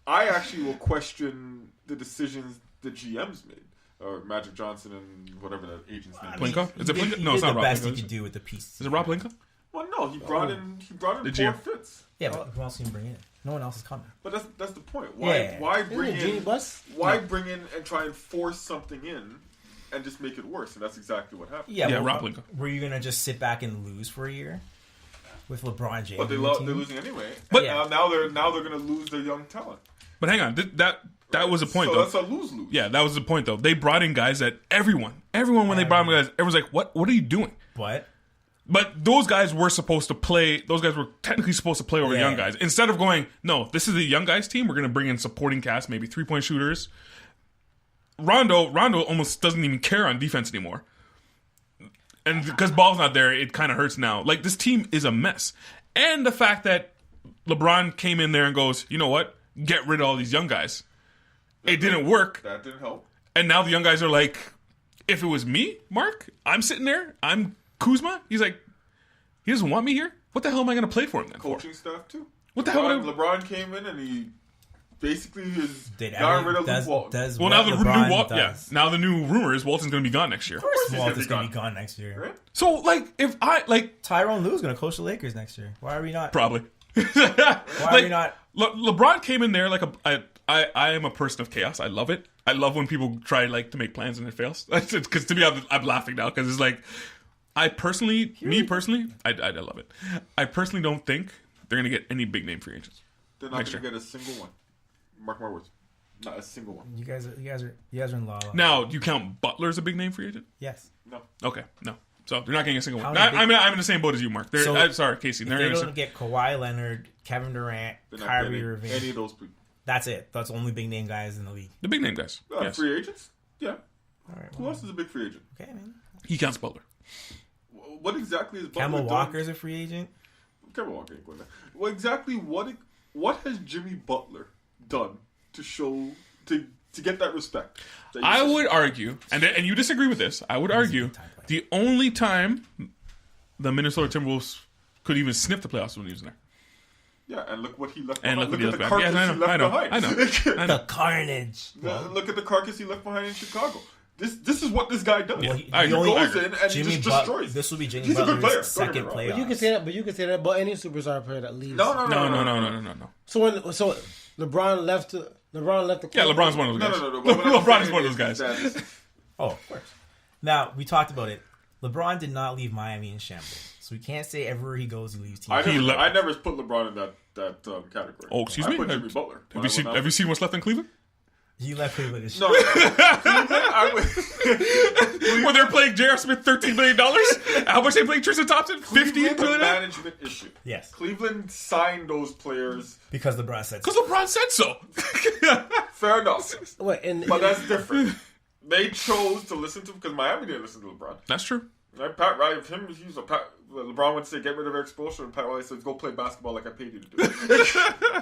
I actually will question the decisions the GMs made. Or Magic Johnson and whatever that agent's name is. Plinko? Is it Plinko? He No, it's did not the Rob best he Plinko. could do with the pieces. Is it Rob Plinko? Well, no, he brought in The Paul GM. Fitz. Yeah, but who else can you bring in? No one else is coming. But that's the point. Why bring in? Why bring in and try and force something in, and just make it worse? And that's exactly what happened. Yeah, well, Rob Plinko. Were you gonna just sit back and lose for a year with LeBron James? But they're losing anyway. But now they're gonna lose their young talent. But hang on, that was a point so though. That's a lose-lose. Yeah, that was the point though. They brought in guys that everyone when they brought in guys, everyone's like, what are you doing? What? But those guys were supposed to play. Those guys were technically supposed to play over the young guys. Instead of going, no, this is the young guys team. We're going to bring in supporting cast, maybe 3-point shooters. Rondo almost doesn't even care on defense anymore. And because Ball's not there, it kind of hurts now. Like, this team is a mess. And the fact that LeBron came in there and goes, you know what? Get rid of all these young guys. It didn't work. That didn't help. And now the young guys are like, if it was me, Mark, I'm sitting there, I'm Kuzma. He's like, he doesn't want me here? What the hell am I going to play for him then? Coaching staff, too. What the hell? LeBron came in and he basically is got rid of Luke Walton. Well, now the new Walton, now the new rumor is Walton's going to be gone next year. Of course, he's Walton's gonna going be to be gone next year. Right? So, like, if I, like... Tyrone Lue's going to coach the Lakers next year. Why are we not? Probably. Why are we not? LeBron came in there like I am a person of chaos. I love it. I love when people try, like, to make plans and it fails. Because to me, I'm laughing now because it's like... I personally love it. I personally don't think they're going to get any big name free agents. They're not going to get a single one. Mark my words. Not a single one. You guys are in la la. Now, do you count Butler as a big name free agent? Yes. No. Okay, no. So they're not getting a single one. How many I'm in the same boat as you, Mark. I'm sorry, Casey. They don't get Kawhi Leonard, Kevin Durant, Kyrie Irving. Any of those people. That's it. That's the only big name guys in the league. The big name guys. Yes. Free agents? Yeah. All right. Who else is a big free agent? Okay, man. He counts Butler. What exactly is Butler Kemba Walker's a free agent. Kemba Walker ain't going there. Well, exactly what has Jimmy Butler done to show to get that respect? I would argue, and you disagree with this. I would argue the only time the Minnesota Timberwolves could even sniff the playoffs was when he was in there. Yeah, and look what he left And behind. look Look at the carcass he left behind. I know. The carnage. Look at the carcass he left behind in Chicago. This is what this guy does. Well, he goes in and Jimmy he just destroys. This will be Jimmy He's a good player. Butler's second playoff. But you can say that about any superstar player that leaves. No. So LeBron left the Yeah, LeBron's one of those guys. No. LeBron is one of those guys. Oh, of course. Now, we talked about it. LeBron did not leave Miami in shambles. So we can't say everywhere he goes, he leaves teams. I never put LeBron in that category. Oh, excuse me? I put Jimmy Butler. Have you seen what's left in Cleveland? You left Cleveland. No, I would. Where they're playing J.R. Smith $13 million? How much they playing Tristan Thompson? $15 million? Management issue. Yes. Cleveland signed those players. Because LeBron said so. Because LeBron said so. Fair enough. Wait, But that's different. They chose to listen to, because Miami didn't listen to LeBron. That's true. Right? Pat Riley, LeBron would say, get rid of Eric Spoelstra, and Pat Riley says, go play basketball like I paid you to do.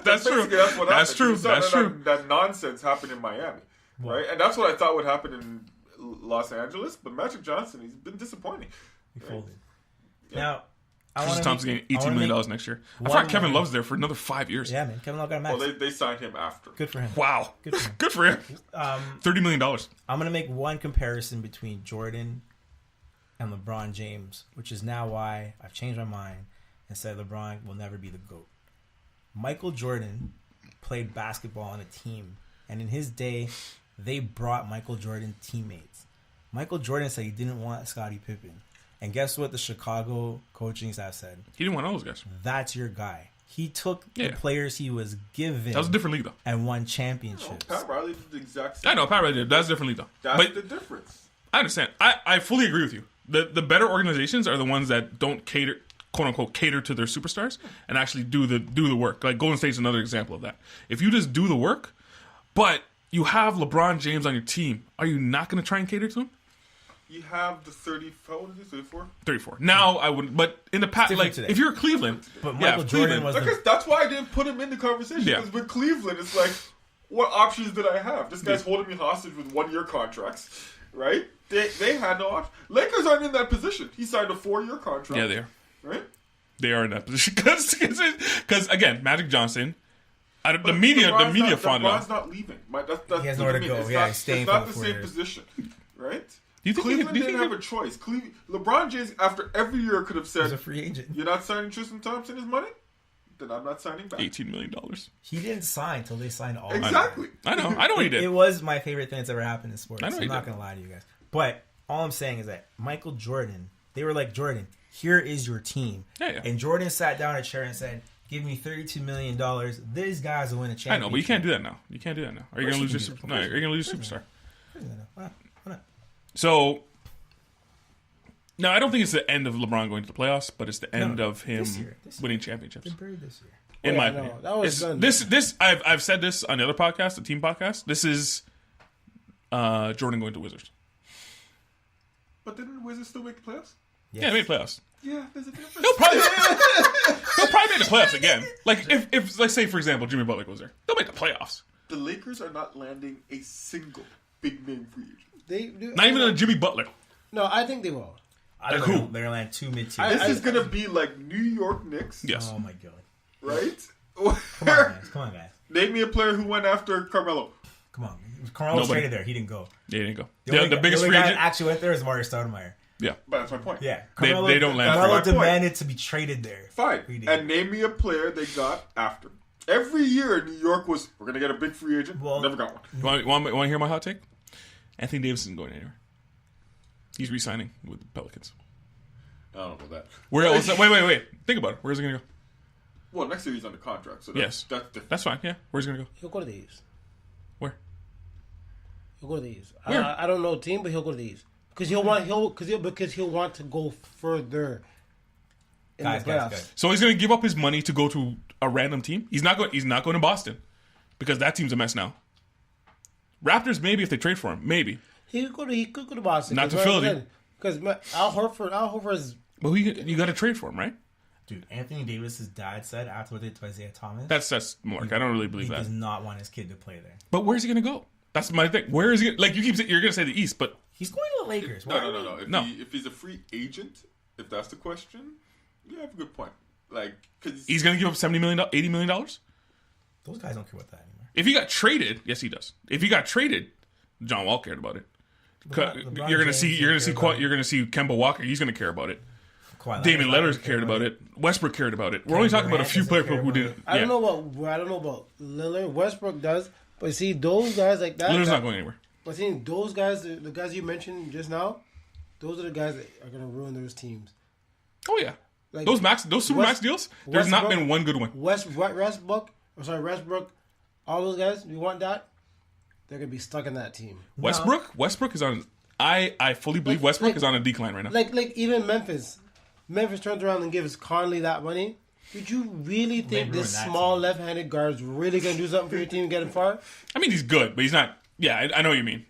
That's true. That's what That's happened. true. You saw That's true. That nonsense happened in Miami. Right? And that's what I thought would happen in Los Angeles. But Magic Johnson, he's been disappointing. He folded. Now, I Tristan want to Thompson getting $18 million next year. I thought Kevin Love's there for another 5 years. Yeah, man. Kevin Love got a max. Well, they signed him after. Good for him. Wow. Good for him. Good for him. $30 million. I'm going to make one comparison between Jordan and LeBron James, which is now why I've changed my mind and said LeBron will never be the GOAT. Michael Jordan played basketball on a team, and in his day, they brought Michael Jordan teammates. Michael Jordan said he didn't want Scottie Pippen. And guess what the Chicago coaching staff said? He didn't want all those guys. That's your guy. He took the players he was given. That was a different league, though. And won championships. Pat Riley did the exact same. I know, Pat Riley did. That's a different league, though. That's the difference. I understand. I fully agree with you. The better organizations are the ones that don't cater, quote unquote, cater to their superstars and actually do the work. Like Golden State's another example of that. If you just do the work, but you have LeBron James on your team, are you not going to try and cater to him? You have the 34? 34. Now I wouldn't, but in the past, like today. if you're Cleveland, But Michael Jordan Cleveland, was Because that's why I didn't put him in the conversation. Yeah. Because with Cleveland, it's like, what options did I have? This guy's holding me hostage with 1-year contracts, right? They had no option. Lakers aren't in that position. He signed a 4-year contract. Yeah, they are. Right? They are in that position because again, Magic Johnson. The media found LeBron's out. not leaving. He has nowhere to go. Yeah, he's staying It's not for the 4 same years. position, right? Do you think Cleveland didn't have a choice. LeBron James, after every year, could have He was said, a free agent. "You're not signing Tristan Thompson his money, then I'm not signing back." $18 million. He didn't sign until they signed all Exactly. I know what he did. It was my favorite thing that's ever happened in sports. I know I'm he not did. going to lie to you guys. But all I'm saying is that Michael Jordan, they were like, Jordan, here is your team. Yeah. And Jordan sat down in a chair and said, give me $32 million. These guys will win a championship. I know, but you can't do that now. You can't do that now. Are you going to lose your can do no? You're going to lose your superstar. Why not? So, no, I don't think it's the end of LeBron going to the playoffs, but it's the end of him this year. winning championships. They're buried this year. In my no, opinion, that was done. this I've said this on the other podcast, the team podcast. This is Jordan going to Wizards. But didn't the Wizards still make the playoffs? Yeah, they made playoffs. Yeah, there's a difference. He'll probably make the playoffs again. Like if let's say for example Jimmy Butler goes there, they'll make the playoffs. The Lakers are not landing a single big name free agent. Not even a Jimmy Butler. No, I think they will. I don't Like know. who? They're going to land 2 mid-tier. This is gonna be like New York Knicks, Yes. Oh, my God. right? Come on, guys. Name me a player who went after Carmelo. Come on. Carmelo was Nobody. traded there. He didn't go. Yeah, he didn't go. only The guy- biggest the free only guy agent. that actually went there is Mario Stoudemire. Yeah. But that's my point. Yeah. They don't land Carmelo free. That's my point. demanded to be traded there. Fine. He did. And name me a player they got after. Every year New York was, we're gonna get a big free agent. Well- Never got one. You want to hear my hot take? Anthony Davis isn't going anywhere. He's re-signing with the Pelicans. I don't know that. Where else? Wait. Think about it. Where's he going to go? Well, next year he's under contract, so Yes. that's different. That's fine. Yeah. Where's he going to go? He'll go to the East. Where? He'll go to the East. Where? I don't know the team, but he'll go to the East because he'll want to go further in Guys, the playoffs. guys. So he's going to give up his money to go to a random team. He's not going to Boston because that team's a mess now. Raptors maybe if they trade for him, maybe. He could go to Boston. Not to Philly. Because Al Horford is. But you got to trade for him, right? Dude, Anthony Davis' dad said after what they did to Isaiah Thomas, That's Mark. I don't really believe he that. does not want his kid to play there. But where's he going to go? That's my thing. Where is he? Like you keep saying, you're going to say the East, but He's going to the Lakers. Why No. are we- No. If he's a free agent, if that's the question, you have a good point. Like, because he's going to give up $70 million, $80 million. Those guys don't care about that anymore. If he got traded, yes, he does. If he got traded, John Wall cared about it. LeBron You're going to James see. You're going to see. cared about it. You're going to see Kemba Walker. He's going to care about it. Kawhi Damian Leonard Lillard cared about it. Westbrook cared about it. We're only talking about a Durant few doesn't players care who about didn't. it. I don't know about Lillard. Westbrook does, but see those guys like that. Lillard's not going anywhere. But see those guys, the guys you mentioned just now, those are the guys that are gonna ruin those teams. Oh yeah, Like, those super max deals. There's not Westbrook- been one good one. Westbrook, all those guys. You want that? they're gonna be stuck in that team. Westbrook is on. I fully believe Westbrook is on a decline right now. Like even Memphis turns around and gives Conley that money. Did you really think this small left-handed guard's really gonna do something for your team and get him far? I mean, he's good, but he's not. Yeah, I know what you mean.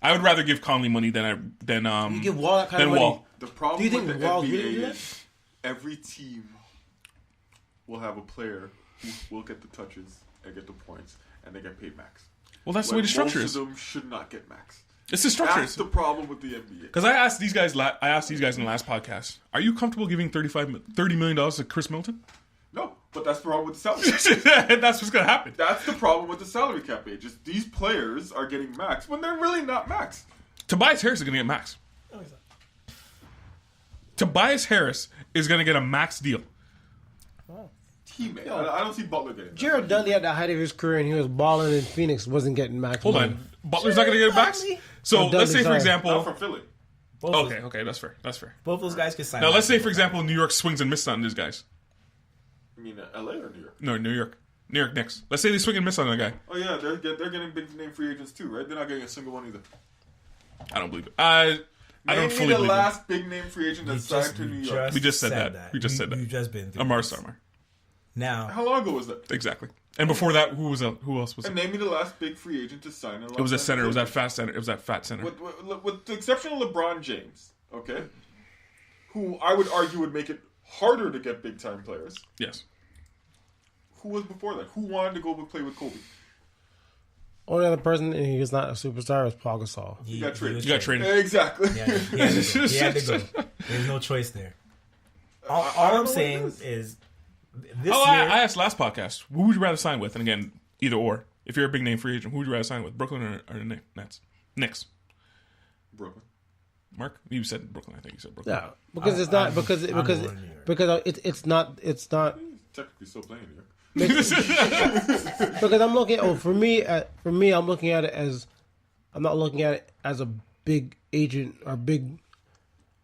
I would rather give Conley money than you give Wall that kind of money. Wall. The problem do you think with the Wall's NBA really do is every team will have a player who will get the touches and get the points, and they get paid max. Well, that's the way the structure is. Most of them should not get max. It's the structure. That's the problem with the NBA. Because I asked these guys in the last podcast, are you comfortable giving $30 million to Chris Middleton? No, but that's the problem with the salary cap. And that's what's going to happen. That's the problem with the salary cap age. Is these players are getting max when they're really not max. Tobias Harris is going to get max. Tobias Harris is going to get a max deal. Teammate. I don't see Butler getting that. Jared Dudley at the height of his career and he was balling in Phoenix wasn't getting max. Hold on. Butler's not going to get a max? So let's say, for example... Not from Philly. Okay, that's fair. Both those guys could sign. Now, let's say, for example, New York swings and misses on these guys. You mean LA or New York? No, New York. New York Knicks. Let's say they swing and miss on that guy. Oh, yeah, they're getting big name free agents too, right? They're not getting a single one either. I don't believe it. I don't fully believe it. the last big name free agent that signed to New York. We just said that. We just said that. You've just been through Amar this. Starmer. Now, How long ago was that? Exactly. And before that, who else was it? And name me the last big free agent to sign. It was a center. It was that fast center. It was that fat center. With the exception of LeBron James, okay, who I would argue would make it harder to get big time players. Yes. Who was before that? Who wanted to go play with Kobe? Only other person, and he was not a superstar, was Paul Gasol. He got traded. You got traded. Exactly. Yeah, he had to go. There's no choice there. All I'm saying is, this year, I asked last podcast, who would you rather sign with? And again, either or. If you're a big name free agent, who would you rather sign with? Brooklyn or the Nets? Knicks. Brooklyn. Mark, you said Brooklyn. I think you said Brooklyn. Yeah, because it's not because it's not Technically still playing in New York. because I'm looking. For me, I'm looking at it as I'm not looking at it as a big agent or big.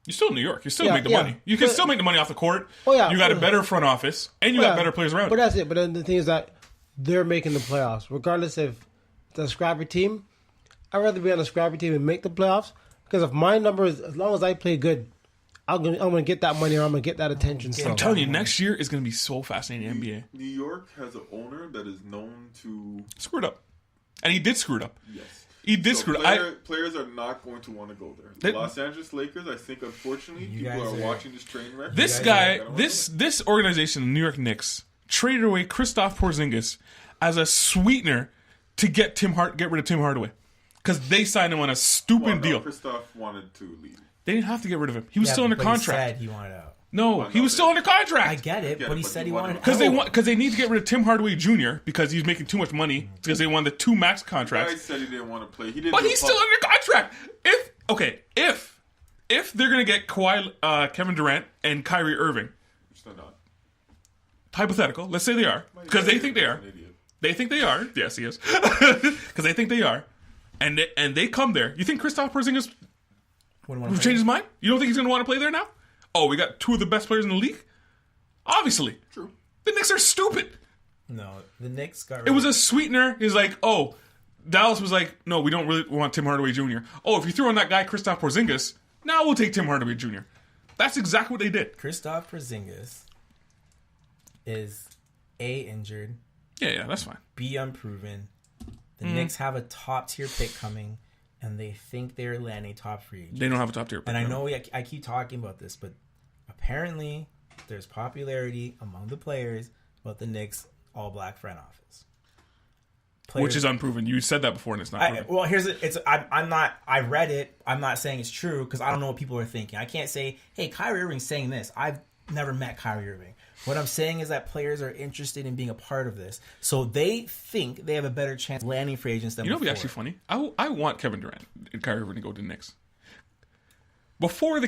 You're still in New York. You still make the money. You can still make the money off the court. Oh yeah, you got a better front office, and you got better players around. But that's it. But then the thing is that they're making the playoffs, regardless if it's a scrappy team. I'd rather be on a scrappy team and make the playoffs because if my number is as long as I play good, I'm gonna get that money or I'm gonna get that attention. I'm telling you, next year is gonna be so fascinating. In the NBA. New York has an owner that is known to screw it up, and he did screw it up. Yes. He did screw it up. Players are not going to want to go there. The Los Angeles Lakers, I think, unfortunately, people are watching this train wreck. This guy, this organization, the New York Knicks, traded away Kristaps Porzingis as a sweetener to get rid of Tim Hardaway because they signed him on a stupid deal. Kristaps wanted to leave. They didn't have to get rid of him. He was still under contract. He said he wanted out. No, he was still under contract. I get it, but he said he wanted out. Because they need to get rid of Tim Hardaway Jr. because he's making too much money because they wanted the 2 max contracts. The guy said he didn't want to play. But he's still under contract. If they're gonna get Kevin Durant and Kyrie Irving, which they're not. Hypothetical. Let's say they are because they think they are. They think they are. Yes, he is. Because they think they are, and they come there. You think Kristaps Porzingis will change his mind? You don't think he's gonna want to play there now? Oh, we got 2 of the best players in the league? Obviously. True. The Knicks are stupid. No, the Knicks got It was a sweetener. He's like, oh, Dallas was like, no, we don't really want Tim Hardaway Jr. Oh, if you throw in that guy, Kristaps Porzingis, now we'll take Tim Hardaway Jr. That's exactly what they did. Kristaps Porzingis is A, injured. Yeah, that's fine. B, unproven. The Knicks have a top-tier pick coming. And they think they're landing top free agents. They don't have a top tier pick. And I know I keep talking about this, but apparently there's popularity among the players about the Knicks all-black front office. Which is unproven. You said that before, and it's not proven. Well, I'm not. I read it. I'm not saying it's true because I don't know what people are thinking. I can't say, hey, Kyrie Irving's saying this. I've never met Kyrie Irving. What I'm saying is that players are interested in being a part of this. So they think they have a better chance of landing free agents than before. You know what'd be actually funny? I want Kevin Durant and Kyrie Irving to go to the Knicks. Before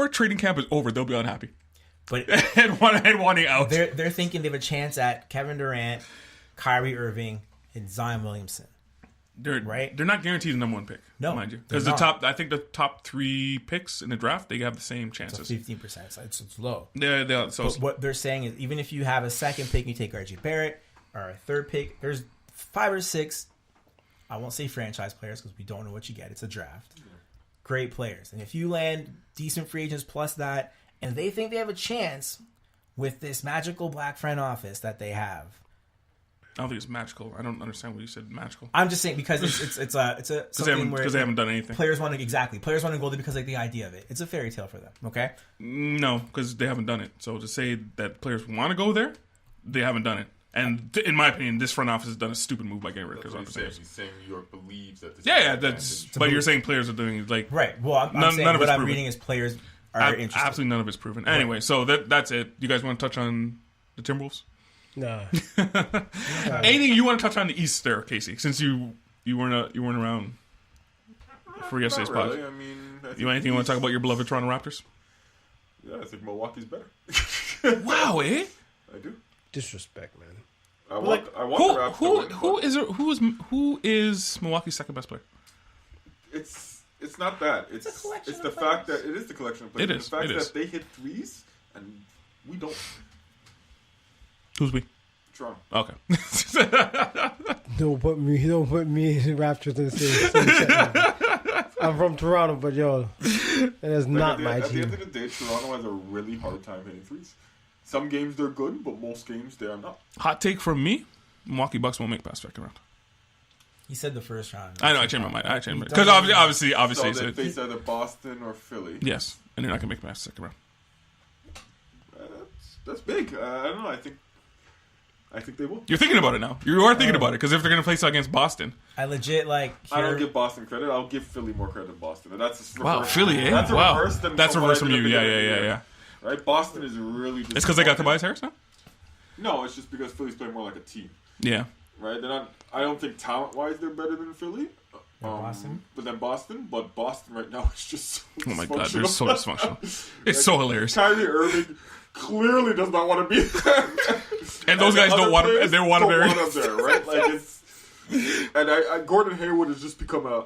trading camp is over, they'll be unhappy. But and wanting out. They're thinking they have a chance at Kevin Durant, Kyrie Irving, and Zion Williamson. They're not guaranteed the number 1 pick. No, mind you, because I think the top 3 picks in the draft they have the same chances. So 15%. So it's low. So but what they're saying is, even if you have a 2nd pick, you take RJ Barrett, or a 3rd pick. There's 5 or 6 I won't say franchise players because we don't know what you get. It's a draft. Yeah. Great players. And if you land decent free agents plus that, and they think they have a chance with this magical black front office that they have. I don't think it's magical. I don't understand what you said. Magical. I'm just saying because it's something where they haven't done anything. Players want to go there because like the idea of it. It's a fairy tale for them. Okay. No, because they haven't done it. So to say that players want to go there, they haven't done it. And in my opinion, this front office has done a stupid move by getting rid of Chris. He's saying New York believes that. That's. But you're saying players are doing it like right. Well, I'm saying what I'm reading is players are interested. Absolutely none of it's proven. Anyway, so that's it. You guys want to touch on the Timberwolves? No. Anything you want to touch on the East there, Casey? Since you weren't around for yesterday's pod. Really. I mean, anything you want to talk about your beloved Toronto Raptors? Yeah, I think Milwaukee's better. Wow, eh? I do. Disrespect, man. I want the Raptors. Who is Milwaukee's second best player? It's not that. It's the fact that it is the collection of players. It is. The fact that they hit threes and we don't. Who's we? Toronto. Okay. Don't put me in Raptors in the same. I'm from Toronto, but yo, it is not my team. At the end of the day, Toronto has a really hard time hitting threes. Some games they're good, but most games they are not. Hot take from me: Milwaukee Bucks won't make past second round. He said the first round. I know. I changed my mind. Because obviously, so they face either Boston or Philly. Yes, and they're not gonna make past second round. That's big. I don't know. I think they will. You're thinking about it now. You are thinking about it because if they're going to place against Boston, I legit I don't give Boston credit. I'll give Philly more credit than Boston. And that's Philly, eh? That's wow. That's reverse from you. Yeah. Right? Boston is really. It's because they got Tobias Harris now. No, it's just because Philly's playing more like a team. Yeah. Right. They're not. I don't think talent-wise they're better than Philly. Boston. But Boston right now is just. So oh my god, they're so dysfunctional. It's so hilarious. Kyrie Irving clearly does not want to be there. And those guys don't want to. They want to be there, right? Like it's. And Gordon Hayward has just become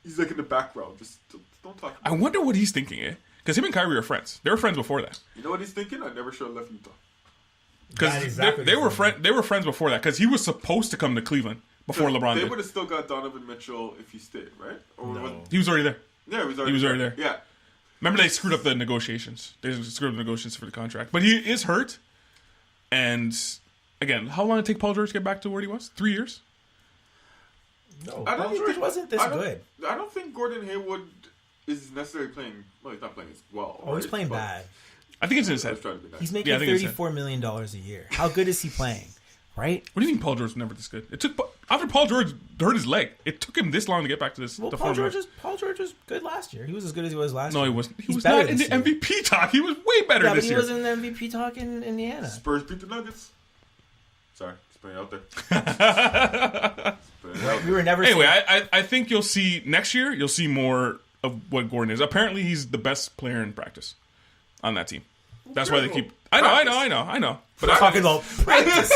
he's like in the background. Just don't talk. I wonder what he's thinking, eh? Because him and Kyrie are friends. They were friends before that. You know what he's thinking? I never should have left Utah. Because they were friends before that. Because he was supposed to come to Cleveland before LeBron. They would have still got Donovan Mitchell if he stayed, right? Or no. He was already there. Yeah, he was already there. Yeah. Remember they screwed up the negotiations. They screwed up the negotiations for the contract. But he is hurt. And again, how long did it take Paul George to get back to where he was? 3 years? No, Paul George wasn't this good. I don't think Gordon Hayward is necessarily playing. Well, he's not playing as well. Oh, he's playing bad. I think it's in his head. He's making $34 million a year. How good is he playing? Right? What do you think Paul George was never this good? It took after Paul George hurt his leg. It took him this long to get back to this. Well, Paul George was good last year. He was as good as he was last year. No, he wasn't. He was not in the MVP talk. He was way better this year. But he was in the MVP talk in Indiana. Spurs beat the Nuggets. Sorry, just putting it out there. We were never. Anyway, I think you'll see next year. You'll see more of what Gordon is. Apparently, he's the best player in practice on that team. That's why they keep. I know. But we're talking about practice.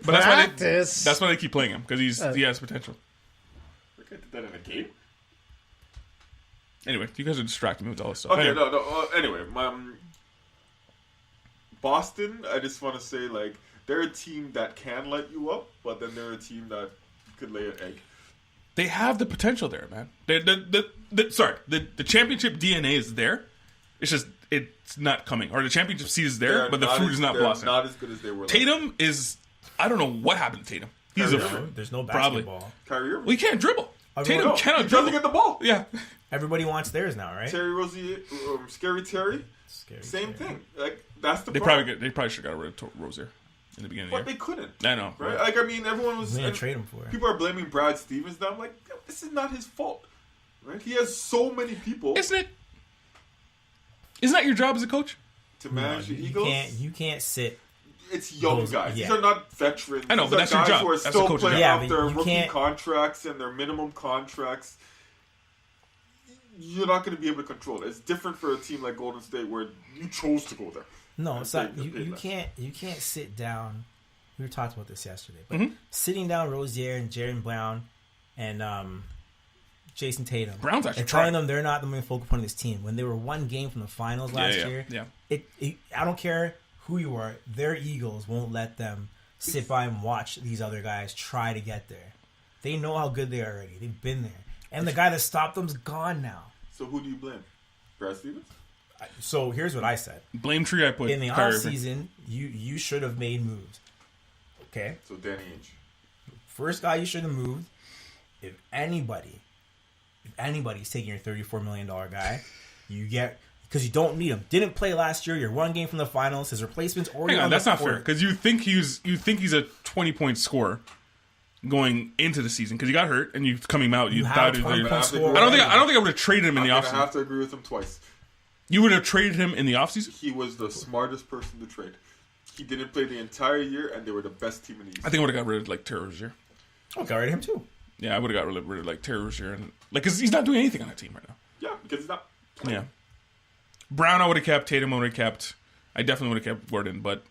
But that's why they keep playing him because he has potential. Look at that in a game. Anyway, you guys are distracting me with all this stuff. Okay, no. Anyway, Boston. I just want to say like they're a team that can light you up, but then they're a team that could lay an egg. They have the potential there, man. The championship DNA is there. It's just it's not coming, or the championship seed is there, but the fruit is not blossoming. Not as good as they were. Tatum is. I don't know what happened to Tatum. There's no basketball. Kyrie Irving. Well, he can't dribble. Tatum cannot he dribble. Doesn't get the ball. Yeah. Everybody wants theirs now, right? Terry Rozier, Scary Terry. Same thing. Like that's the. They probably should have got rid of Rozier in the beginning. But they couldn't. I know, right? Like I mean, everyone was. Gonna trade him for it. People are blaming Brad Stevens now. I'm like, this is not his fault, right? He has so many people. Isn't it? Isn't that your job as a coach? To manage the Eagles? You can't sit. It's young guys. Yeah. These are not veterans. I know, These but that's guys your job. who are That's still playing off their rookie can't... contracts and their minimum contracts. You're not going to be able to control it. It's different for a team like Golden State where you chose to go there. No, it's not. You can't sit down. We were talking about this yesterday, but sitting down Rozier and Jaren Brown and Jason Tatum. Brown's actually and telling them they're not the main focal point of this team. When they were one game from the finals last year, I don't care who you are, their Eagles won't let them sit by and watch these other guys try to get there. They know how good they are already. They've been there. And the guy that stopped them's gone now. So who do you blame? Brad Stevens? So here's what I said. Blame tree I put In the Kyrie off Irving. season, you should have made moves. Okay? So Danny Ainge. First guy you should have moved, if anybody's taking your $34 million guy, you get, because you don't need him. Didn't play last year. You're one game from the finals. His replacement's already Hang on, on that's the not court. fair because you think he's a 20-point scorer going into the season because he got hurt and you coming out. You have thought a 20-point I scorer. don't think I would have traded him in the I'm gonna offseason. have to agree with him twice. You would have traded him in the offseason? He was the smartest person to trade. He didn't play the entire year, and they were the best team in the East. I think I would have got rid of like Terry Rozier. Oh, got rid of him too. Yeah, I would have got rid of like Terry Rozier and like because he's not doing anything on that team right now. Yeah, because he's not. Yeah, Brown I would have kept. Tatum I would have kept. I definitely would have kept Gordon, but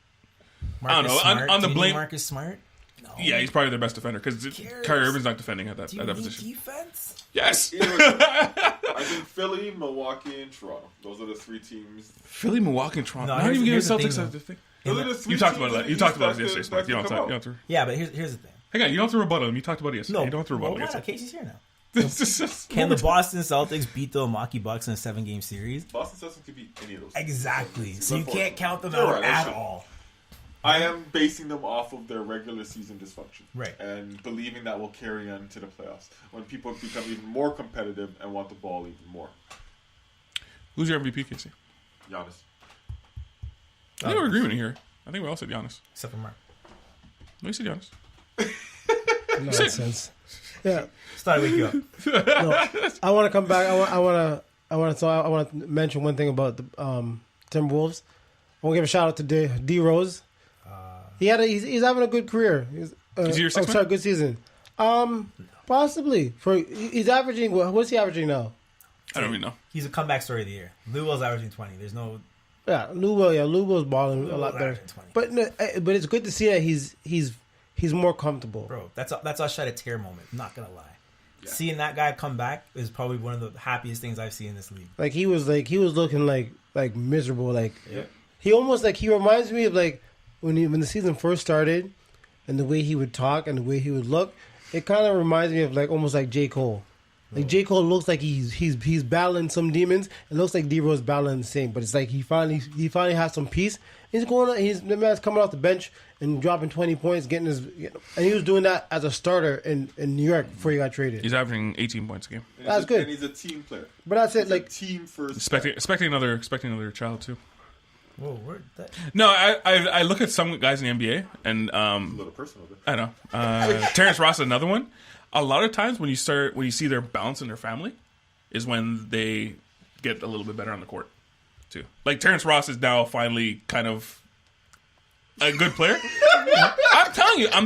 I don't know. Smart. On the Do you need blame, Marcus Smart? No. yeah, he's probably their best defender because cares? Kyrie Irving's not defending at that, Do you at that need position. defense? Yes, I think Philly, Milwaukee, and Toronto. Those are the three teams. Philly, Milwaukee, and Toronto. No, Not even giving here's the Celtics thing, a thing. Those are the three You talked teams about in it. the You East talked about it that yesterday, could- Smythe. that You could don't come have to. out. You don't have to. Yeah, but here's the thing. Hang on, you don't have to rebuttal him. You talked about it yesterday. You don't have to Well, rebuttal why not? yesterday. Casey's here now. It's just- Can the Boston Celtics beat the Milwaukee Bucks in a 7-game series? Boston Celtics could beat any of those. Exactly. It's So you unfortunate. can't count them You're out right, I at should. all. I am basing them off of their regular season dysfunction. Right. And believing that will carry on to the playoffs when people become even more competitive and want the ball even more. Who's your MVP, Casey? Giannis. I think we're agreement here. I think we all said Giannis. Except for Mark. No, you said Giannis. Nonsense. Yeah. Started to wake you up. No, I want to come back. I want to mention one thing about the Timberwolves. I want to give a shout out to D Rose. He's having a good career. Is he your sixth sorry, man? good season. Possibly. He's averaging. What's he averaging now? I don't even know. He's a comeback story of the year. Lou Will's averaging 20. There's no... Yeah, Lou Will's balling a lot better. averaging 20. But but it's good to see that he's more comfortable. Bro, that's a shed a tear moment. I'm not going to lie. Yeah. Seeing that guy come back is probably one of the happiest things I've seen in this league. Like he was looking like miserable. Like Yeah. he almost he reminds me of like when the season first started, and the way he would talk and the way he would look. It kind of reminds me of almost like J. Cole. Like J. Cole looks like he's battling some demons. It looks like D Rose battling the same, but it's like he finally has some peace. He's the man's coming off the bench and dropping 20 points, getting his, and he was doing that as a starter in New York before he got traded. He's averaging 18 points a game. And That's good. And he's a team player. But that's it. He's Like a team first. Expecting another child too. Whoa, where'd that... No, I look at some guys in the NBA and A little personal. I know Terrence Ross is another one. A lot of times when you see their balance in their family is when they get a little bit better on the court too. Like Terrence Ross is now finally kind of a good player. I'm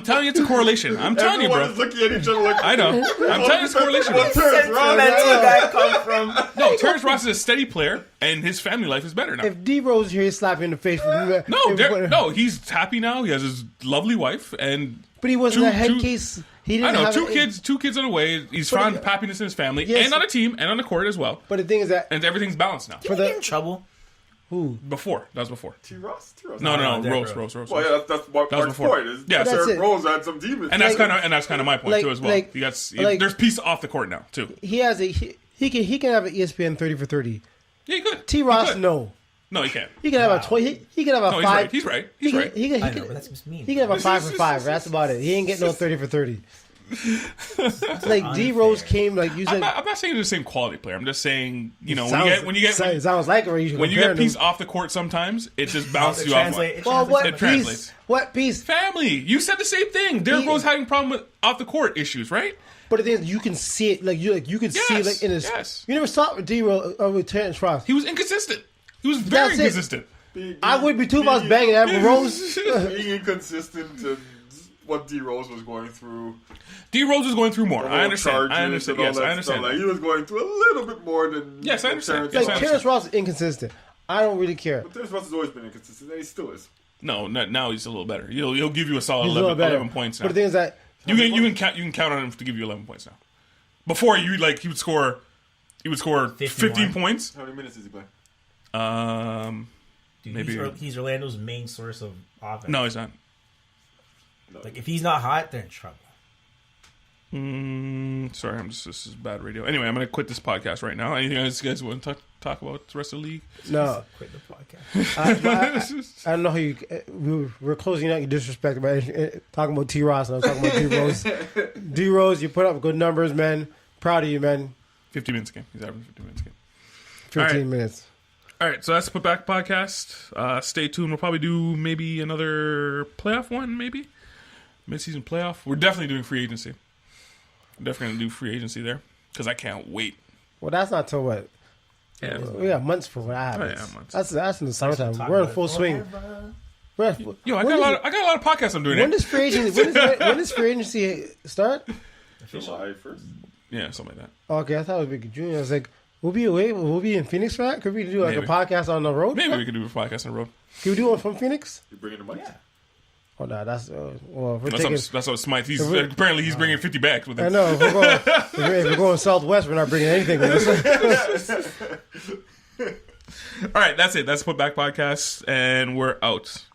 telling you it's a correlation. I'm telling Everyone you, is bro. looking at each other like, I know. I'm telling you it's a correlation. What Terrence Ross? Sentimental guy come from... No, Terrence Ross is a steady player and his family life is better now. if D Rose here, he's slapping in the face. No, he's happy now. He has his lovely wife and But he wasn't a head two- case. He didn't I know have two kids on the way. He's But found it- happiness in his family Yes. and on a team and on the court as well. But the thing is that And everything's balanced now. for Did he get in the trouble? who Before that was before. T. Ross? T. Ross. No, Derrick Rose. Well, yeah, that's what That was Mark's before. point is. Yeah, That's Derrick it. Rose had some demons. And that's Like- kind of my point like- too as well. like- There's peace off the court now too. he has he can have an ESPN 30 for 30. Yeah, he could. T Ross He could. no. No, he can't. He can have a 20. He can have a No, he's 5. right. He's right. He's right. He I know, can, but that's just mean. he can have a 5 for 5. That's about it. He ain't getting no 30 for 30. It's like D Rose came like you said. I'm not saying he's the same quality player. I'm just saying when you sounds like it. when you get peace off the court, sometimes it just bounces you off. Well, what It piece? translates. What piece? Family. You said the same thing. Derrick Rose having problem with off the court issues, right? But the thing is, you can see it. You can see it like in his. Yes. You never saw it with D Rose or with Terrence Ross. He was inconsistent. He was very That's it. inconsistent. I would be too much banging Amber Rose. Being inconsistent and what D. Rose was going through. D Rose was going through more. The I whole understand. charges I understand. and all Yes, that I understand. stuff. Like, he was going through a little bit more than. Yes, I understand. Terrence Yes, Like I Ross. Terrence Ross is inconsistent. I don't really care. But Terrence Ross has always been inconsistent, and he still is. No, now he's a little better. He'll give you a solid He's a little 11 better. points now. But the thing is that You can count on him to give you 11 points now. Before he would score 15 points. How many minutes does he play? Dude, Maybe- he's Orlando's main source of offense. No, he's not. Like, if he's not hot, they're in trouble. Sorry, this is bad radio. Anyway, I'm going to quit this podcast right now. Anything else you guys want to talk about the rest of the league? No. Quit the podcast. I don't know how you. We're closing out your disrespect, man. Talking about T. Ross, and I'm talking about D. Rose. D. Rose, you put up good numbers, man. Proud of you, man. 50 minutes a game. He's averaging 50 minutes a game. 15 minutes. All right, so that's the Putback Podcast. Stay tuned. We'll probably do maybe another playoff one, maybe. Mid-season playoff. We're definitely doing free agency. Definitely going to do free agency there because I can't wait. Well, that's not till what? Yeah. We got months for that happens. Oh, yeah, months. That's in the summertime. We're in full swing. Yo, I got a lot of podcasts I'm doing. When does free agency? When does free agency start? July 1st. Yeah, something like that. Okay, I thought it would be June. I was like, we'll be away. We'll be in Phoenix for that. Could we do like Maybe. a podcast on the road? Maybe we could do a podcast on the road. Can we do one from Phoenix? You bringing the mic? Yeah. Oh no, that's well. If we're That's taking. what Smythe. Apparently, he's bringing 50 bags with him. I know. If we're going Southwest, we're not bringing anything with us. All right, that's it. That's the Putback Podcast, and we're out.